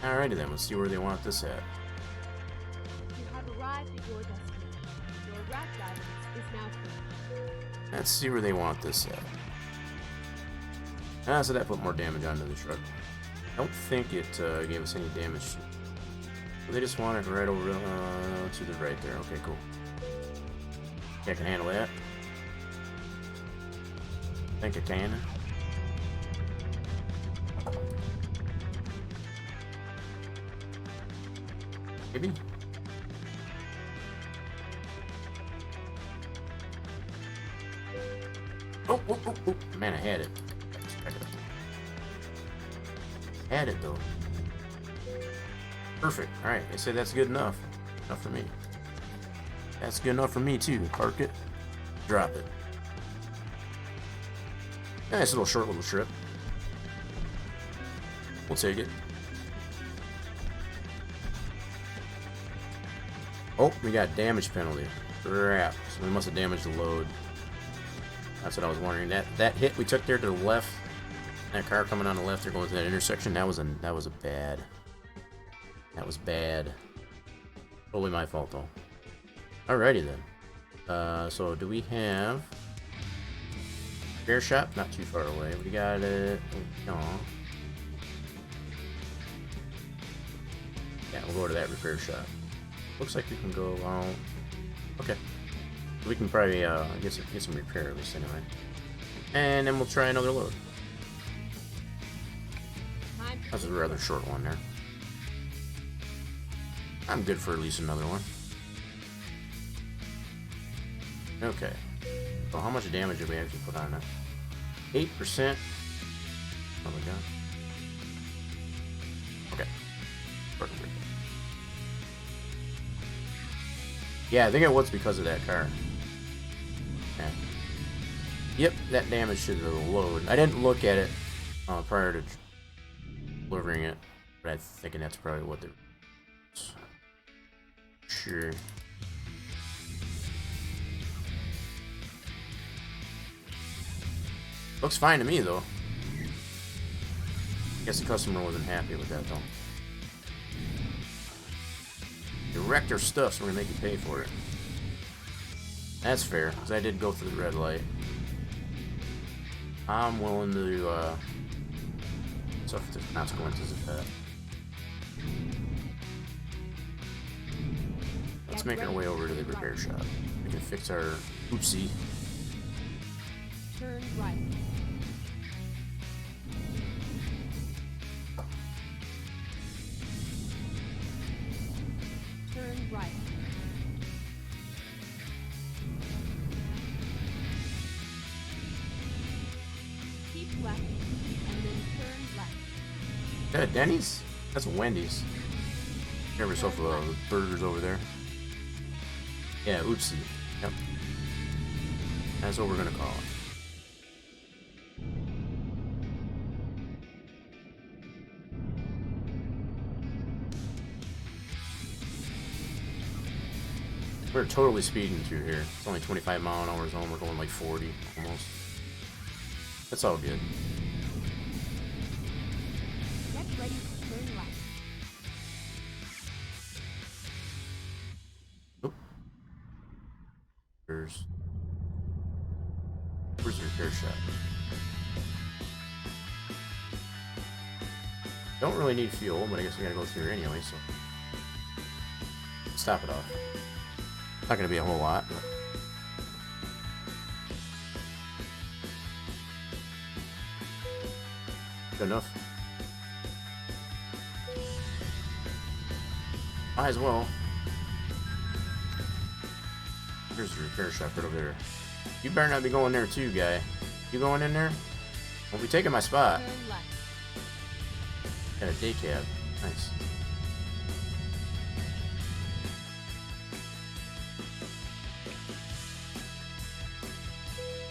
Alrighty then, let's see where they want this at. You have arrived at your destination. Your rat guidance is now finished. Let's see where they want this at. Ah, so that put more damage onto the truck. I don't think it gave us any damage. They just want it right over to the right there. Okay, cool. Yeah, I can handle that. I think I can. Maybe. Oh, oh, oh, oh. Man, I had it. Had it though. Perfect. Alright, they said that's good enough. Enough for me. That's good enough for me too. Park it. Drop it. Nice little short little trip. We'll take it. Oh, we got damage penalty. Crap. So we must have damaged the load. That's what I was wondering. That hit we took there to the left. That car coming on the left, they're going to that intersection. That was bad. That was bad. Totally my fault though. Alrighty then. So do we have repair shop? Not too far away. We got it. No. Yeah, we'll go to that repair shop. Looks like we can go out. Okay. We can probably get some repair at least anyway. And then we'll try another load. That's a rather short one there. I'm good for at least another one. Okay. So how much damage did we actually put on it? 8%. Oh my god. Okay. Perfect. Yeah, I think it was because of that car. Yeah. Yep, that damage to the load. I didn't look at it prior to delivering it, but I'm thinking that's probably what they're... Sure. Looks fine to me, though. Guess the customer wasn't happy with that, though. You wrecked our stuff, so we're gonna make you pay for it. That's fair, because I did go through the red light. I'm willing to, suffer the consequences of that. Let's make our way over to the repair shop. We can fix our oopsie. Turn right. Turn right. Keep left, and then turn left. Is that a Denny's? That's a Wendy's. Grab yourself burgers over there. Yeah, oopsie. Yep. That's what we're gonna call it. We're totally speeding through here. It's only 25 mile an hour zone. We're going like 40 almost. That's all good. Get ready to turn left. Oop. Where's the repair shop? Don't really need fuel, but I guess we gotta go through here anyway, so stop it off. Not gonna be a whole lot, but good enough. Might as well. Here's the repair shop right over there. You better not be going there too, guy. You going in there? Won't be taking my spot. Turn left. Got a day cab. Nice.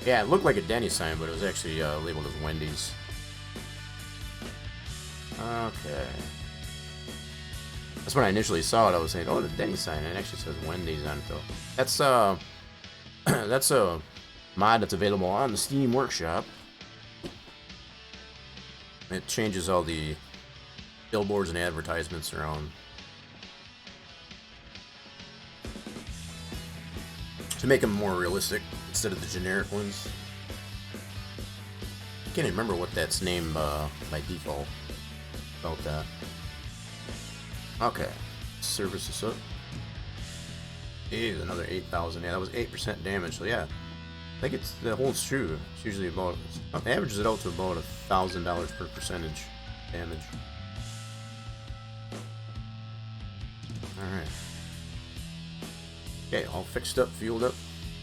Yeah, it looked like a Denny's sign, but it was actually labeled as Wendy's. Okay. That's when I initially saw it. I was saying, "Oh, the Denny's sign." And it actually says Wendy's on it, though. That's that's a mod that's available on the Steam Workshop. It changes all the billboards and advertisements around to make them more realistic instead of the generic ones. I can't even remember what that's named by default about that. Okay, service is up. Ew, another 8,000. Yeah, that was 8% damage. So yeah, I think that holds true. It's usually about, it averages it out to about $1,000 per percentage damage. All right. Okay, all fixed up, fueled up.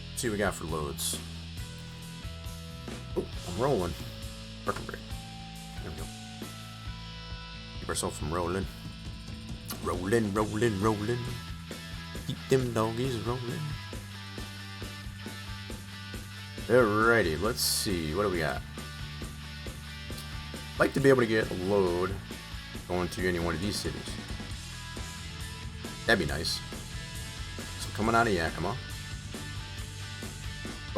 Let's see what we got for loads. Oh, I'm rolling. Parking brake. There we go. Keep ourselves from rolling. Rolling, rolling, rolling. Keep them doggies rolling. Alrighty, let's see. What do we got? I'd like to be able to get a load going to any one of these cities. That'd be nice. So coming out of Yakima.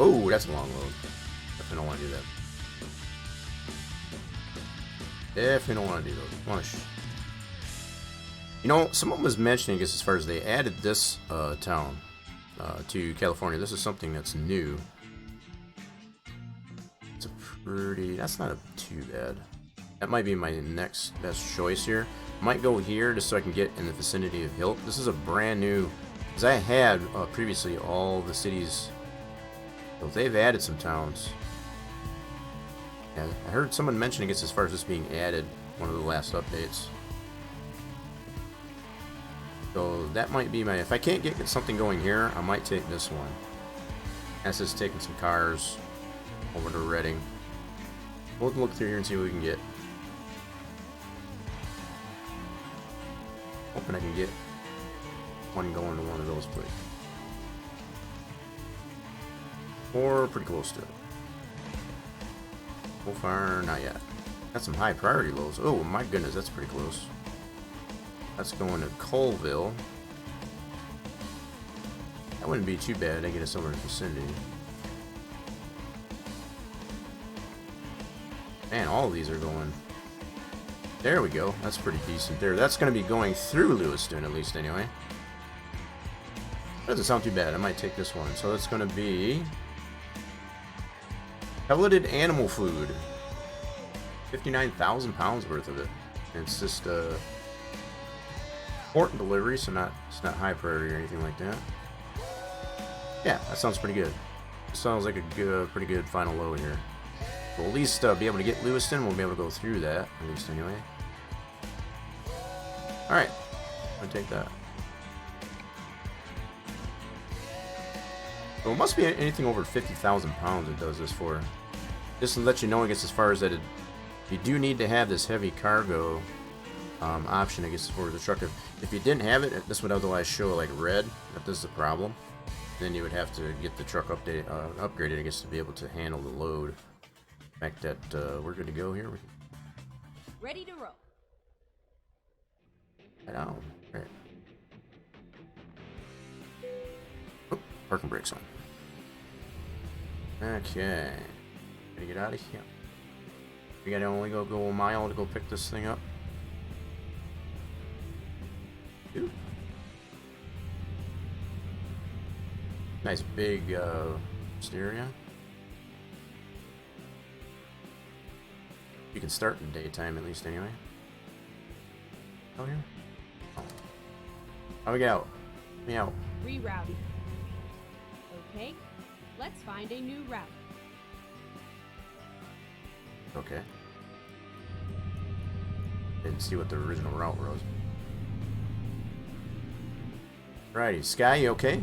Oh, that's a long load. Definitely don't want to do that. Definitely don't want to do those. You know, someone was mentioning, I guess, as far as they added this town to California. This is something that's new. It's a pretty... That's not too bad. That might be my next best choice here. Might go here just so I can get in the vicinity of Hilt. This is a brand new... Because I had previously all the cities... So they've added some towns. Yeah, I heard someone mention, I guess, as far as this being added, one of the last updates. So that might be my... If I can't get something going here, I might take this one. That's just taking some cars over to Reading. We'll look through here and see what we can get. Hoping I can get one going to one of those places. Or pretty close to it. So far, not yet. Got some high priority lows. Oh my goodness, that's pretty close. That's going to Colville. That wouldn't be too bad. I get us over in the vicinity. Man, all of these are going. There we go. That's pretty decent there. That's going to be going through Lewiston, at least, anyway. That doesn't sound too bad. I might take this one. So it's going to be pelleted animal food. 59,000 pounds worth of it. And it's just port delivery, so it's not high priority or anything like that. Yeah, that sounds pretty good. Sounds like a good, pretty good final load here. We'll at least be able to get Lewiston. We'll be able to go through that, at least anyway. Alright, I'm gonna take that. So it must be anything over 50,000 pounds it does this for. Just to let you know, I guess, as far as that, you do need to have this heavy cargo option, I guess, for the truck. If you didn't have it, this would otherwise show like red, if this is the problem. Then you would have to get the truck upgraded, I guess, to be able to handle the load. The fact that we're good to go here. Ready to roll. Right on. Right. Oh, parking brakes on. Okay. Gotta get out of here. We gotta only go a mile to go pick this thing up. Ooh. Nice big stereo. You can start in daytime at least anyway. Oh here? Oh. How we go? Me out. Rerouting. Okay, let's find a new route. Okay. Didn't see what the original route was. Righty, Sky, you okay?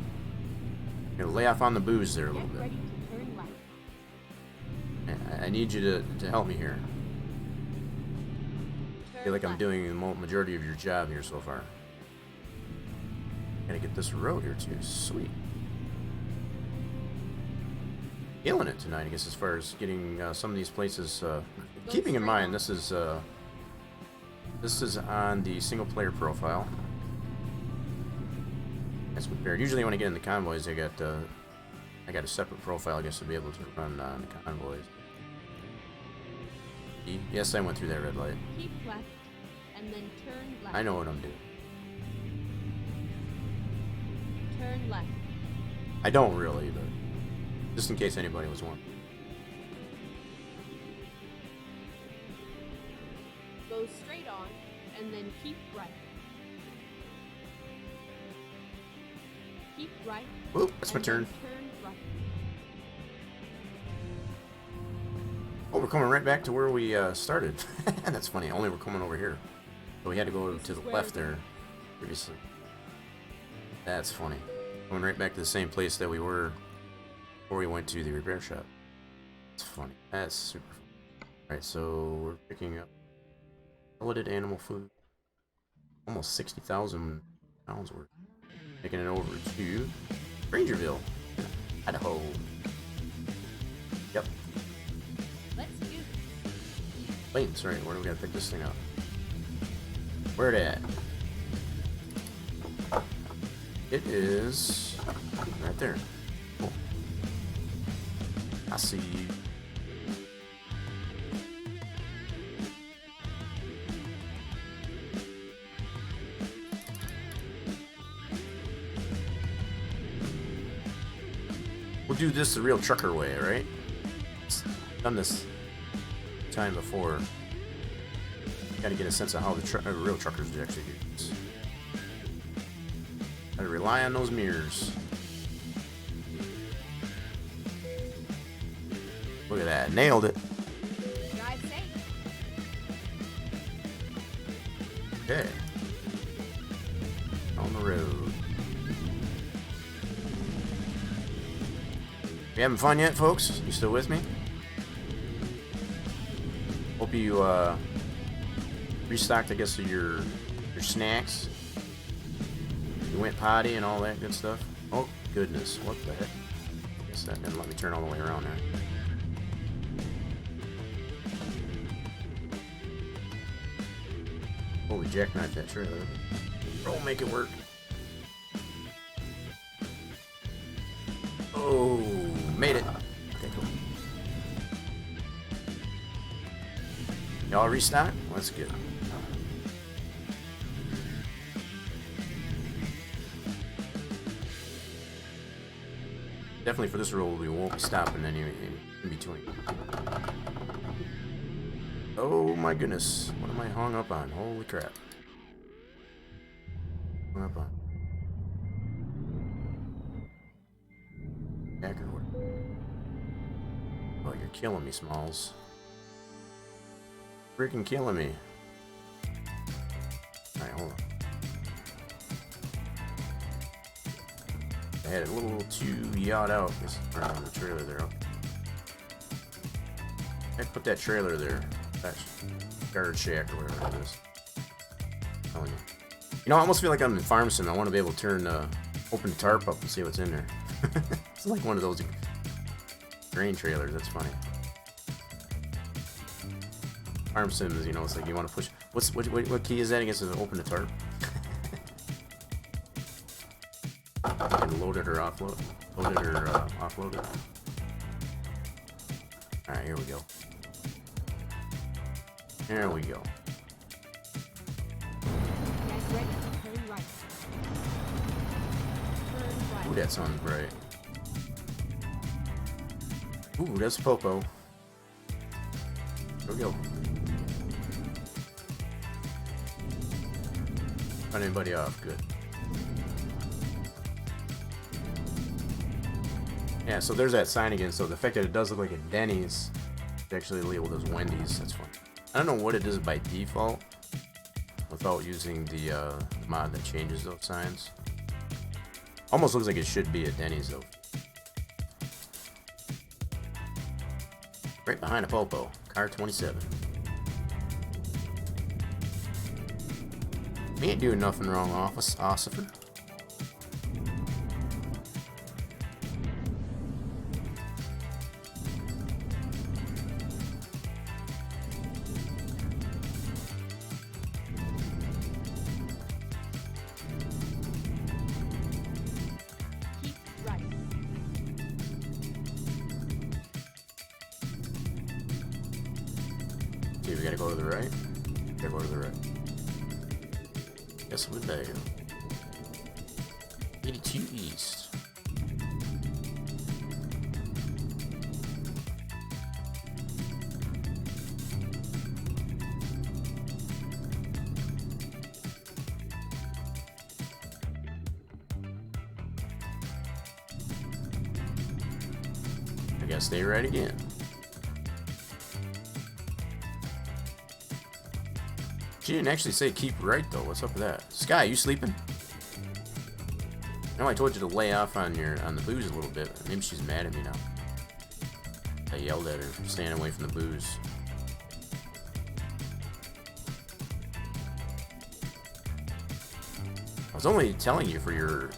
Gonna lay off on the booze there a little Get bit. ready to turn left. I need you to help me here. I feel like I'm left. doing the majority of your job here so far. Gotta get this road here too. Sweet. killing it tonight, I guess, as far as getting some of these places. Keeping in mind, this is on the single player profile. As compared, usually when I get in the convoys, I got a separate profile, I guess, to be able to run the convoys. Yes, I went through that red light. Keep left, and then turn left. I know what I'm doing. Turn left. I don't really, but just in case anybody was wondering. Go straight on, and then keep right. Keep right. Whoop, that's my and turn. then turn right. Oh, we're coming right back to where we started. That's funny. Only we're coming over here. So we had to go to the left there previously. That's funny. Going right back to the same place that we were before we went to the repair shop. That's funny. That's super funny. Alright, so we're picking up pelleted animal food. Almost 60,000 pounds worth. Taking it over to Grangerville, Idaho. Yep. Let's do this. Wait, that's right. Where do we gotta pick this thing up? Where it at? It is right there. Cool. I see you. We'll do this the real trucker way, right? Done this time before. Got to get a sense of how the real truckers do actually do this. Gotta rely on those mirrors. Look at that, nailed it. Drive safe. Okay. On the road. You having fun yet, folks? You still with me? Hope you restocked, I guess, of your snacks. You went potty and all that good stuff. Oh goodness, what the heck? I guess that didn't let me turn all the way around there. Holy jackknife that trailer. Bro, make it work. Oh, made it. Okay, cool. Y'all restock? That's good. Definitely for this roll, we won't be stopping any in between. Oh my goodness, what am I hung up on? Holy crap. Hung up on. Backward. Oh, you're killing me, Smalls. Freaking killing me. Alright, hold on. I had it a little too yawed out around the trailer there. I put that trailer there. That guard shack or whatever it is. I'm telling you. You know, I almost feel like I'm in Farm Sim. I want to be able to turn, open the tarp up and see what's in there. It's like one of those grain trailers. That's funny. Farm Sims, you know, it's like you want to push. What key is that? I guess is open the tarp. And load it or offload. Load it or offload it. Alright, here we go. There we go. Get ready to turn right. Turn right. Ooh, that sounds bright. Ooh, that's Popo. Here we go. Cut anybody off, good. Yeah, so there's that sign again. So the fact that it does look like a Denny's, it's actually labeled as Wendy's. That's fun. I don't know what it is by default without using the mod that changes those signs. Almost looks like it should be a Denny's though. Right behind a Popo, car 27. We ain't doing nothing wrong, officer. See, we gotta go to the right. Gotta go to the right. Guess we're there. 82 East. I gotta stay right again. She didn't actually say keep right though. What's up with that? Sky, you sleeping? I know I told you to lay off on the booze a little bit. Maybe she's mad at me now. I yelled at her for staying away from the booze. I was only telling you for your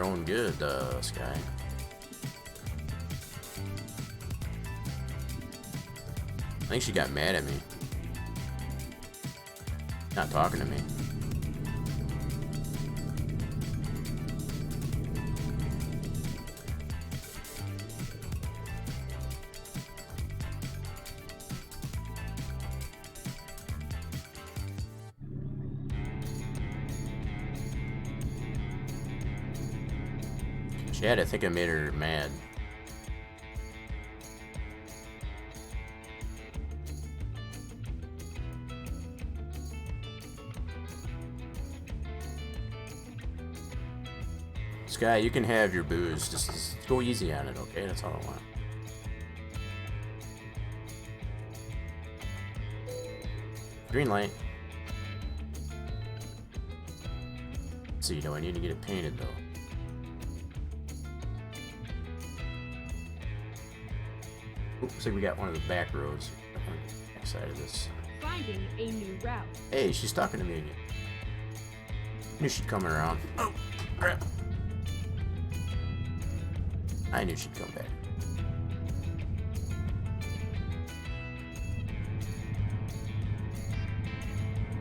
own good, Sky. I think she got mad at me. Not talking to me. Chad, I think I made her mad. Sky, you can have your booze. Just go easy on it, okay? That's all I want. Green light. Let's see, do I need to get it painted though? Looks like we got one of the back roads on the back side of this. Finding a new route. Hey, she's talking to me again. Knew she'd come around. Oh, crap. I knew she'd come back.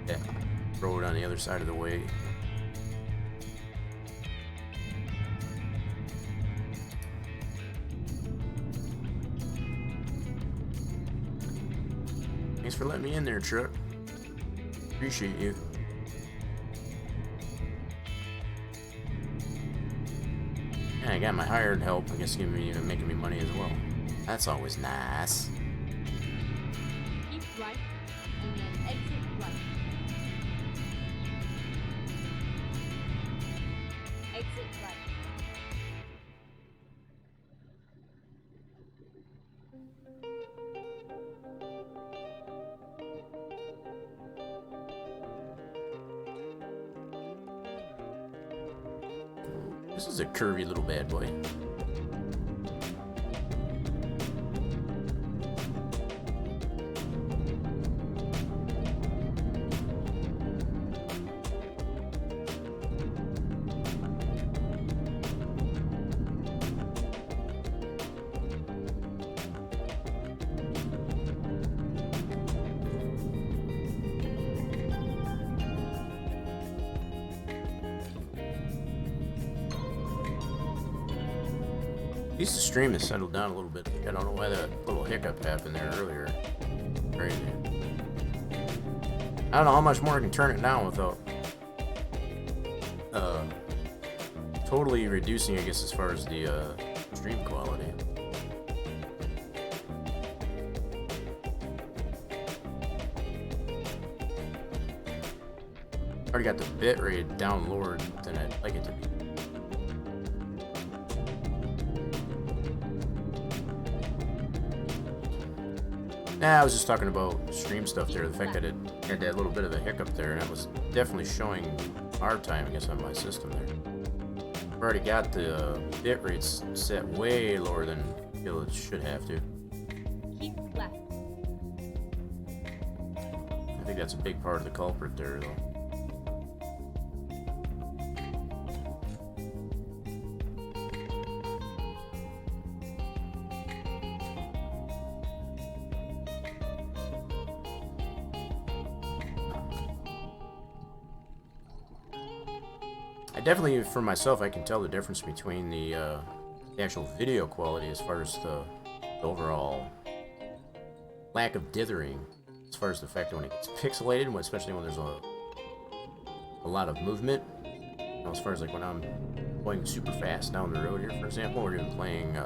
Yeah, road on the other side of the way. Thanks for letting me in there, truck. Appreciate you. Yeah, I got my hired help. I guess making me money as well. That's always nice. Keep right and then exit right. Exit right. This is a curvy little bad boy. At least the stream has settled down a little bit. I don't know why that little hiccup happened there earlier. Crazy. I don't know how much more I can turn it down without totally reducing, I guess, as far as the stream quality. Already got the bit rate down lower than I'd like it to be. Nah, I was just talking about stream stuff there. The fact that it had that little bit of a hiccup there, and it was definitely showing our time, I guess, on my system there. I've already got the bit rates set way lower than I feel it should have to. Keep left. I think that's a big part of the culprit there, though. Definitely, for myself, I can tell the difference between the actual video quality as far as the overall lack of dithering, as far as the fact that when it gets pixelated, especially when there's a lot of movement. You know, as far as like when I'm going super fast down the road here, for example, or even playing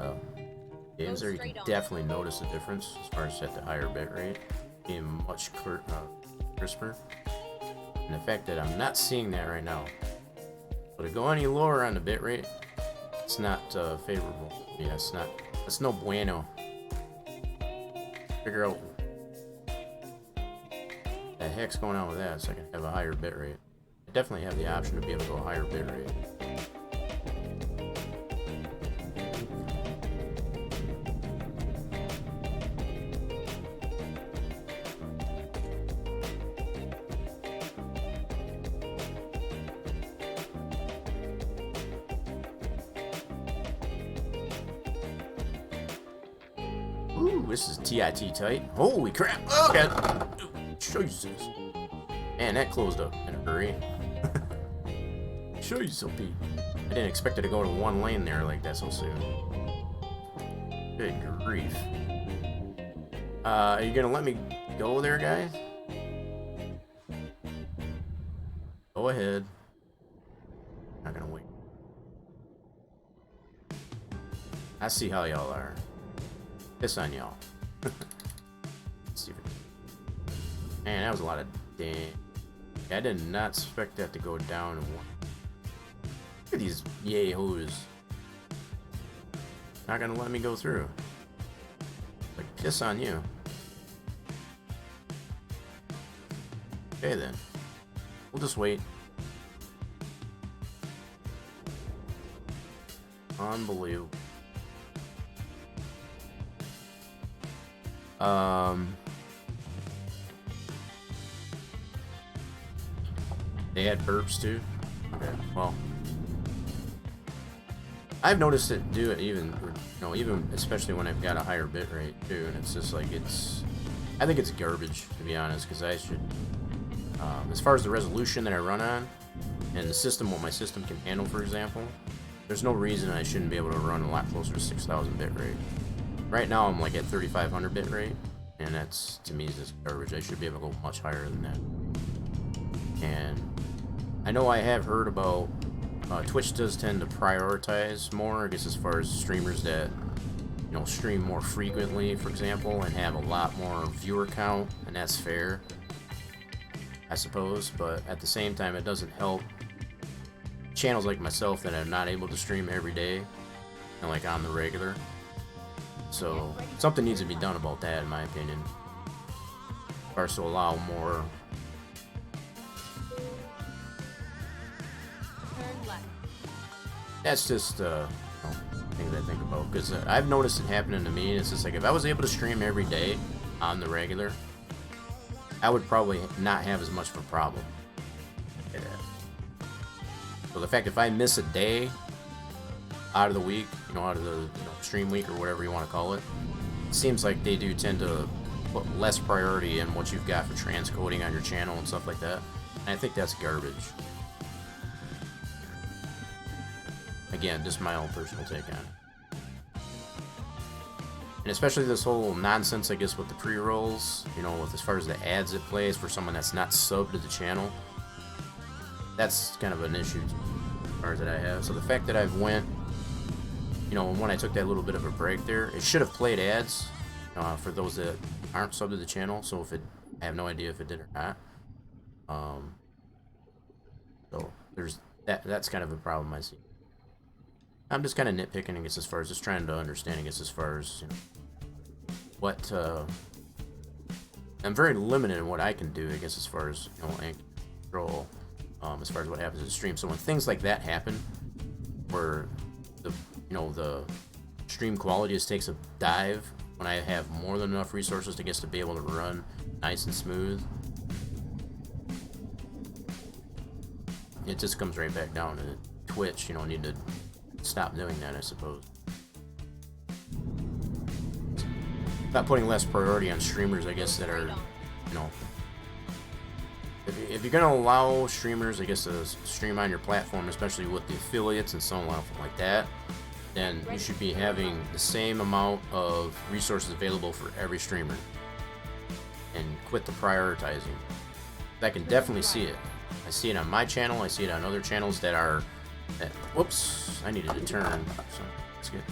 games there, you can definitely notice the difference as far as at the higher bit rate, being much crisper. And the fact that I'm not seeing that right now. So to go any lower on the bit rate, it's not favorable. Yeah, it's no bueno. Figure out what the heck's going on with that so I can have a higher bit rate. I definitely have the option to be able to go a higher bit rate. Ooh, this is TIT tight. Holy crap! Oh, God. Jesus. Man, that closed up in a hurry. Show you something. I didn't expect it to go to one lane there like that so soon. Good grief. Are you gonna let me go there, guys? Go ahead. Not gonna wait. I see how y'all are. Piss on y'all. Let's see if it... Man, that was a lot of damn. I did not expect that to go down in one. Look at these yay-hoos. Not gonna let me go through. Like, piss on you. Okay then. We'll just wait. Unbelievable. They had burps too? Okay, well. I've noticed it do it even, even especially when I've got a higher bit rate too, and it's just like I think it's garbage, to be honest, because I should, as far as the resolution that I run on, and the system, what my system can handle, for example, there's no reason I shouldn't be able to run a lot closer to 6,000 bit rate. Right now I'm like at 3,500 bit rate, and that's, to me, is just garbage. I should be able to go much higher than that. And I know I have heard about Twitch does tend to prioritize more, I guess, as far as streamers that stream more frequently, for example, and have a lot more viewer count, and that's fair, I suppose. But at the same time, it doesn't help channels like myself that are not able to stream every day and like on the regular. So something needs to be done about that, in my opinion, as far as to allow more. That's just things I think about, because I've noticed it happening to me. It's just like, if I was able to stream every day on the regular, I would probably not have as much of a problem. So the fact, if I miss a day out of the week, out of the stream week or whatever you want to call it, it seems like they do tend to put less priority in what you've got for transcoding on your channel and stuff like that. And I think that's garbage. Again, just my own personal take on it. And especially this whole nonsense, I guess, with the pre-rolls, with as far as the ads it plays for someone that's not subbed to the channel. That's kind of an issue as far as that I have. So the fact that I've went, when I took that little bit of a break there, it should have played ads for those that aren't subbed to the channel. So I have no idea if it did or not. So there's that's kind of a problem I see. I'm just kind of nitpicking, I guess, as far as just trying to understand, I guess, as far as, what, I'm very limited in what I can do, I guess, as far as, and control, as far as what happens in the stream. So when things like that happen, where the stream quality just takes a dive, when I have more than enough resources to, to be able to run nice and smooth, it just comes right back down to Twitch, need to stop doing that, I suppose. Not putting less priority on streamers, I guess, that are, if you're gonna allow streamers, I guess, to stream on your platform, especially with the affiliates and so on like that, then you should be having the same amount of resources available for every streamer. and quit the prioritizing. I can definitely see it. I see it on my channel. I see it on other channels that are. Whoops! I needed to turn. So that's good.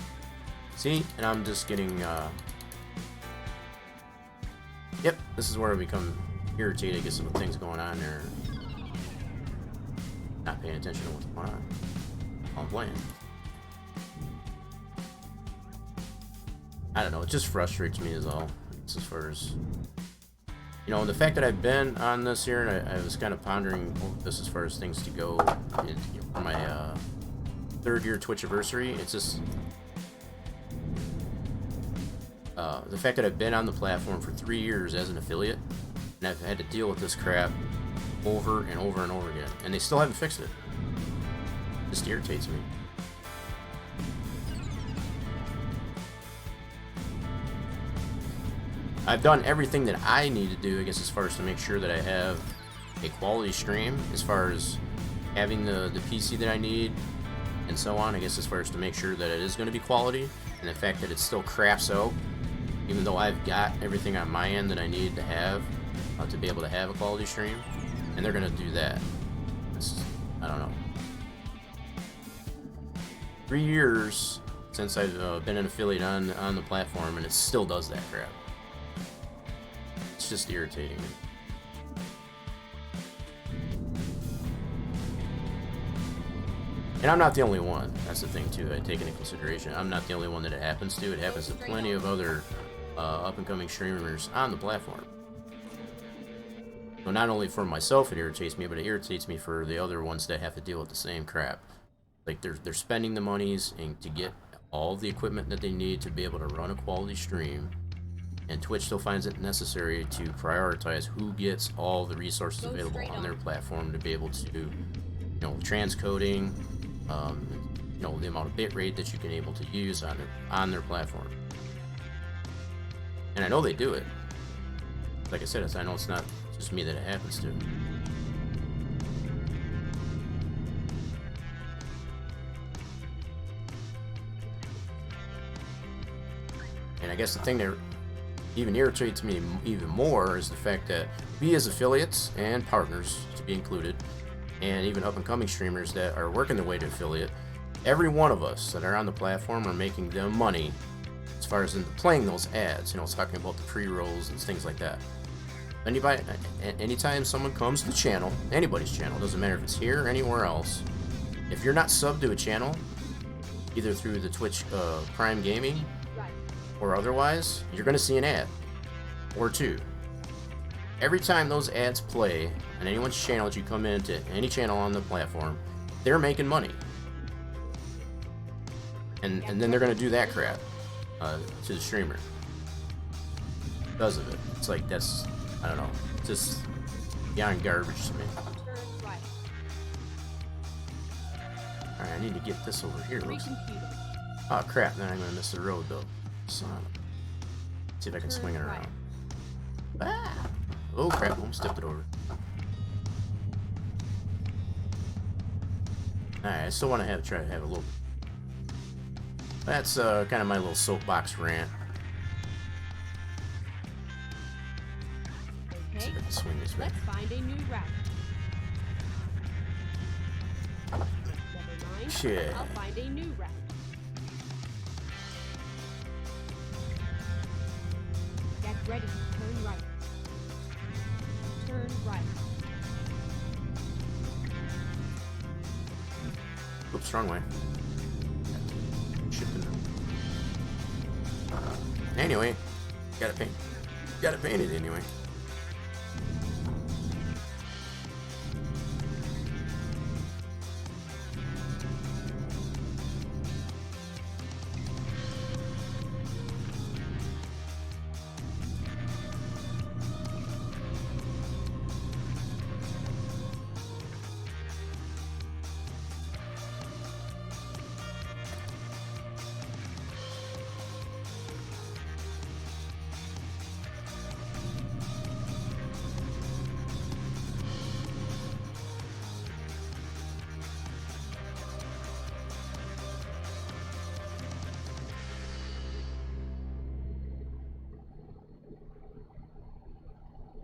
See, and I'm just getting. Yep, this is where I become irritated. Get some things going on there. Not paying attention to what's going on while I'm playing. I don't know. It just frustrates me as all. It's as far as. You know, the fact that I've been on this here, and I was kind of pondering this as far as things to go for my 3rd year Twitch anniversary. It's just the fact that I've been on the platform for 3 years as an affiliate, and I've had to deal with this crap over and over and over again, and they still haven't fixed it. It just irritates me. I've done everything that I need to do, I guess, as far as to make sure that I have a quality stream, as far as having the PC that I need, and so on, I guess, as far as to make sure that it is going to be quality, and the fact that it still craps out, even though I've got everything on my end that I need to have to be able to have a quality stream, and they're going to do that. I don't know. 3 years since I've been an affiliate on the platform, and it still does that crap. It's just irritating me. And I'm not the only one. That's the thing too. I take into consideration. I'm not the only one that it happens to. It happens to plenty of other up-and-coming streamers on the platform. So not only for myself it irritates me, but it irritates me for the other ones that have to deal with the same crap. Like they're spending the monies to get all the equipment that they need to be able to run a quality stream. And Twitch still finds it necessary to prioritize who gets all the resources available on their platform to be able to, you know, transcoding, you know, the amount of bitrate that you can able to use on their platform. And I know they do it. Like I said, I know it's not just me that it happens to. And I guess the thing that even irritates me even more is the fact that we as affiliates and partners, to be included, and even up-and-coming streamers that are working their way to affiliate, every one of us that are on the platform are making them money as far as in playing those ads, you know, talking about the pre-rolls and things like that. Anytime someone comes to the channel, anybody's channel, doesn't matter if it's here or anywhere else, if you're not subbed to a channel, either through the Twitch Prime Gaming or otherwise, you're going to see an ad or two. Every time those ads play on anyone's channel that you come into, any channel on the platform, they're making money. And then they're going to do that crap to the streamer because of it. It's like, that's, I don't know, just beyond garbage to me. Alright, I need to get this over here. Oh crap, then I'm going to miss the road though. Son of a... See if I can swing it around. Ah! Oh crap, almost tipped it over. Alright, I still want to try to have a little... That's kind of my little soapbox rant. Okay, See if I can swing this back. let's find a new route. Never mind. Shit. I'll find a new route. Get ready. Turn right. Turn right. Oops, wrong way. Shipping. Anyway, got it painted anyway.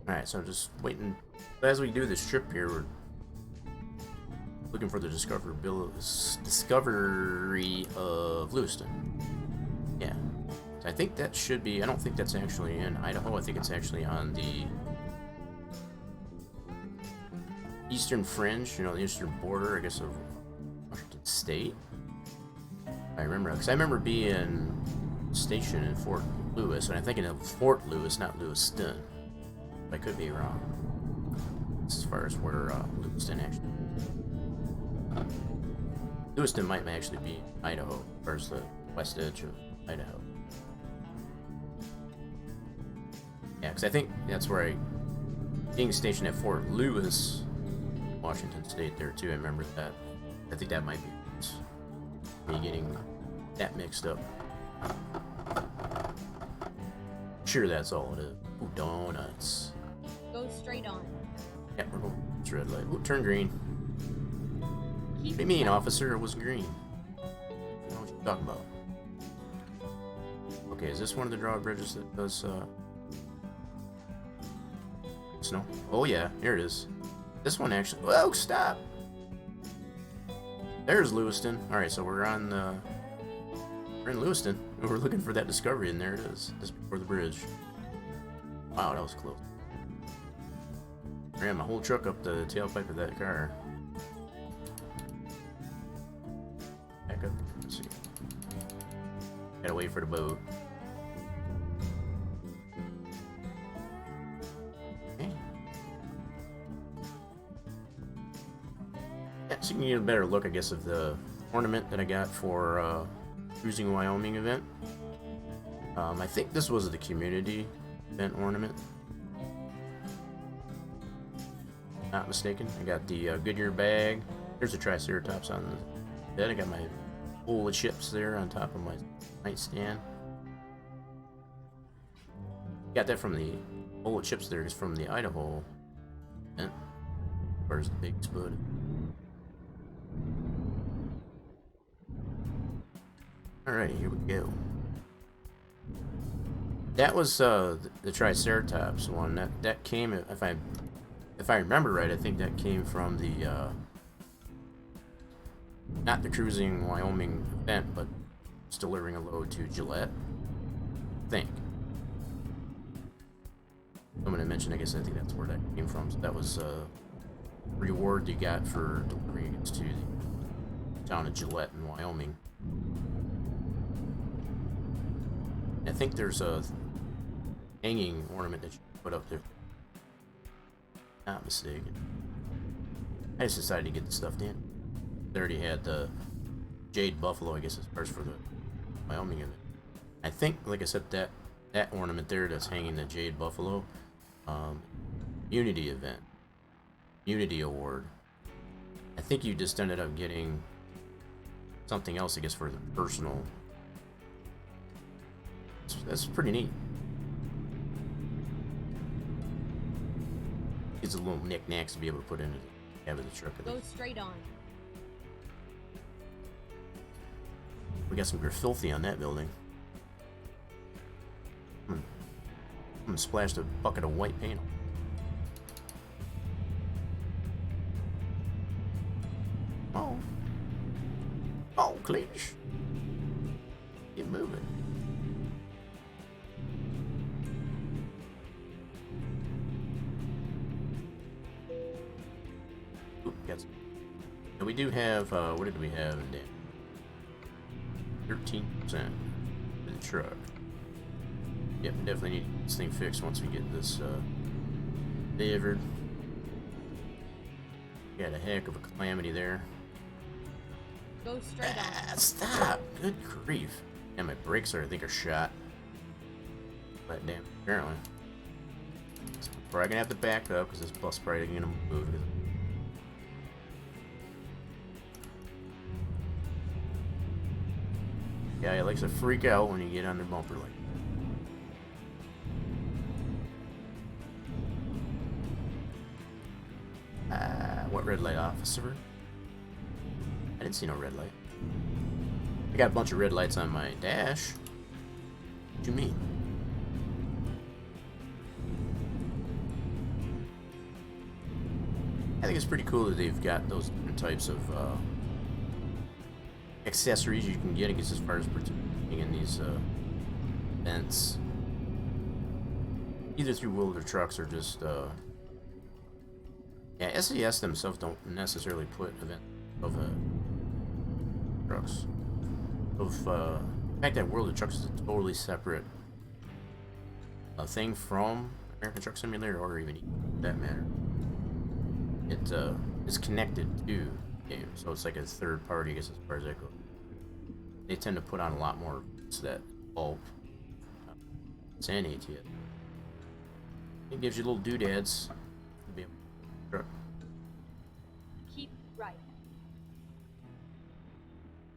Alright, so I'm just waiting. As we do this trip here, we're looking for the discovery of Lewiston. Yeah. So I think that should be. I don't think that's actually in Idaho. I think it's actually on the eastern fringe, you know, the eastern border, I guess, of Washington State. I remember, because I remember being stationed in Fort Lewis, and I'm thinking of Fort Lewis, not Lewiston. I could be wrong as far as where Lewiston actually. Lewiston might actually be Idaho, as far as the west edge of Idaho. Yeah, because I think that's where being stationed at Fort Lewis, Washington State, there too. I remember that. I think that might be me getting that mixed up. Sure, that's all it is. Ooh, donuts. Go straight on. Yeah, we're going. It's red light. Ooh, turn green. Keep What do you mean, officer? It was green. I don't know what you're talking about. Okay, is this one of the drawbridges that does snow? Oh yeah, here it is. This one actually. Oh, stop! There's Lewiston. All right, so we're on. We're in Lewiston. We're looking for that discovery, and there it is, just before the bridge. Wow, that was close. Ran my whole truck up the tailpipe of that car. Back up. Let's see. Gotta wait for the boat. Okay. Yeah, so you can get a better look, I guess, of the ornament that I got for Cruising Wyoming event. I think this was the community event ornament. Not mistaken. I got the Goodyear bag. There's a Triceratops on the bed. I got my bowl of chips there on top of my nightstand. Got that from the bowl of chips there is from the Idaho event. Where's the big spud? Alright, here we go. That was the Triceratops one. That came, if I remember right, I think that came from the not the Cruising Wyoming event, but it's delivering a load to Gillette. I think. I'm gonna mention. I guess I think that's where that came from. So that was a reward you got for delivering it to the town of Gillette in Wyoming. I think there's a hanging ornament that you can put up there. Not mistaken. I just decided to get the stuff in. They already had the Jade Buffalo, I guess, as first for the Wyoming event. I think, like I said, that ornament there that's hanging, the Jade Buffalo, Unity event, Unity Award. I think you just ended up getting something else, I guess, for the personal. That's pretty neat. It's a little knickknacks to be able to put into the cab of the truck. Go straight on. We got some graffiti on that building. I'm gonna splash a bucket of white paint. Oh. Oh, Cleach. Get moving. And we do have, what did we have in there? 13% for the truck. Yep, we definitely need this thing fixed once we get this delivered. Got a heck of a calamity there. Go straight on. Stop! Good grief. And my brakes are, I think, are shot. But damn, apparently. So we're probably gonna have to back up because this bus probably gonna move. Yeah, he likes to freak out when you get on their bumper like that. What red light, officer? I didn't see no red light. I got a bunch of red lights on my dash. What do you mean? I think it's pretty cool that they've got those different types of accessories you can get, I guess, as far as participating in these events, either through World of Trucks or just yeah, SAS themselves don't necessarily put events of trucks. The fact that World of Trucks is a totally separate thing from American Truck Simulator, or even for that matter, it is connected to the game, so it's like a third party, I guess, as far as that goes. They tend to put on a lot more events that involve and ATS. It gives you little doodads to be able to truck. Keep right.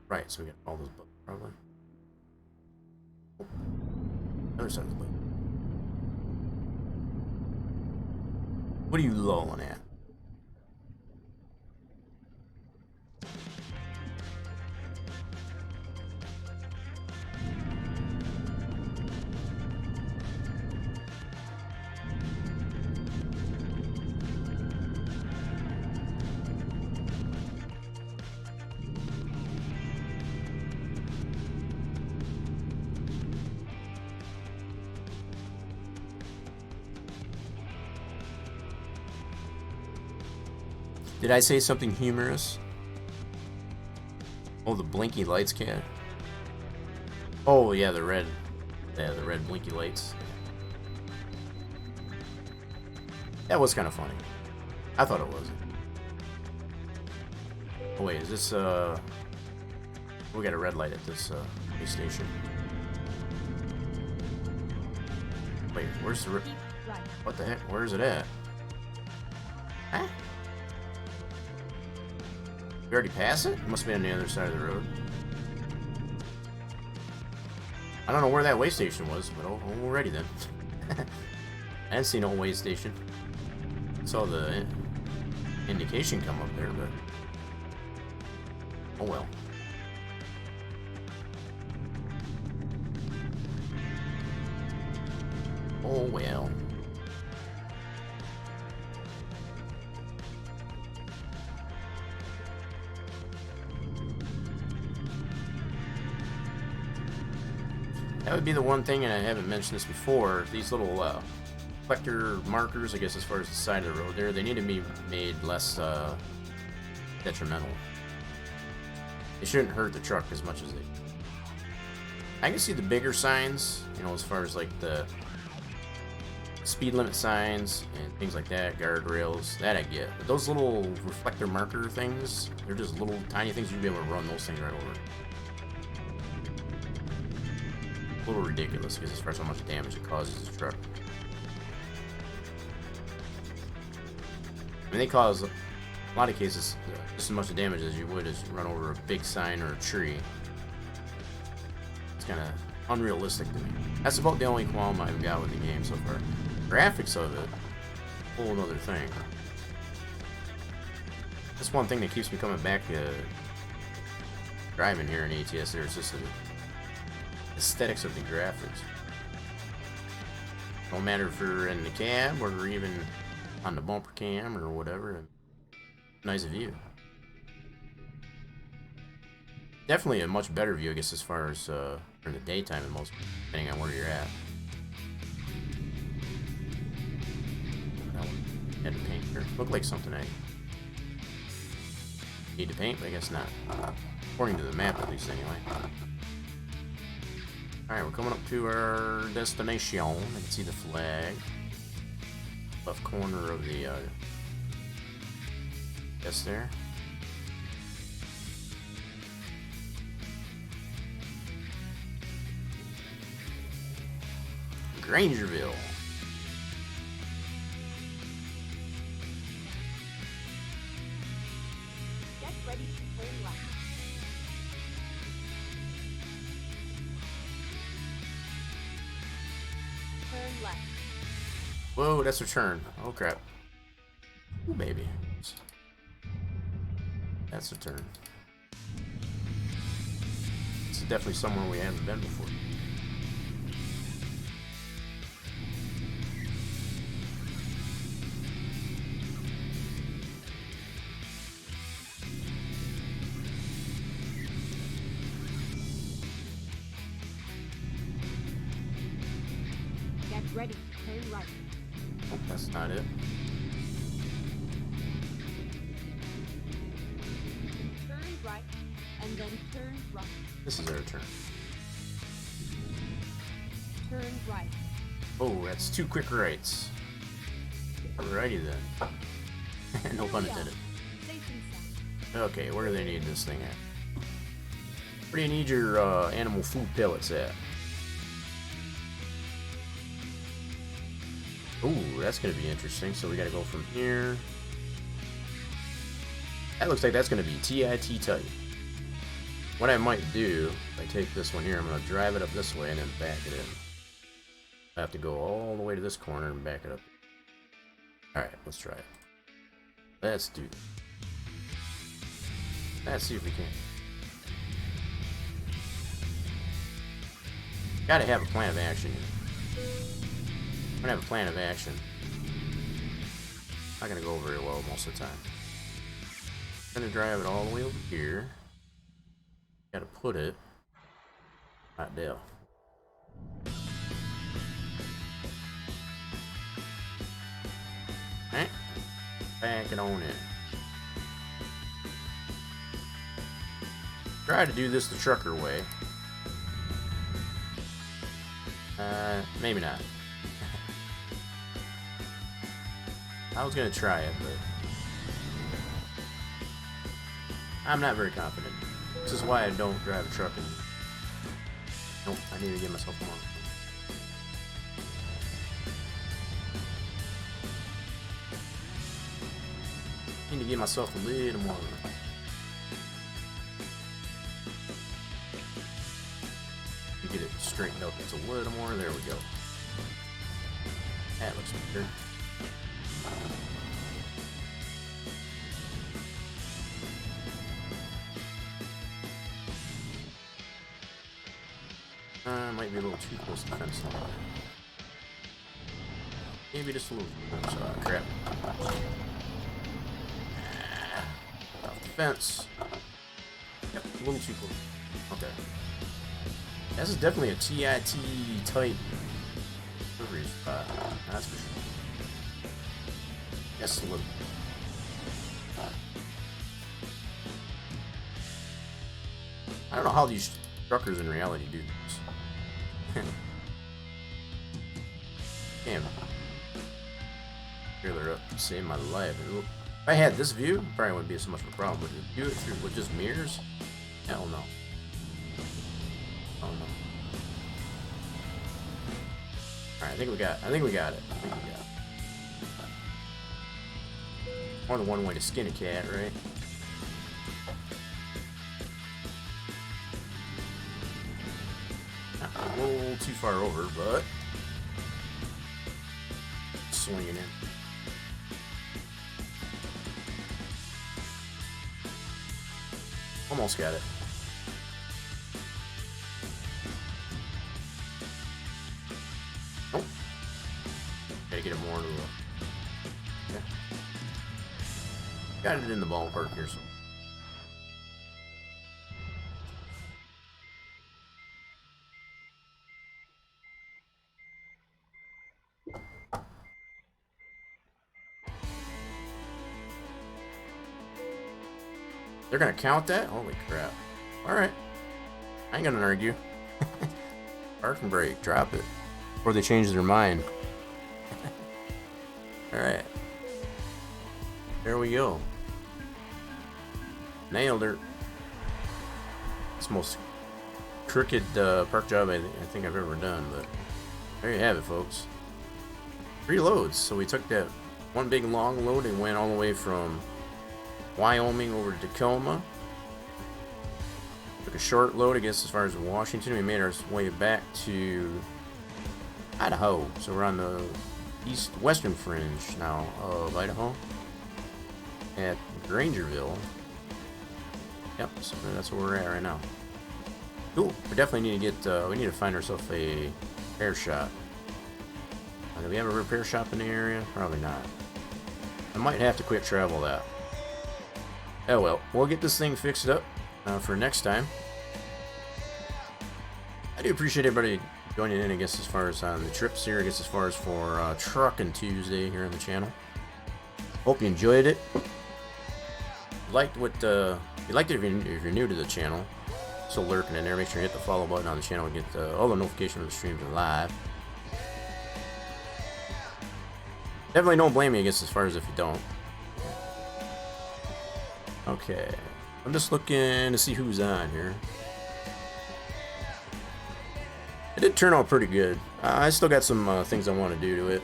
Right, so we got all those buttons, probably. Oh, other side of the button. What are you lolling at? Did I say something humorous? Oh, the blinky lights cat. Oh yeah, the red blinky lights. That was kind of funny. I thought it was. Oh wait, is this we got a red light at this police station. Wait, where's the Keep right. what the heck? Where is it at? Huh? We already passed it? It must be on the other side of the road. I don't know where that way station was, but we're ready then. I didn't see no way station. Saw the indication come up there, but oh well. Oh well. That would be the one thing, and I haven't mentioned this before, these little reflector markers, I guess, as far as the side of the road there, they need to be made less detrimental. They shouldn't hurt the truck as much as they do. I can see the bigger signs, you know, as far as like the speed limit signs and things like that, guardrails, that I get. But those little reflector marker things, they're just little tiny things, you'd be able to run those things right over. A little ridiculous because as far as how much damage it causes the truck. I mean, they cause a lot of cases just as much damage as you would as run over a big sign or a tree. It's kind of unrealistic to me. That's about the only qualm I've got with the game so far. Graphics of it, whole another thing. That's one thing that keeps me coming back to driving here in ATS. There's just the aesthetics of the graphics. No matter if you're in the cab or even on the bumper cam or whatever. Nice view. Definitely a much better view, I guess, as far as in the daytime than most, depending on where you're at. Had to paint here. Looked like something I need to paint, but I guess not. According to the map, at least, anyway. Alright, we're coming up to our destination. I can see the flag. Left corner of the yes there. Grangerville. Get ready to turn left. Turn left. Whoa, that's a turn. Oh crap. Ooh, baby. That's a turn. This is definitely somewhere we haven't been before. Ready, turn right. Oh, that's not it. Turn right, and then turn right. This is our turn. Turn right. Oh, that's 2 quick rights. Alrighty then. No pun intended. Safe and sound. Okay, where do they need this thing at? Where do you need your animal food pellets at? Ooh, that's going to be interesting. So we got to go from here. That looks like that's going to be TIT type. What I might do, if I take this one here, I'm going to drive it up this way and then back it in. I have to go all the way to this corner and back it up. Alright, let's try it. Let's do this. Let's see if we can. Gotta have a plan of action here. I'm gonna have a plan of action. Not gonna go very well most of the time. I'm gonna drive it all the way over here. Gotta put it right there. Alright. Back it on in. Try to do this the trucker way. Maybe not. I was gonna try it, but I'm not very confident. This is why I don't drive a truck. And nope, I need to get myself one. Need to get myself a little more. To get it straightened up just a little more. There we go. That looks better. Might be a little too close to the fence line. Maybe just a little close. Crap. Off the fence. Yep, a little too close. Okay. This is definitely a TIT type delivery spot. That's for sure. Yes, a little. I don't know how these truckers in reality do this. Damn. Here they're up to save my life. If I had this view, probably wouldn't be so much of a problem. But to do it through with just mirrors, hell no. Oh no. Alright, I think we got it. I think we got it. More than one way to skin a cat, right? A little too far over, but swinging in. Almost got it. Oh, gotta get it more to yeah. Got it in the ballpark here, so. They're gonna count that? Holy crap. Alright. I ain't gonna argue. Park and brake. Drop it. Before they change their mind. Alright. There we go. Nailed her. It's the most crooked park job I think I've ever done, but there you have it, folks. 3 loads. So we took that one big long load and went all the way from Wyoming over to Tacoma. Took a short load, I guess, as far as Washington. We made our way back to Idaho. So we're on the western fringe now of Idaho at Grangerville. Yep, so that's where we're at right now. Cool. We definitely need to get. We need to find ourselves a repair shop. Do we have a repair shop in the area? Probably not. I might have to quick travel that. Oh well, we'll get this thing fixed up for next time. I do appreciate everybody joining in, I guess, as far as on the trips here, I guess, as far as for Truckin Tuesday here on the channel. Hope you enjoyed it. Liked what you liked it if you're new to the channel, still lurking in there. Make sure you hit the follow button on the channel and get all the notifications when the streams are live. Definitely don't blame me, I guess, as far as if you don't. Okay, I'm just looking to see who's on here. It did turn out pretty good. I still got some things I want to do to it.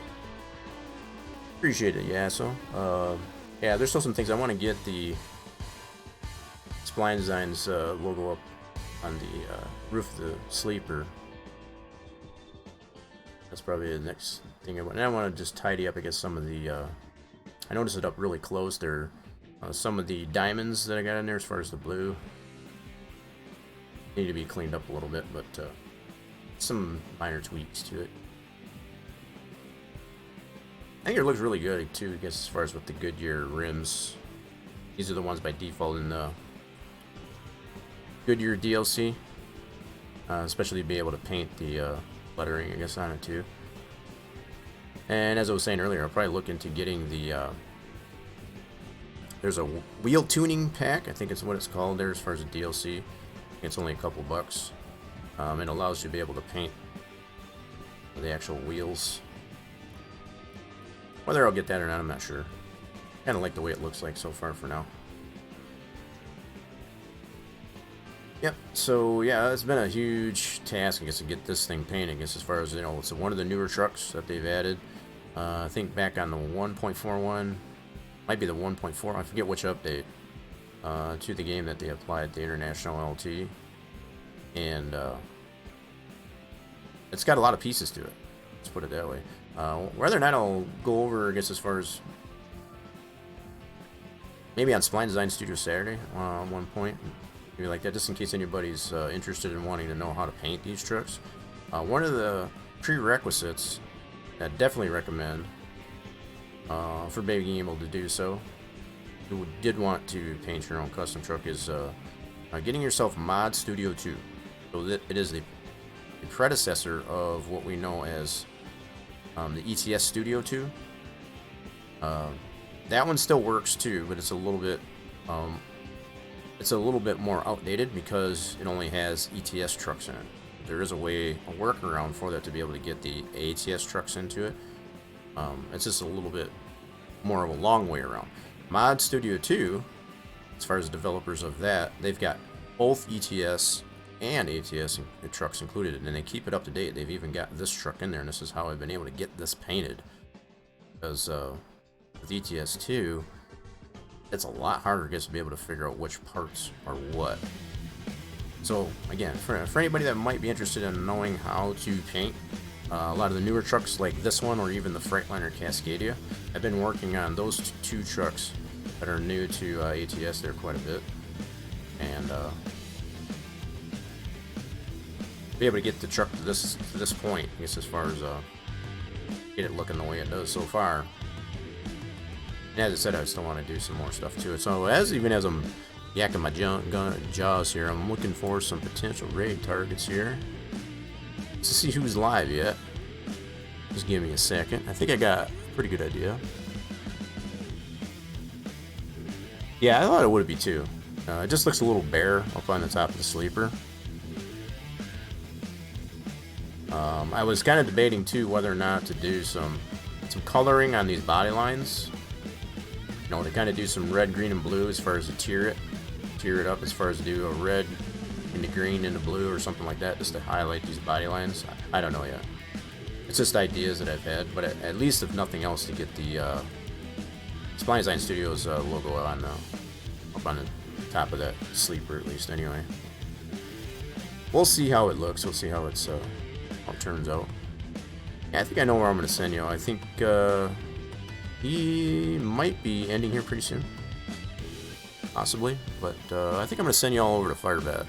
Appreciate it, yeah. So, yeah, there's still some things I want to get the Spline Designs logo up on the roof of the sleeper. That's probably the next thing I want. And I want to just tidy up, I guess, some of the. I noticed it up really close there. Some of the diamonds that I got in there, as far as the blue, need to be cleaned up a little bit, but some minor tweaks to it. I think it looks really good too, I guess, as far as with the Goodyear rims. These are the ones by default in the Goodyear DLC, especially to be able to paint the lettering, I guess, on it too. And as I was saying earlier, I'll probably look into getting the there's a wheel tuning pack, I think it's what it's called there, as far as the DLC. It's only a couple bucks. It allows you to be able to paint the actual wheels. Whether I'll get that or not, I'm not sure. Kind of like the way it looks like so far for now. Yep, so yeah, it's been a huge task, I guess, to get this thing painted. I guess, as far as, you know, it's one of the newer trucks that they've added. I think back on the 1.41, might be the 1.4, I forget which update, to the game that they applied the International LT. And it's got a lot of pieces to it, let's put it that way. Whether or not I'll go over, I guess, as far as maybe on Spline Design Studio Saturday one point, maybe like that, just in case anybody's interested in wanting to know how to paint these trucks. One of the prerequisites that I definitely recommend for being able to do so, who did want to paint your own custom truck, is getting yourself Mod Studio 2. So that it is the predecessor of what we know as the ATS Studio 2. That one still works too, but it's a little bit more outdated because it only has ETS trucks in it. There is a workaround for that to be able to get the ATS trucks into it. It's just a little bit more of a long way around. Mod Studio 2, as far as the developers of that, they've got both ETS and ATS trucks included, and they keep it up to date. They've even got this truck in there, and this is how I've been able to get this painted. Because with ETS 2, it's a lot harder, I guess, to be able to figure out which parts are what. So again, for anybody that might be interested in knowing how to paint a lot of the newer trucks like this one, or even the Freightliner Cascadia, I've been working on those two trucks that are new to ATS there quite a bit, and be able to get the truck to this point, I guess, as far as get it looking the way it does so far. And as I said, I still want to do some more stuff to it. So even as I'm yakking my jaws here, I'm looking for some potential raid targets here. Let's see who's live yet. Just give me a second. I think I got a pretty good idea. Yeah, I thought it would be too. It just looks a little bare up on the top of the sleeper. I was kind of debating too whether or not to do some coloring on these body lines. You know, to kind of do some red, green, and blue as far as to tier it up, as far as to do a red into green into blue or something like that, just to highlight these body lines. I don't know yet. It's just ideas that I've had, but at least if nothing else, to get the Spline Design Studios logo on up on the top of that sleeper, at least anyway. We'll see how it looks. We'll see how it turns out. Yeah, I think I know where I'm going to send you. I think he might be ending here pretty soon, possibly, but I think I'm going to send you all over to Firebat.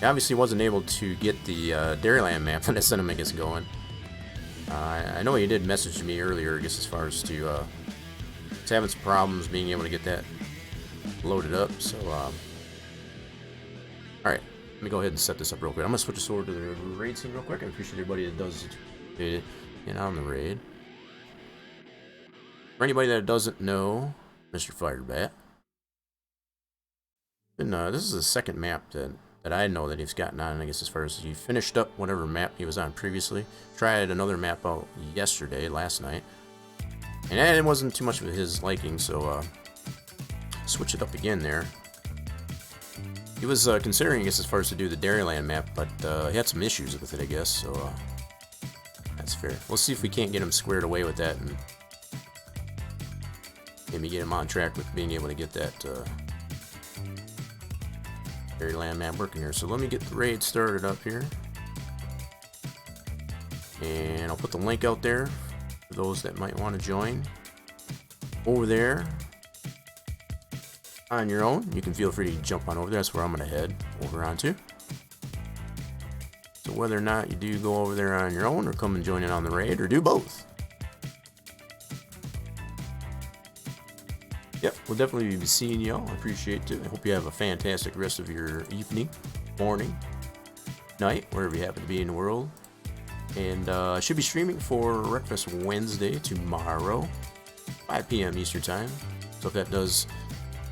I obviously wasn't able to get the Dairyland map that I sent him, I guess, going. I know he did message me earlier, I guess, as far as to having some problems being able to get that loaded up. So, alright, Let me go ahead and set this up real quick. I'm gonna switch this over to the raid scene real quick. I appreciate everybody that does it in on the raid. For anybody that doesn't know, Mr. Firebat, and this is the second map that I know that he's gotten on. I guess as far as he finished up whatever map he was on previously. Tried another map out yesterday, last night, and it wasn't too much of his liking, so switch it up again there. He was considering, I guess, as far as to do the Dairyland map, but he had some issues with it, I guess, so that's fair. We'll see if we can't get him squared away with that and maybe get him on track with being able to get that Dairyland map working here. So let me get the raid started up here. And I'll put the link out there for those that might want to join. Over there, on your own, you can feel free to jump on over there. That's where I'm going to head over onto. So whether or not you do go over there on your own or come and join in on the raid or do both. Yep, we'll definitely be seeing y'all. I appreciate it. I hope you have a fantastic rest of your evening, morning, night, wherever you happen to be in the world. And I should be streaming for Wreckfest Wednesday tomorrow, 5 p.m. Eastern Time. So if that does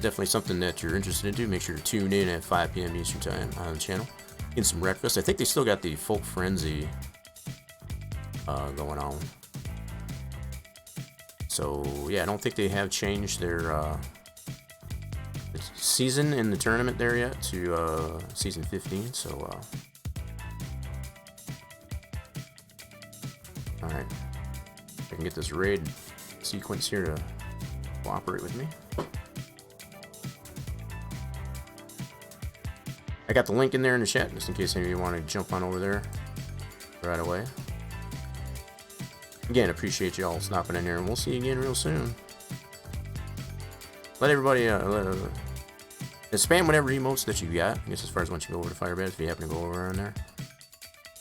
definitely something that you're interested in, make sure to tune in at 5 p.m. Eastern Time on the channel. In some Wreckfest. I think they still got the Folk Frenzy going on. So yeah, I don't think they have changed their season in the tournament there yet to season 15. So all right, I can get this raid sequence here to cooperate with me. I got the link in there in the chat, just in case any of you want to jump on over there right away. Again, appreciate you all stopping in here, and we'll see you again real soon. Let everybody spam whatever emotes that you got. I guess as far as once you go over to Firebat, if you happen to go over on there.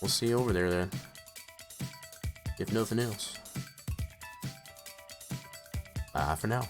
We'll see you over there then. If nothing else. Bye for now.